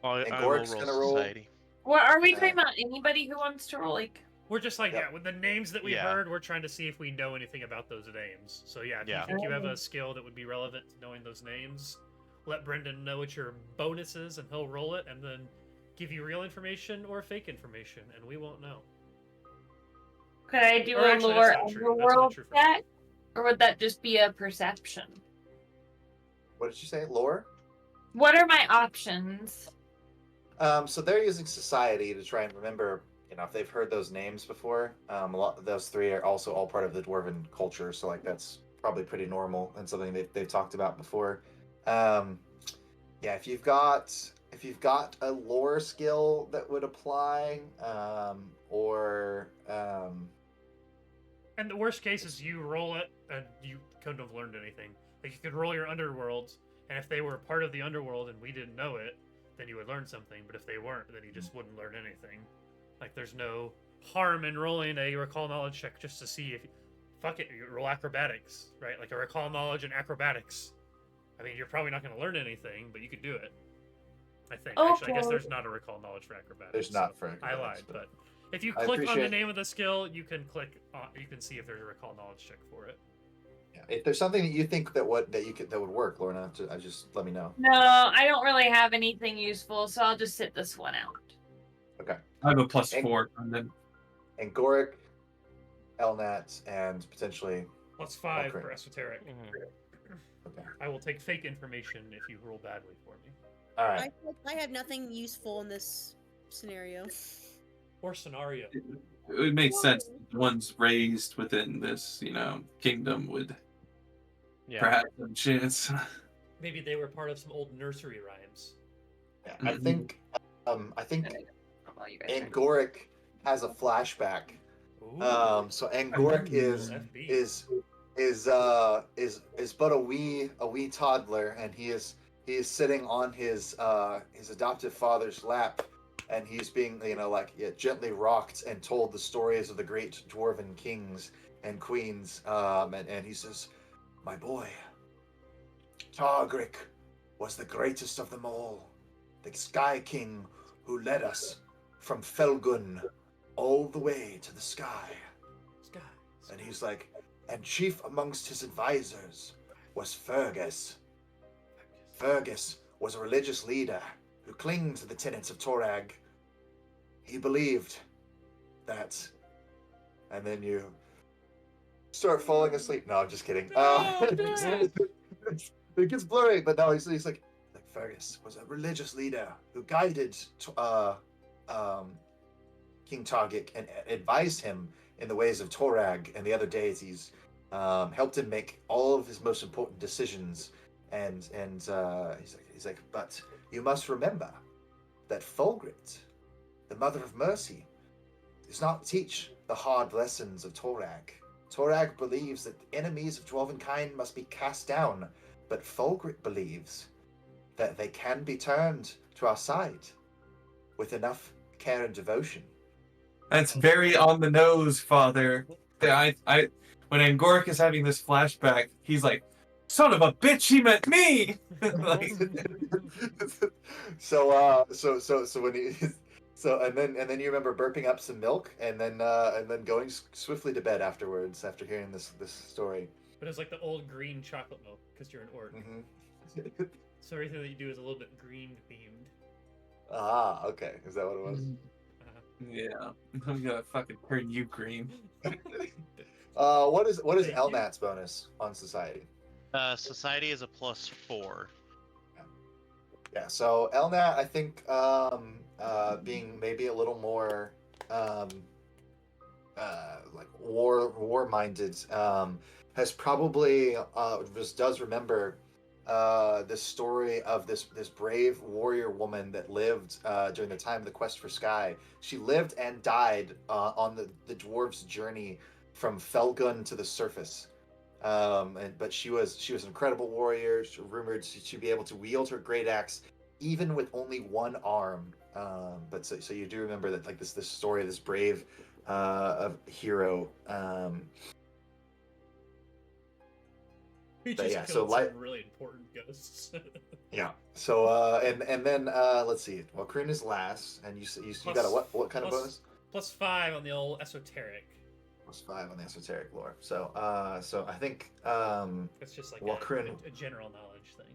And I will Gork's roll gonna society. What are we talking about? Anybody who wants to roll like? We're just like, Yep. with the names that we Yeah. heard, we're trying to see if we know anything about those names. So if you think you have a skill that would be relevant to knowing those names, let Brendan know what your bonus is, and he'll roll it, and then give you real information or fake information, and we won't know. Could I do Or a actually, lore that's not true. That's not underworld true for check, or would that just be a perception? What did you say? Lore? What are my options? So they're using society to try and remember, if they've heard those names before. A lot those three are also all part of the dwarven culture, so like that's probably pretty normal and something they've talked about before. If you've got a lore skill that would apply, And the worst case is you roll it, and you couldn't have learned anything. Like, you could roll your underworlds, and if they were part of the underworld and we didn't know it, then you would learn something, but if they weren't, then you just wouldn't learn anything. Like, there's no harm in rolling a recall knowledge check just to see if fuck it, you roll acrobatics, right? Like a recall knowledge and acrobatics. I mean, you're probably not going to learn anything, but you could do it. I think. Okay. Actually, I guess there's not a recall knowledge for acrobatics. There's not for acrobatics. I lied, but if you I click on the appreciate- name of the skill, you can click on, you can see if there's a recall knowledge check for it. Yeah, if there's something that you think that would work, Lorna, just let me know. No, I don't really have anything useful, so I'll just sit this one out. Okay. I have a +4, and then And Goric, Elnat, and potentially +5 Wokruun. for esoteric. Okay. I will take fake information if you roll badly for me. All right. I have nothing useful in this scenario. Or scenario. it would make sense. The ones raised within this, kingdom would perhaps have a chance. Maybe they were part of some old nursery rhymes. Yeah, I think Well, you guys are- Angoric has a flashback. Ooh. So Angoric FB. is but a wee toddler, and he is sitting on his adoptive father's lap, and he's being gently rocked and told the stories of the great dwarven kings and queens, and he says, "My boy, Targric was the greatest of them all, the Sky King who led us from Felgun all the way to the sky." And he's like, and chief amongst his advisors was Fergus. Fergus was a religious leader who clinged to the tenets of Torag. He believed that, and then you start falling asleep. No, I'm just kidding. It gets blurry, but no, he's like Fergus was a religious leader who guided King Targic and advised him in the ways of Torag and the other deities, helped him make all of his most important decisions, and he's like, but you must remember that Fulgrit, the Mother of Mercy, does not teach the hard lessons of Torag. Torag believes that the enemies of dwarvenkind must be cast down, but Fulgrit believes that they can be turned to our side with enough care and devotion. That's very on the nose, Father. When Angoric is having this flashback, he's like, "Son of a bitch, he meant me." So when and then you remember burping up some milk and then going swiftly to bed afterwards after hearing this story. But it's like the old green chocolate milk because you're an orc. Mm-hmm. So everything that you do is a little bit green themed. Ah, okay. Is that what it was? Yeah, I'm gonna fucking turn you green. What is Thank you. Elnat's bonus on society? Society is a +4. Yeah, so Elnat, I think, being maybe a little more like war minded, has probably does remember the story of this brave warrior woman that lived during the time of the quest for Sky. She lived and died on the dwarves' journey from Felgun to the surface. But she was an incredible warrior, rumored to be able to wield her great axe even with only one arm. But so you do remember that like this story of this brave hero. We But just yeah, killed so some really important ghosts. yeah. So and then let's see. Wokruun is last, and you got a what kind of bonus? +5 on the old esoteric. +5 on the esoteric lore. So so I think it's just like Wokruun, a general knowledge thing.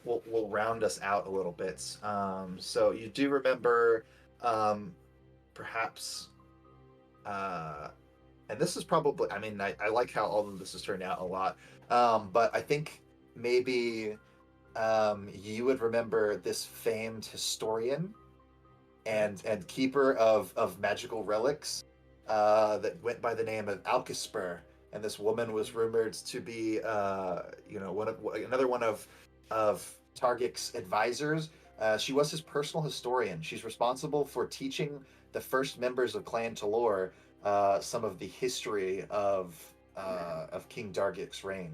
Will round us out a little bit. So you do remember perhaps and this is probably, I mean, I like how all of this has turned out a lot. But I think maybe you would remember this famed historian and keeper of magical relics that went by the name of Alkisper. And this woman was rumored to be, another one of Targic's advisors. She was his personal historian. She's responsible for teaching the first members of Clan Talor some of the history of King Dargic's reign.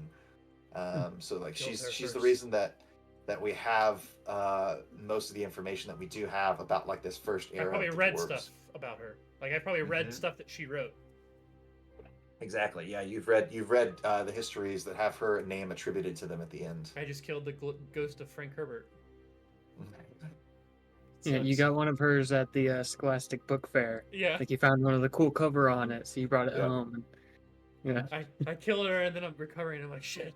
So like she's the reason that we have most of the information that we do have about like this first era. I probably of the read dwarves. Stuff about her. Like I probably read stuff that she wrote. Exactly. Yeah, you've read the histories that have her name attributed to them at the end. I just killed the ghost of Frank Herbert. Yeah, you got one of hers at the Scholastic Book Fair. Yeah. Like you found one of the cool cover on it, so you brought it home. And, yeah. I killed her, and then I'm recovering. I'm like, shit.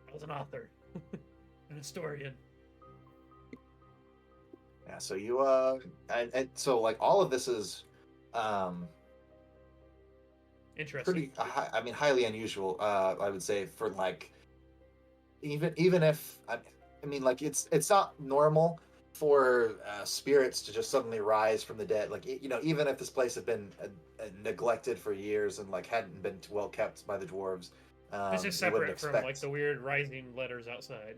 I was an author, an historian. Yeah. So you and so like all of this is interesting. Pretty. I mean, highly unusual. I would say for like even if I mean like it's not normal for spirits to just suddenly rise from the dead. Like even if this place had been neglected for years and like hadn't been well kept by the dwarves, this is separate from like the weird rising letters outside.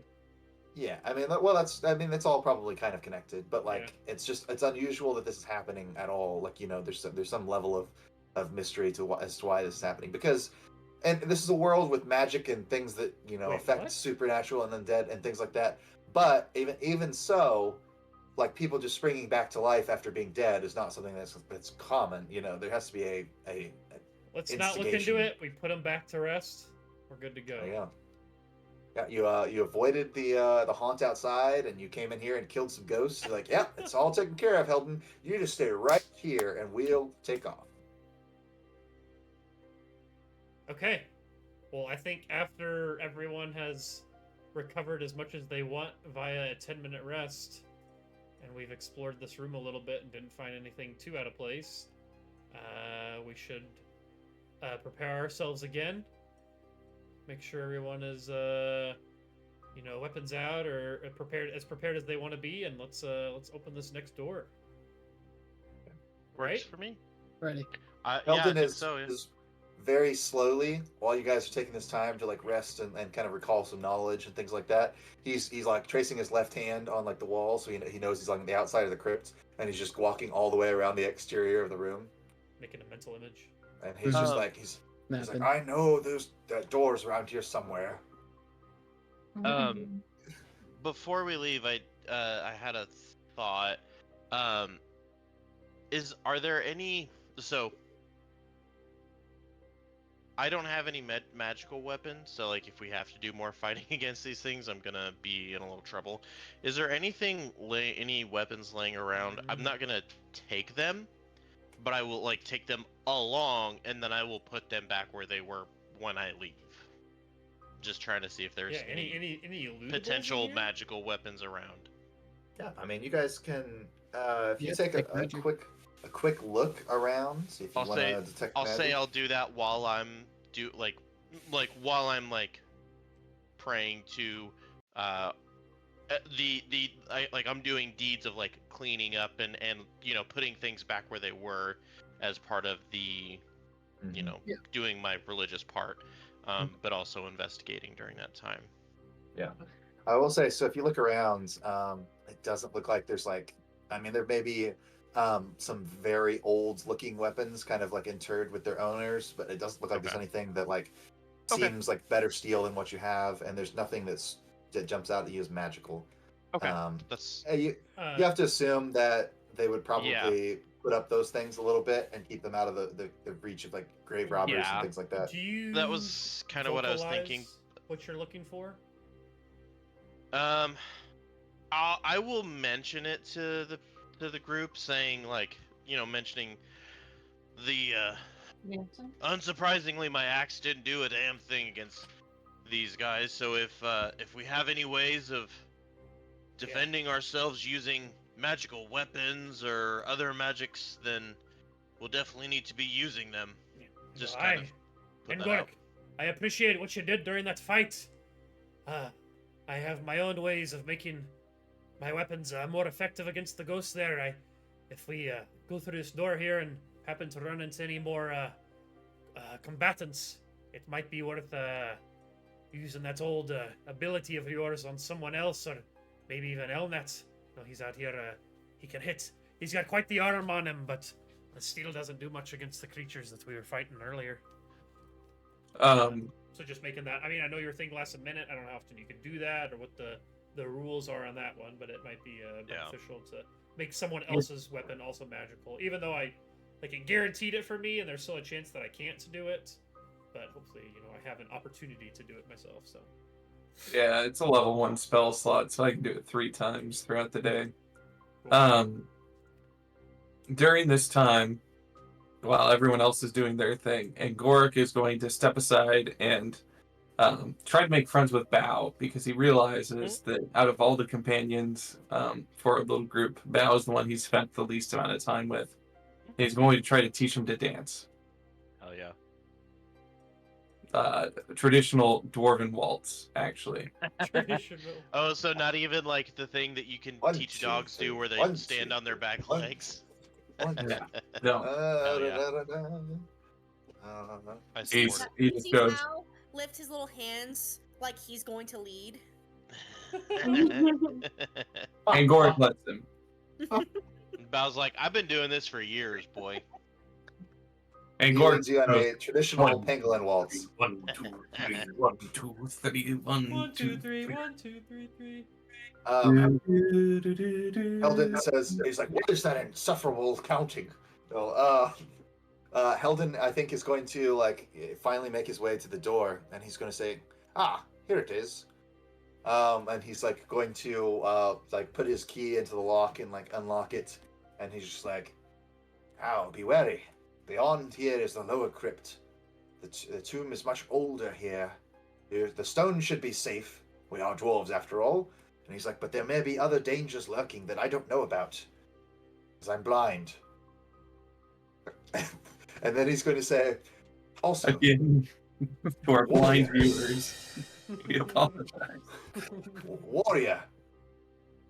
Yeah, I mean, well, that's all probably kind of connected, but like it's unusual that this is happening at all. Like there's some level of mystery as to why this is happening, because and this is a world with magic and things that affect supernatural and undead and things like that. But even so, like people just springing back to life after being dead is not something that's common. There has to be a let's not look into it. We put them back to rest. We're good to go. Yeah, you avoided the haunt outside, and you came in here and killed some ghosts. You're like, yeah, it's all taken care of, Heldon. You just stay right here, and we'll take off. Okay. Well, I think after everyone has recovered as much as they want via a 10-minute rest, and we've explored this room a little bit and didn't find anything too out of place, we should prepare ourselves again. Make sure everyone is, weapons out or prepared as they want to be, and let's open this next door. Works for me. Ready. Heldon is very slowly, while you guys are taking this time to like rest and kind of recall some knowledge and things like that. He's like tracing his left hand on like the wall, so he knows he's on the outside of the crypt, and he's just walking all the way around the exterior of the room, making a mental image. And he's just like he's like, I know there's doors around here somewhere. Before we leave, I had a thought. Are there any? So I don't have any magical weapons, so like if we have to do more fighting against these things, I'm gonna be in a little trouble. Is there anything any weapons laying around? I'm not gonna take them, but I will like take them along, and then I will put them back where they were when I leave. Just trying to see if there's any potential magical weapons around. Yeah, I mean, you guys can if you take a quick look around, see if you want to detect. I'll say I'll do that while I'm while I'm praying to I'm doing deeds of like cleaning up and putting things back where they were as part of the doing my religious part, but also investigating during that time. Yeah, I will say, so if you look around, it doesn't look like there's there may be some very old looking weapons kind of like interred with their owners, but it doesn't look like there's anything that seems like better steel than what you have, and there's nothing that jumps out at you as magical. Okay. You have to assume that they would probably put up those things a little bit and keep them out of the reach of like grave robbers and things like that. Do you? That was kind of what I was thinking. What you're looking for? I will mention it to the group, saying like, mentioning the unsurprisingly, my axe didn't do a damn thing against these guys. So if we have any ways of defending ourselves using magical weapons or other magics, then we'll definitely need to be using them. Just kind of put that out. I appreciate what you did during that fight. I have my own ways of making my weapons more effective against the ghosts there. If we go through this door here and happen to run into any more combatants, it might be worth using that old ability of yours on someone else, or maybe even Elnet. No, he's out here. He can hit. He's got quite the arm on him, but the steel doesn't do much against the creatures that we were fighting earlier. So just making that. I mean, I know you're thinking last a minute. I don't know how often you can do that or what the rules are on that one, but it might be beneficial to make someone else's weapon also magical. Even though it guaranteed it for me, and there's still a chance that I can't do it. But hopefully, I have an opportunity to do it myself. So. Yeah, it's a level 1 spell slot, so I can do it 3 times throughout the day. During this time, while everyone else is doing their thing, and Gorik is going to step aside and try to make friends with Bao, because he realizes that out of all the companions for a little group, Bao is the one he's spent the least amount of time with. He's going to try to teach him to dance. Hell yeah. Traditional dwarven waltz, actually. Traditional. Oh, so not even like the thing that you can teach dogs do, where they stand on their back legs. No. He just goes. How lift his little hands like he's going to lead. And Gorik lets him. Bao's like, I've been doing this for years, boy. And Gorik leads you on a traditional pangolin waltz. 1, 2, 3, 1, 2, 3, 1, 2, 3, 1, 2, 3, 3. Heldon says, he's like, what is that insufferable counting? So, Heldon, I think, is going to finally make his way to the door, and he's going to say, here it is. And he's going to put his key into the lock and unlock it, and he's just like, be wary. Beyond here is the lower crypt. The tomb is much older here. The stone should be safe. We are dwarves after all. And he's like, but there may be other dangers lurking that I don't know about, because I'm blind. And then he's going to say, also, again, to our blind viewers, we apologize. Warrior,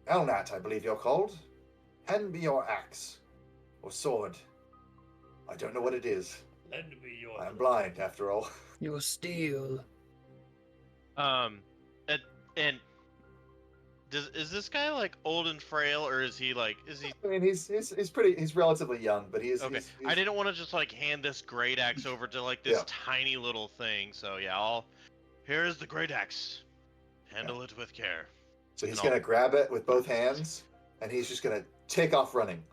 Elnat, I believe you're called. Hand me your axe or sword. I don't know what it is. Lend me your. I'm blind after all. Your steel. And is this guy old and frail, or is he is he? I mean, he's relatively young, but he is. Okay, he's... I didn't want to just hand this great axe over to this tiny little thing. So yeah, here's the great axe. Handle it with care. So he's gonna grab it with both hands, and he's just gonna take off running.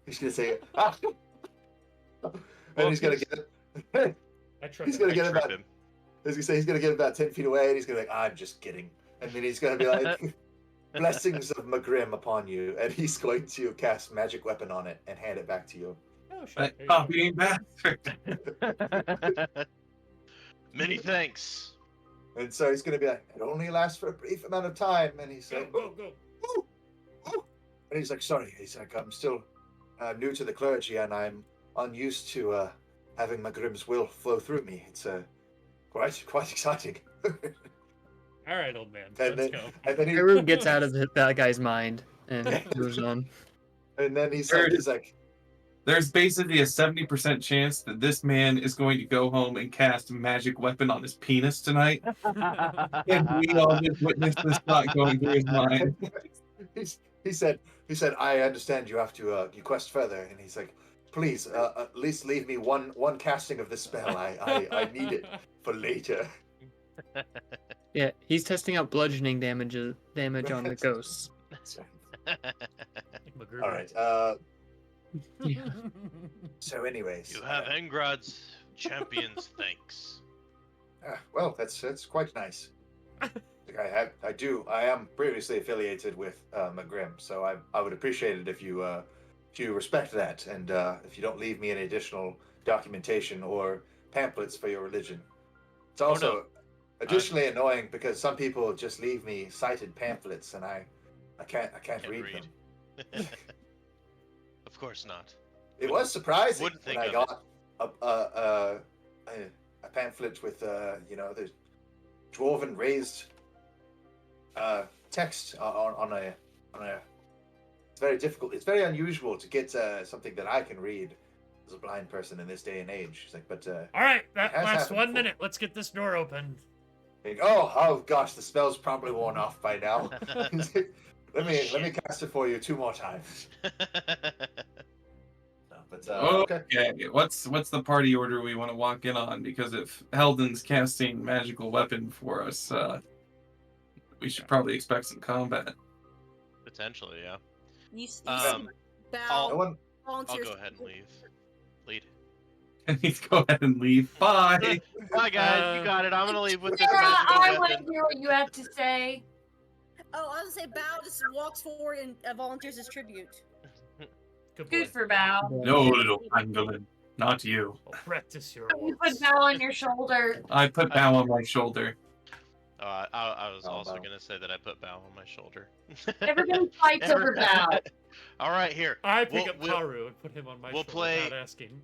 He's gonna say, and he's gonna get it. He's gonna get about. As you say, he's gonna get about 10 feet away, and he's gonna be like, I'm just kidding. And then he's gonna be like, blessings of Magrim upon you, and he's going to cast magic weapon on it and hand it back to you. Oh, sure. Copying bastard. Many thanks. And so he's gonna be like, it only lasts for a brief amount of time, and he's like, go. And he's like, sorry. He's like, I'm still new to the clergy, and I'm unused to having Magrim's will flow through me. It's quite exciting. All right, old man. Let's go. And then Haru gets out of that guy's mind and moves on. And then he's like, there's basically a 70% chance that this man is going to go home and cast a magic weapon on his penis tonight. And we all just witnessed this thought going through his mind. He said, I understand you have to you quest further, and he's like, please, at least leave me one casting of this spell. I need it for later. Yeah, he's testing out bludgeoning damage on the ghosts. All right. So, anyways, You have Engrad's champion's thanks. well, that's quite nice. I am previously affiliated with McGrim, so I would appreciate it if you respect that, and if you don't leave me any additional documentation or pamphlets for your religion. It's also additionally annoying because some people just leave me cited pamphlets, and I can't read them. Of course not. It was surprising when I got a pamphlet with the dwarven raised text on a. It's very difficult. It's very unusual to get something that I can read as a blind person in this day and age. It's like, but all right, that lasts 1 minute. Let's get this door open. Oh gosh, the spell's probably worn off by now. let me cast it for you 2 more times. Okay. What's the party order we want to walk in on? Because if Helden's casting magical weapon for us, we should probably expect some combat. Potentially, yeah. I'll go ahead and leave. Lead. I need to go ahead and leave. Bye. Bye, guys. You got it. I'm gonna leave with this Sarah, magical I weapon. want to hear what you have to say. Oh, I was gonna say Bao just walks forward and volunteers as tribute. Good for Bao. No, little pangolin. Not you. I'll practice your You put Bao on your shoulder. I put Bao on my shoulder. I was also gonna say that I put Bao on my shoulder. Everybody fights over Bao. All right, here. I pick up Karu and put him on my we'll shoulder play, without asking.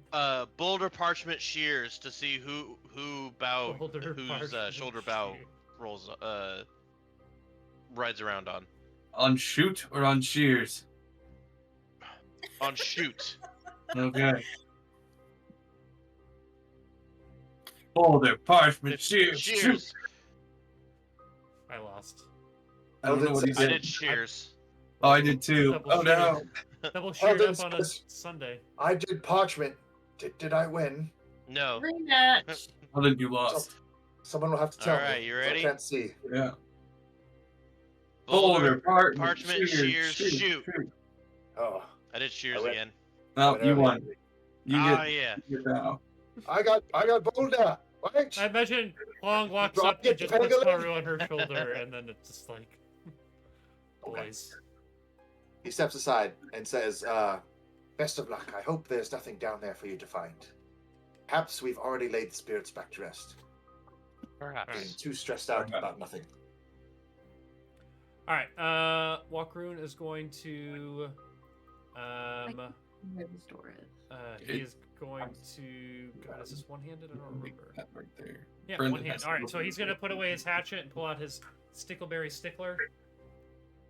Boulder Parchment Shears to see whose shoulder Bao rolls rides around on. On shoot or on shears? On shoot. Okay. Boulder Parchment Shears. Shears. I lost. I don't know what he I did. did shears. Oh, I did too. Double Oh no. Double sheared up on a Sunday. I did parchment. Did I win? No. Rematch. How did you lost? Someone will have to tell me. All right, you ready? I can't see. Yeah. Boulder Parchment Shears, shoot. Oh. I did shears again. Oh, you won. You get. Yeah. You get now. I got Boulder. Wait. I imagine Long walks up and just puts Karu on her shoulder, and then it's just like, boys. He steps aside and says, best of luck. I hope there's nothing down there for you to find. Perhaps we've already laid the spirits back to rest. Perhaps. Being too stressed out about nothing. All right, Wokruun is going to, Where this door is. he is going to. God, is this one-handed? I don't remember. That right there. Yeah, Brendan one hand. has All right, to so he's gonna put away his hatchet and pull out his Stickleberry Stickler.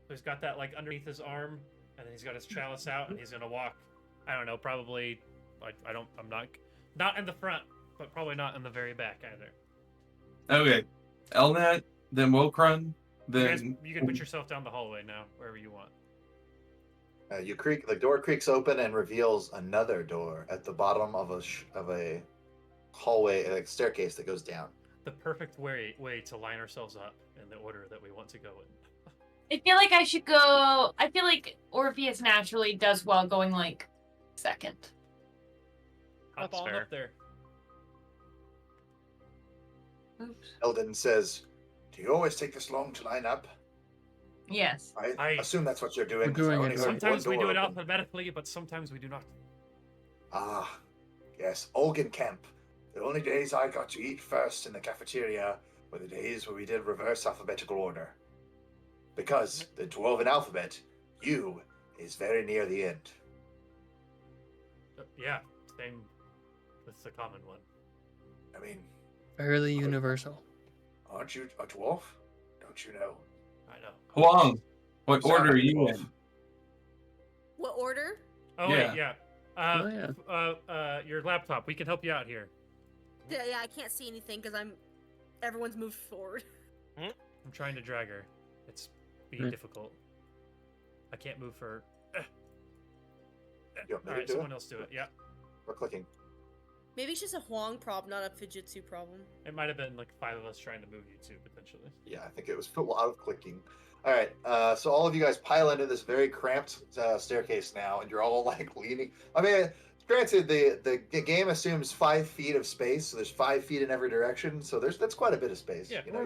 So he's got that like underneath his arm, and then he's got his chalice out, and he's gonna walk. I don't know, probably. Like I'm not in the front, but probably not in the very back either. Okay, Elnat, then Wokruun, then You can put yourself down the hallway now, wherever you want. The door creaks open and reveals another door at the bottom of a hallway, like staircase that goes down. The perfect way to line ourselves up in the order that we want to go in. I feel like I should go. I feel like Orpheus naturally does well going like second. Hop on up there. Oops. Eldon says, "Do you always take this long to line up?" Yes. I assume that's what you're doing. We're doing I only it. heard Sometimes one we do door it open. alphabetically, but sometimes we do not. Ah, yes, Olgan Camp. The only days I got to eat first in the cafeteria were the days where we did reverse alphabetical order. Because the Dwarven alphabet, U, is very near the end. Yeah, same with the common one. I mean, Fairly universal. aren't you a dwarf? Don't you know? I know. Huang. What Sorry, order are you dwarf. in? What order? Oh Yeah. wait, yeah. Your laptop. We can help you out here. Yeah, I can't see anything because everyone's moved forward. I'm trying to drag her. It's being difficult. I can't move her. You want me All to right, do someone it? else do it. Yeah, We're clicking. Maybe it's just a Huang problem, not a Fujitsu problem. it might have been like 5 of us trying to move you too, potentially. Yeah, I think it was a lot of clicking. All right. So all of you guys pile into this very cramped staircase now, and you're all like leaning. I mean, granted, the game assumes 5 feet of space, so there's 5 feet in every direction. So that's quite a bit of space. Yeah, You know,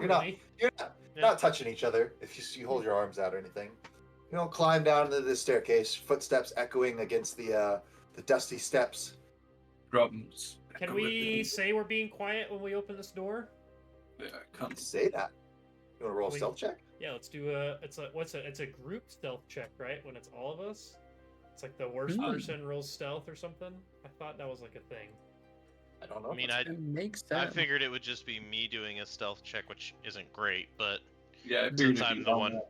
you're not touching each other if you hold your arms out or anything. You know, climb down into this staircase, footsteps echoing against the dusty steps. Drums. Can we say we're being quiet when we open this door? Yeah, come. Say that. You want to roll a stealth check? Yeah, let's do it's a group stealth check, right? When it's all of us? It's like the worst person rolls stealth or something? I thought that was like a thing. I don't know. I mean, I figured it would just be me doing a stealth check, which isn't great, but yeah, since I'm the one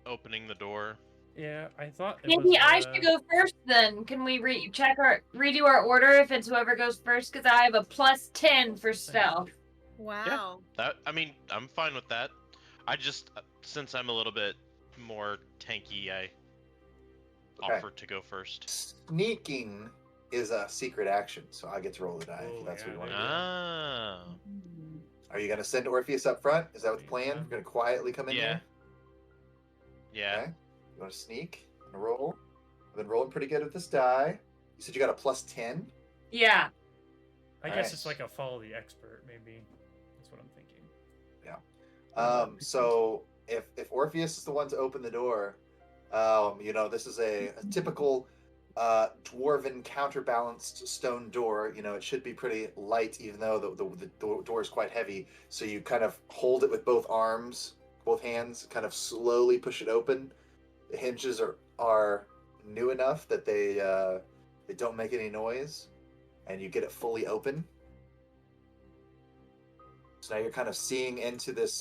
opening the door. Yeah, I thought maybe I should go first then. Can we redo our order if it's whoever goes first? Because I have a +10 for stealth. Wow. Yeah, I'm fine with that. I just, since I'm a little bit more tanky, I offered to go first. Sneaking is a secret action, so I get to roll the die if that's what you want to do. Are you going to send Orpheus up front? Is that what the plan? You're going to quietly come in here? Yeah. Okay. You want to sneak and roll? I've been rolling pretty good with this die. You said you got a +10? Yeah. I guess it's like a follow the expert, maybe. That's what I'm thinking. Yeah. So if Orpheus is the one to open the door, you know, this is a typical dwarven counterbalanced stone door. You know, it should be pretty light, even though the door is quite heavy. So you kind of hold it with both hands, kind of slowly push it open. The hinges are new enough that they don't make any noise, and you get it fully open. So now you're kind of seeing into this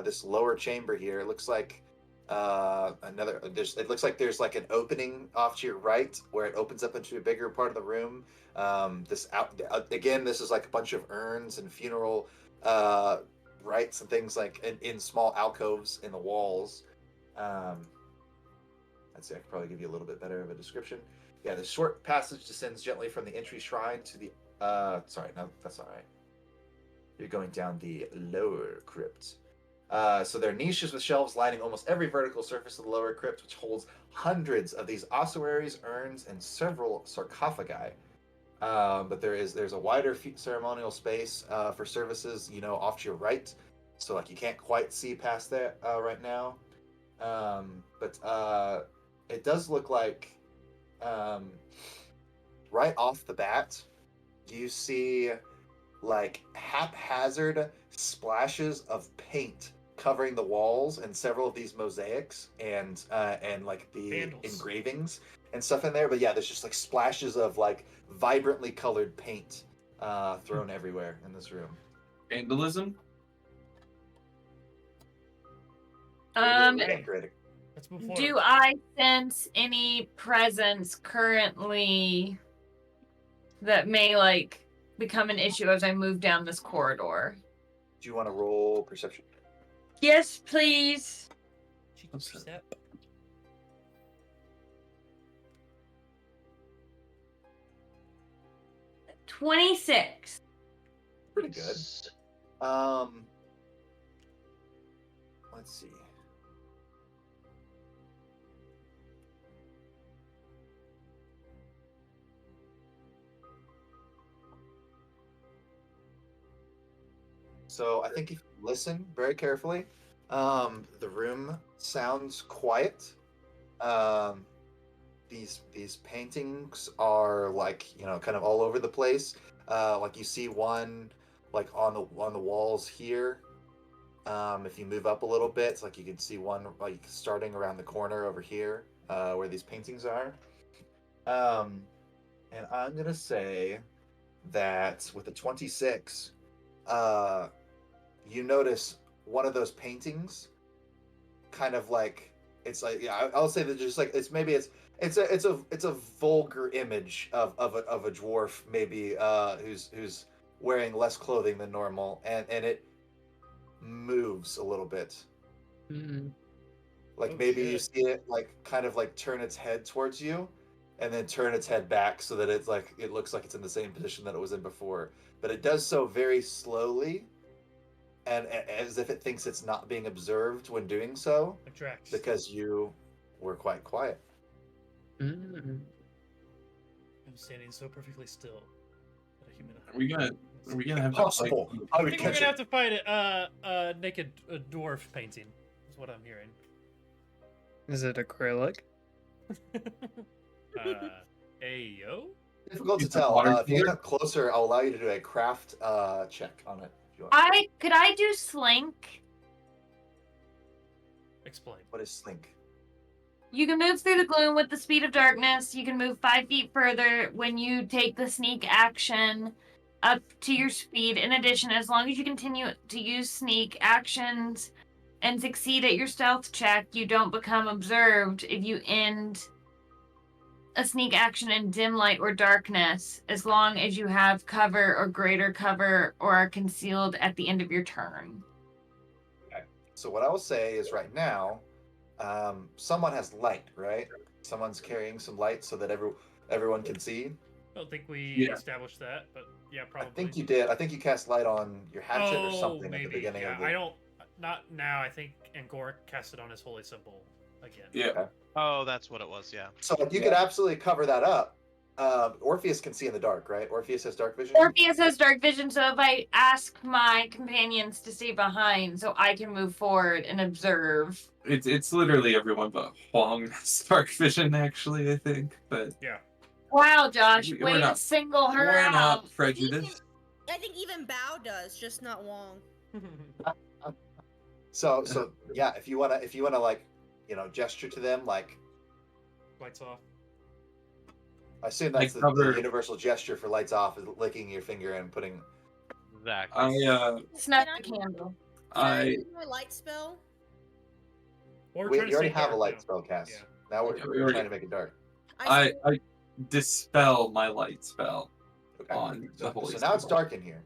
this lower chamber here. It looks like it looks like there's like an opening off to your right where it opens up into a bigger part of the room. This is like a bunch of urns and funeral rites and things like in small alcoves in the walls. I'd say I could probably give you a little bit better of a description. Yeah, the short passage descends gently from the entry shrine to the sorry, no, that's all right. You're going down the lower crypt. So there are niches with shelves lining almost every vertical surface of the lower crypt, which holds hundreds of these ossuaries, urns, and several sarcophagi. But there's a wider ceremonial space for services, you know, off to your right. So like you can't quite see past that right now. But it does look like right off the bat, you see like haphazard splashes of paint covering the walls and several of these mosaics and like the Vandals. Engravings and stuff in there. But yeah, there's just like splashes of like vibrantly colored paint thrown everywhere in this room. Vandalism? Do I sense any presence currently that may like become an issue as I move down this corridor? Do you want to roll perception? Yes, please. 26. Pretty good. Let's see. So I think if you listen very carefully, the room sounds quiet. These paintings are like, you know, kind of all over the place. Like you see one like on the walls here. If you move up a little bit, it's like you can see one like starting around the corner over here, where these paintings are. And I'm gonna say that with a 26, you notice one of those paintings kind of like, it's like, yeah, I'll say that just like it's a vulgar image of a dwarf maybe who's wearing less clothing than normal, and it moves a little bit. Like maybe you see it like kind of like turn its head towards you and then turn its head back so that it's like it looks like it's in the same position that it was in before, but it does so very slowly and as if it thinks it's not being observed when doing so, because you were quite quiet. I'm standing so perfectly still that a human. Are we gonna have Impossible. to fight? I think we're gonna have to fight a naked dwarf painting. Is what I'm hearing. Is it acrylic? Ayo. Difficult to tell. If you get up closer, I'll allow you to do a craft check on it. If you want. Could I do slink? Explain. What is slink? You can move through the gloom with the speed of darkness. You can move 5 feet further when you take the sneak action up to your speed. In addition, as long as you continue to use sneak actions and succeed at your stealth check, you don't become observed if you end a sneak action in dim light or darkness, as long as you have cover or greater cover or are concealed at the end of your turn. Okay. So what I will say is right now, someone has light, right? Someone's carrying some light so that everyone can see. I don't think we established that, but yeah, probably. I think you did. I think you cast light on your hatchet or something maybe. At the beginning of the... I don't... Not now. I think Angoric cast it on his holy symbol again. Yeah. Okay. Oh, that's what it was, yeah. So you could absolutely cover that up. Orpheus can see in the dark, right? Orpheus has dark vision? Orpheus has dark vision, so if I ask my companions to stay behind so I can move forward and observe. It's literally everyone but Huang has dark vision, actually, I think. But yeah. Wow, Josh, way to single her out. We're not prejudiced. I think even Bao does, just not Wong. So yeah, if you wanna like, gesture to them, like lights off. I assume that's the universal gesture for lights off is licking your finger and putting. Exactly. Snuff the candle. Can I do a light spell? Or we already have a light spell cast. Yeah. Now we're trying to make it dark. I dispel my light spell on the holy. So now it's dark in here.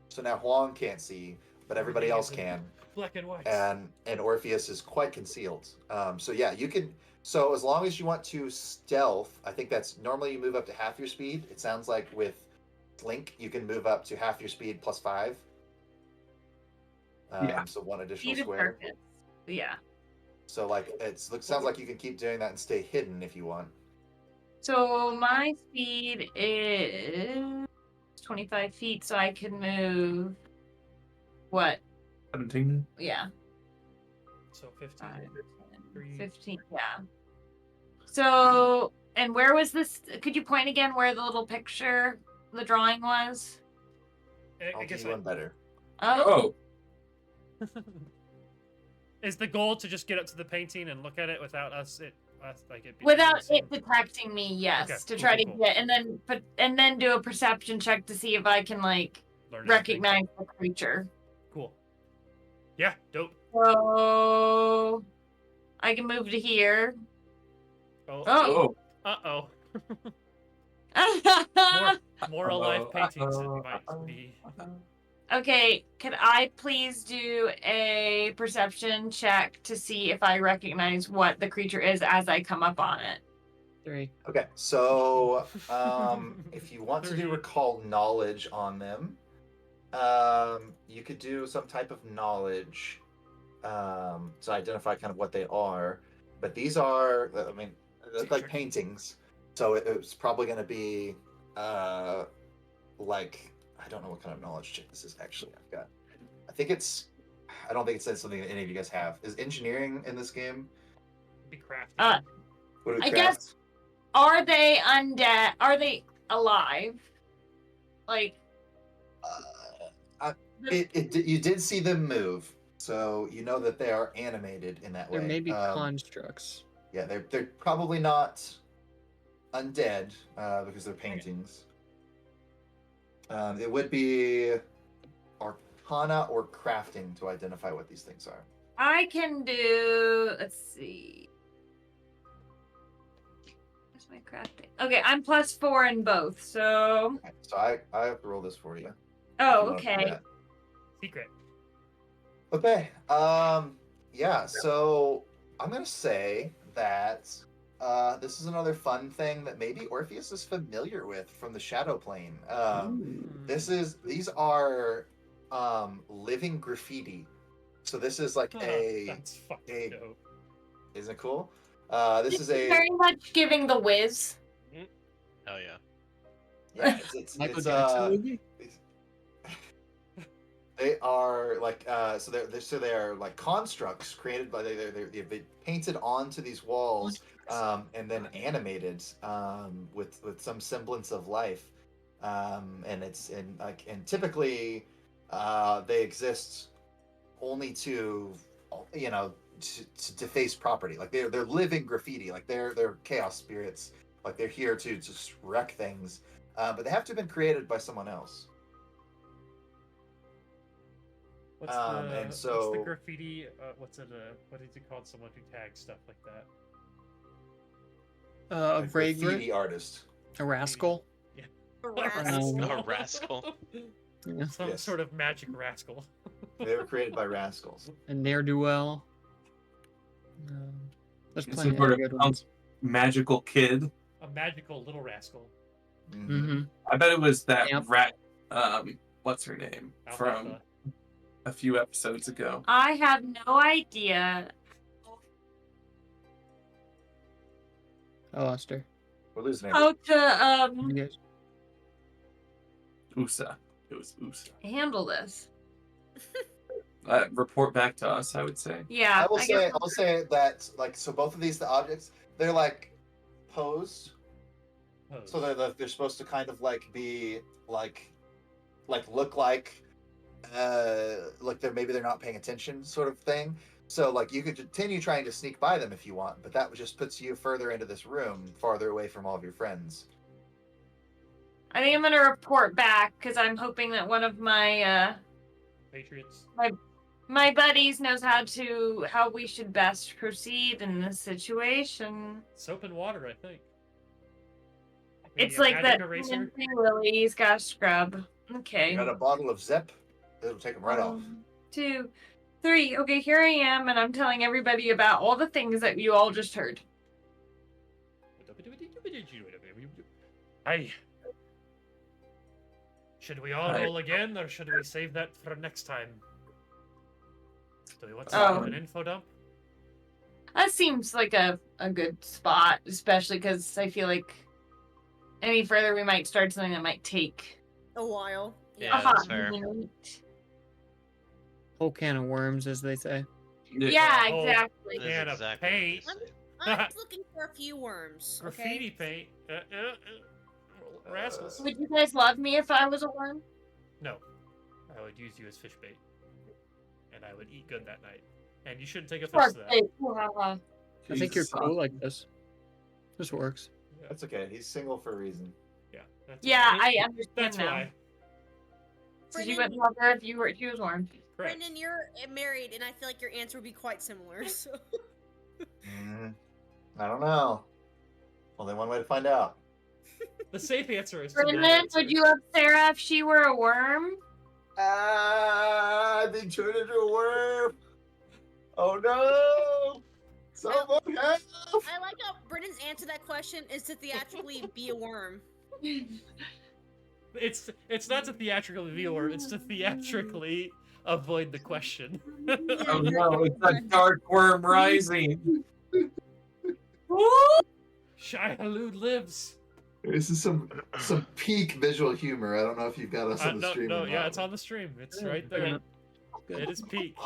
So now Huang can't see, but everybody else can. Black and white. And Orpheus is quite concealed. So yeah, you can. So as long as you want to stealth, I think that's normally you move up to half your speed. It sounds like with Link, you can move up to half your speed plus 5. So 1 additional square. Perfect. Yeah. So like sounds like you can keep doing that and stay hidden if you want. So my speed is 25 feet, so I can move what? 17. Yeah. So 15. 15, yeah. So, and where was this? Could you point again where the little picture, the drawing was? I guess one better. Oh. Is the goal to just get up to the painting and look at it without without it detecting me? Yes, okay, to try to get and then do a perception check to see if I can recognize the creature. Cool. Yeah, dope. So I can move to here. Oh. Uh-oh. More alive paintings it might be. Okay, could I please do a perception check to see if I recognize what the creature is as I come up on it? 3. Okay, so if you want to do recall knowledge on them, you could do some type of knowledge to identify kind of what they are. But these are, they look like paintings, so it's probably going to be I don't know what kind of knowledge check this is actually. I don't think it's something that any of you guys have. Is engineering in this game? Be crafting. I guess. Are they undead? Are they alive? You did see them move, so you know that they are animated in that way. There may be constructs. Yeah, they're probably not undead because they're paintings. It would be Arcana or crafting to identify what these things are. I can do. Let's see. Where's my crafting? Okay, I'm +4 in both, so. Okay, so I have to roll this for you. Oh, okay. Secret. Okay. Yeah. So I'm gonna say that this is another fun thing that maybe Orpheus is familiar with from the Shadow Plane. These are living graffiti. So this is like That's fucking dope. Isn't it cool? This is very much giving the whiz. Hell yeah. Yeah, it's Michael Jackson movie? They are like so they are like constructs created by they've been painted onto these walls and then animated with some semblance of life, and typically they exist only to to deface property. Like they're living graffiti. Like they're chaos spirits. Like they're here to just wreck things, but they have to have been created by someone else. What's the graffiti? What is it called? Someone who tags stuff like that. A graffiti artist. A rascal. Yeah. A rascal. Yeah. Some sort of magic rascal. They were created by rascals. A ne'er-do-well. There's It's plenty sort of of good ones. magical kid. A magical little rascal. Mm-hmm. I bet it was that Yep. rat. What's her name from Alfalfa. a few episodes ago? I have no idea. I lost her. We're losing How it. to You guys- USA. It was USA. handle this. Report back to us, I would say. Yeah. I'll say that so both of the objects, they're like posed. So they're supposed to kind of like be like look like they're not paying attention sort of thing. So like you could continue trying to sneak by them if you want, but that just puts you further into this room, farther away from all of your friends. I think I'm gonna report back because I'm hoping that one of my Patriots. my buddies knows how we should best proceed in this situation. Soap and water, I think. It's Maybe a like magic that eraser? thing Lily's got scrub. Okay. You got a bottle of Zep, it'll take them right off. 1, 2, 3. Okay, here I am, and I'm telling everybody about all the things that you all just heard. Hey. Should we all roll again, or should we save that for next time? Do we want to do an info dump? That seems like a good spot, especially because I feel like any further we might start something that might take a while. Yeah, that's fair. Whole can of worms, as they say. Yeah, Oh, exactly. That is Can of exactly paint. what they say. I'm looking for a few worms. Graffiti Okay? paint. Rascals. Would you guys love me if I was a worm? No. I would use you as fish bait. And I would eat good that night. And you shouldn't take offense to that. I think you're cool like this. This works. That's okay. He's single for a reason. Yeah. Yeah, why. I understand That's now. why. So you wouldn't love her if she was warm. Correct. Brendan, you're married, and I feel like your answer would be quite similar. So. I don't know. Only one way to find out. The safe answer is Brendan, would you love Sarah if she were a worm? I've been turned into a worm. Oh no! Someone help! I like how Brendan's answer to that question is to theatrically be a worm. It's not to theatrically be a worm, it's to theatrically avoid the question. Oh no, it's a dark worm rising. Shai-Hulud lives. This is some peak visual humor. I don't know if you've got us on the stream. No, or yeah, not. it's on the stream. It's right there. It is peak.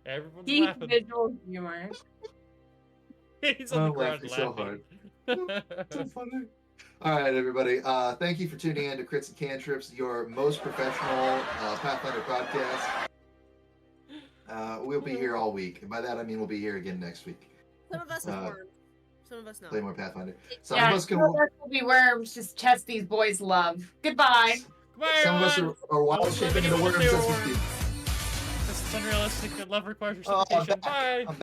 Everyone's Deep laughing. visual humor. He's on the ground laughing so laughing. So funny. All right, everybody. Thank you for tuning in to Crits and Cantrips, your most professional Pathfinder podcast. We'll be here all week. And by that, I mean we'll be here again next week. Some of us have worms. Some of us no. Play more Pathfinder. Some Yeah, of us can. some of us will be worms. Just test these boys' love. Goodbye. Goodbye, Some of us everyone. are wild shaping into worms as we speak. This is unrealistic. That love requires Oh, reciprocation. I'm back. Bye.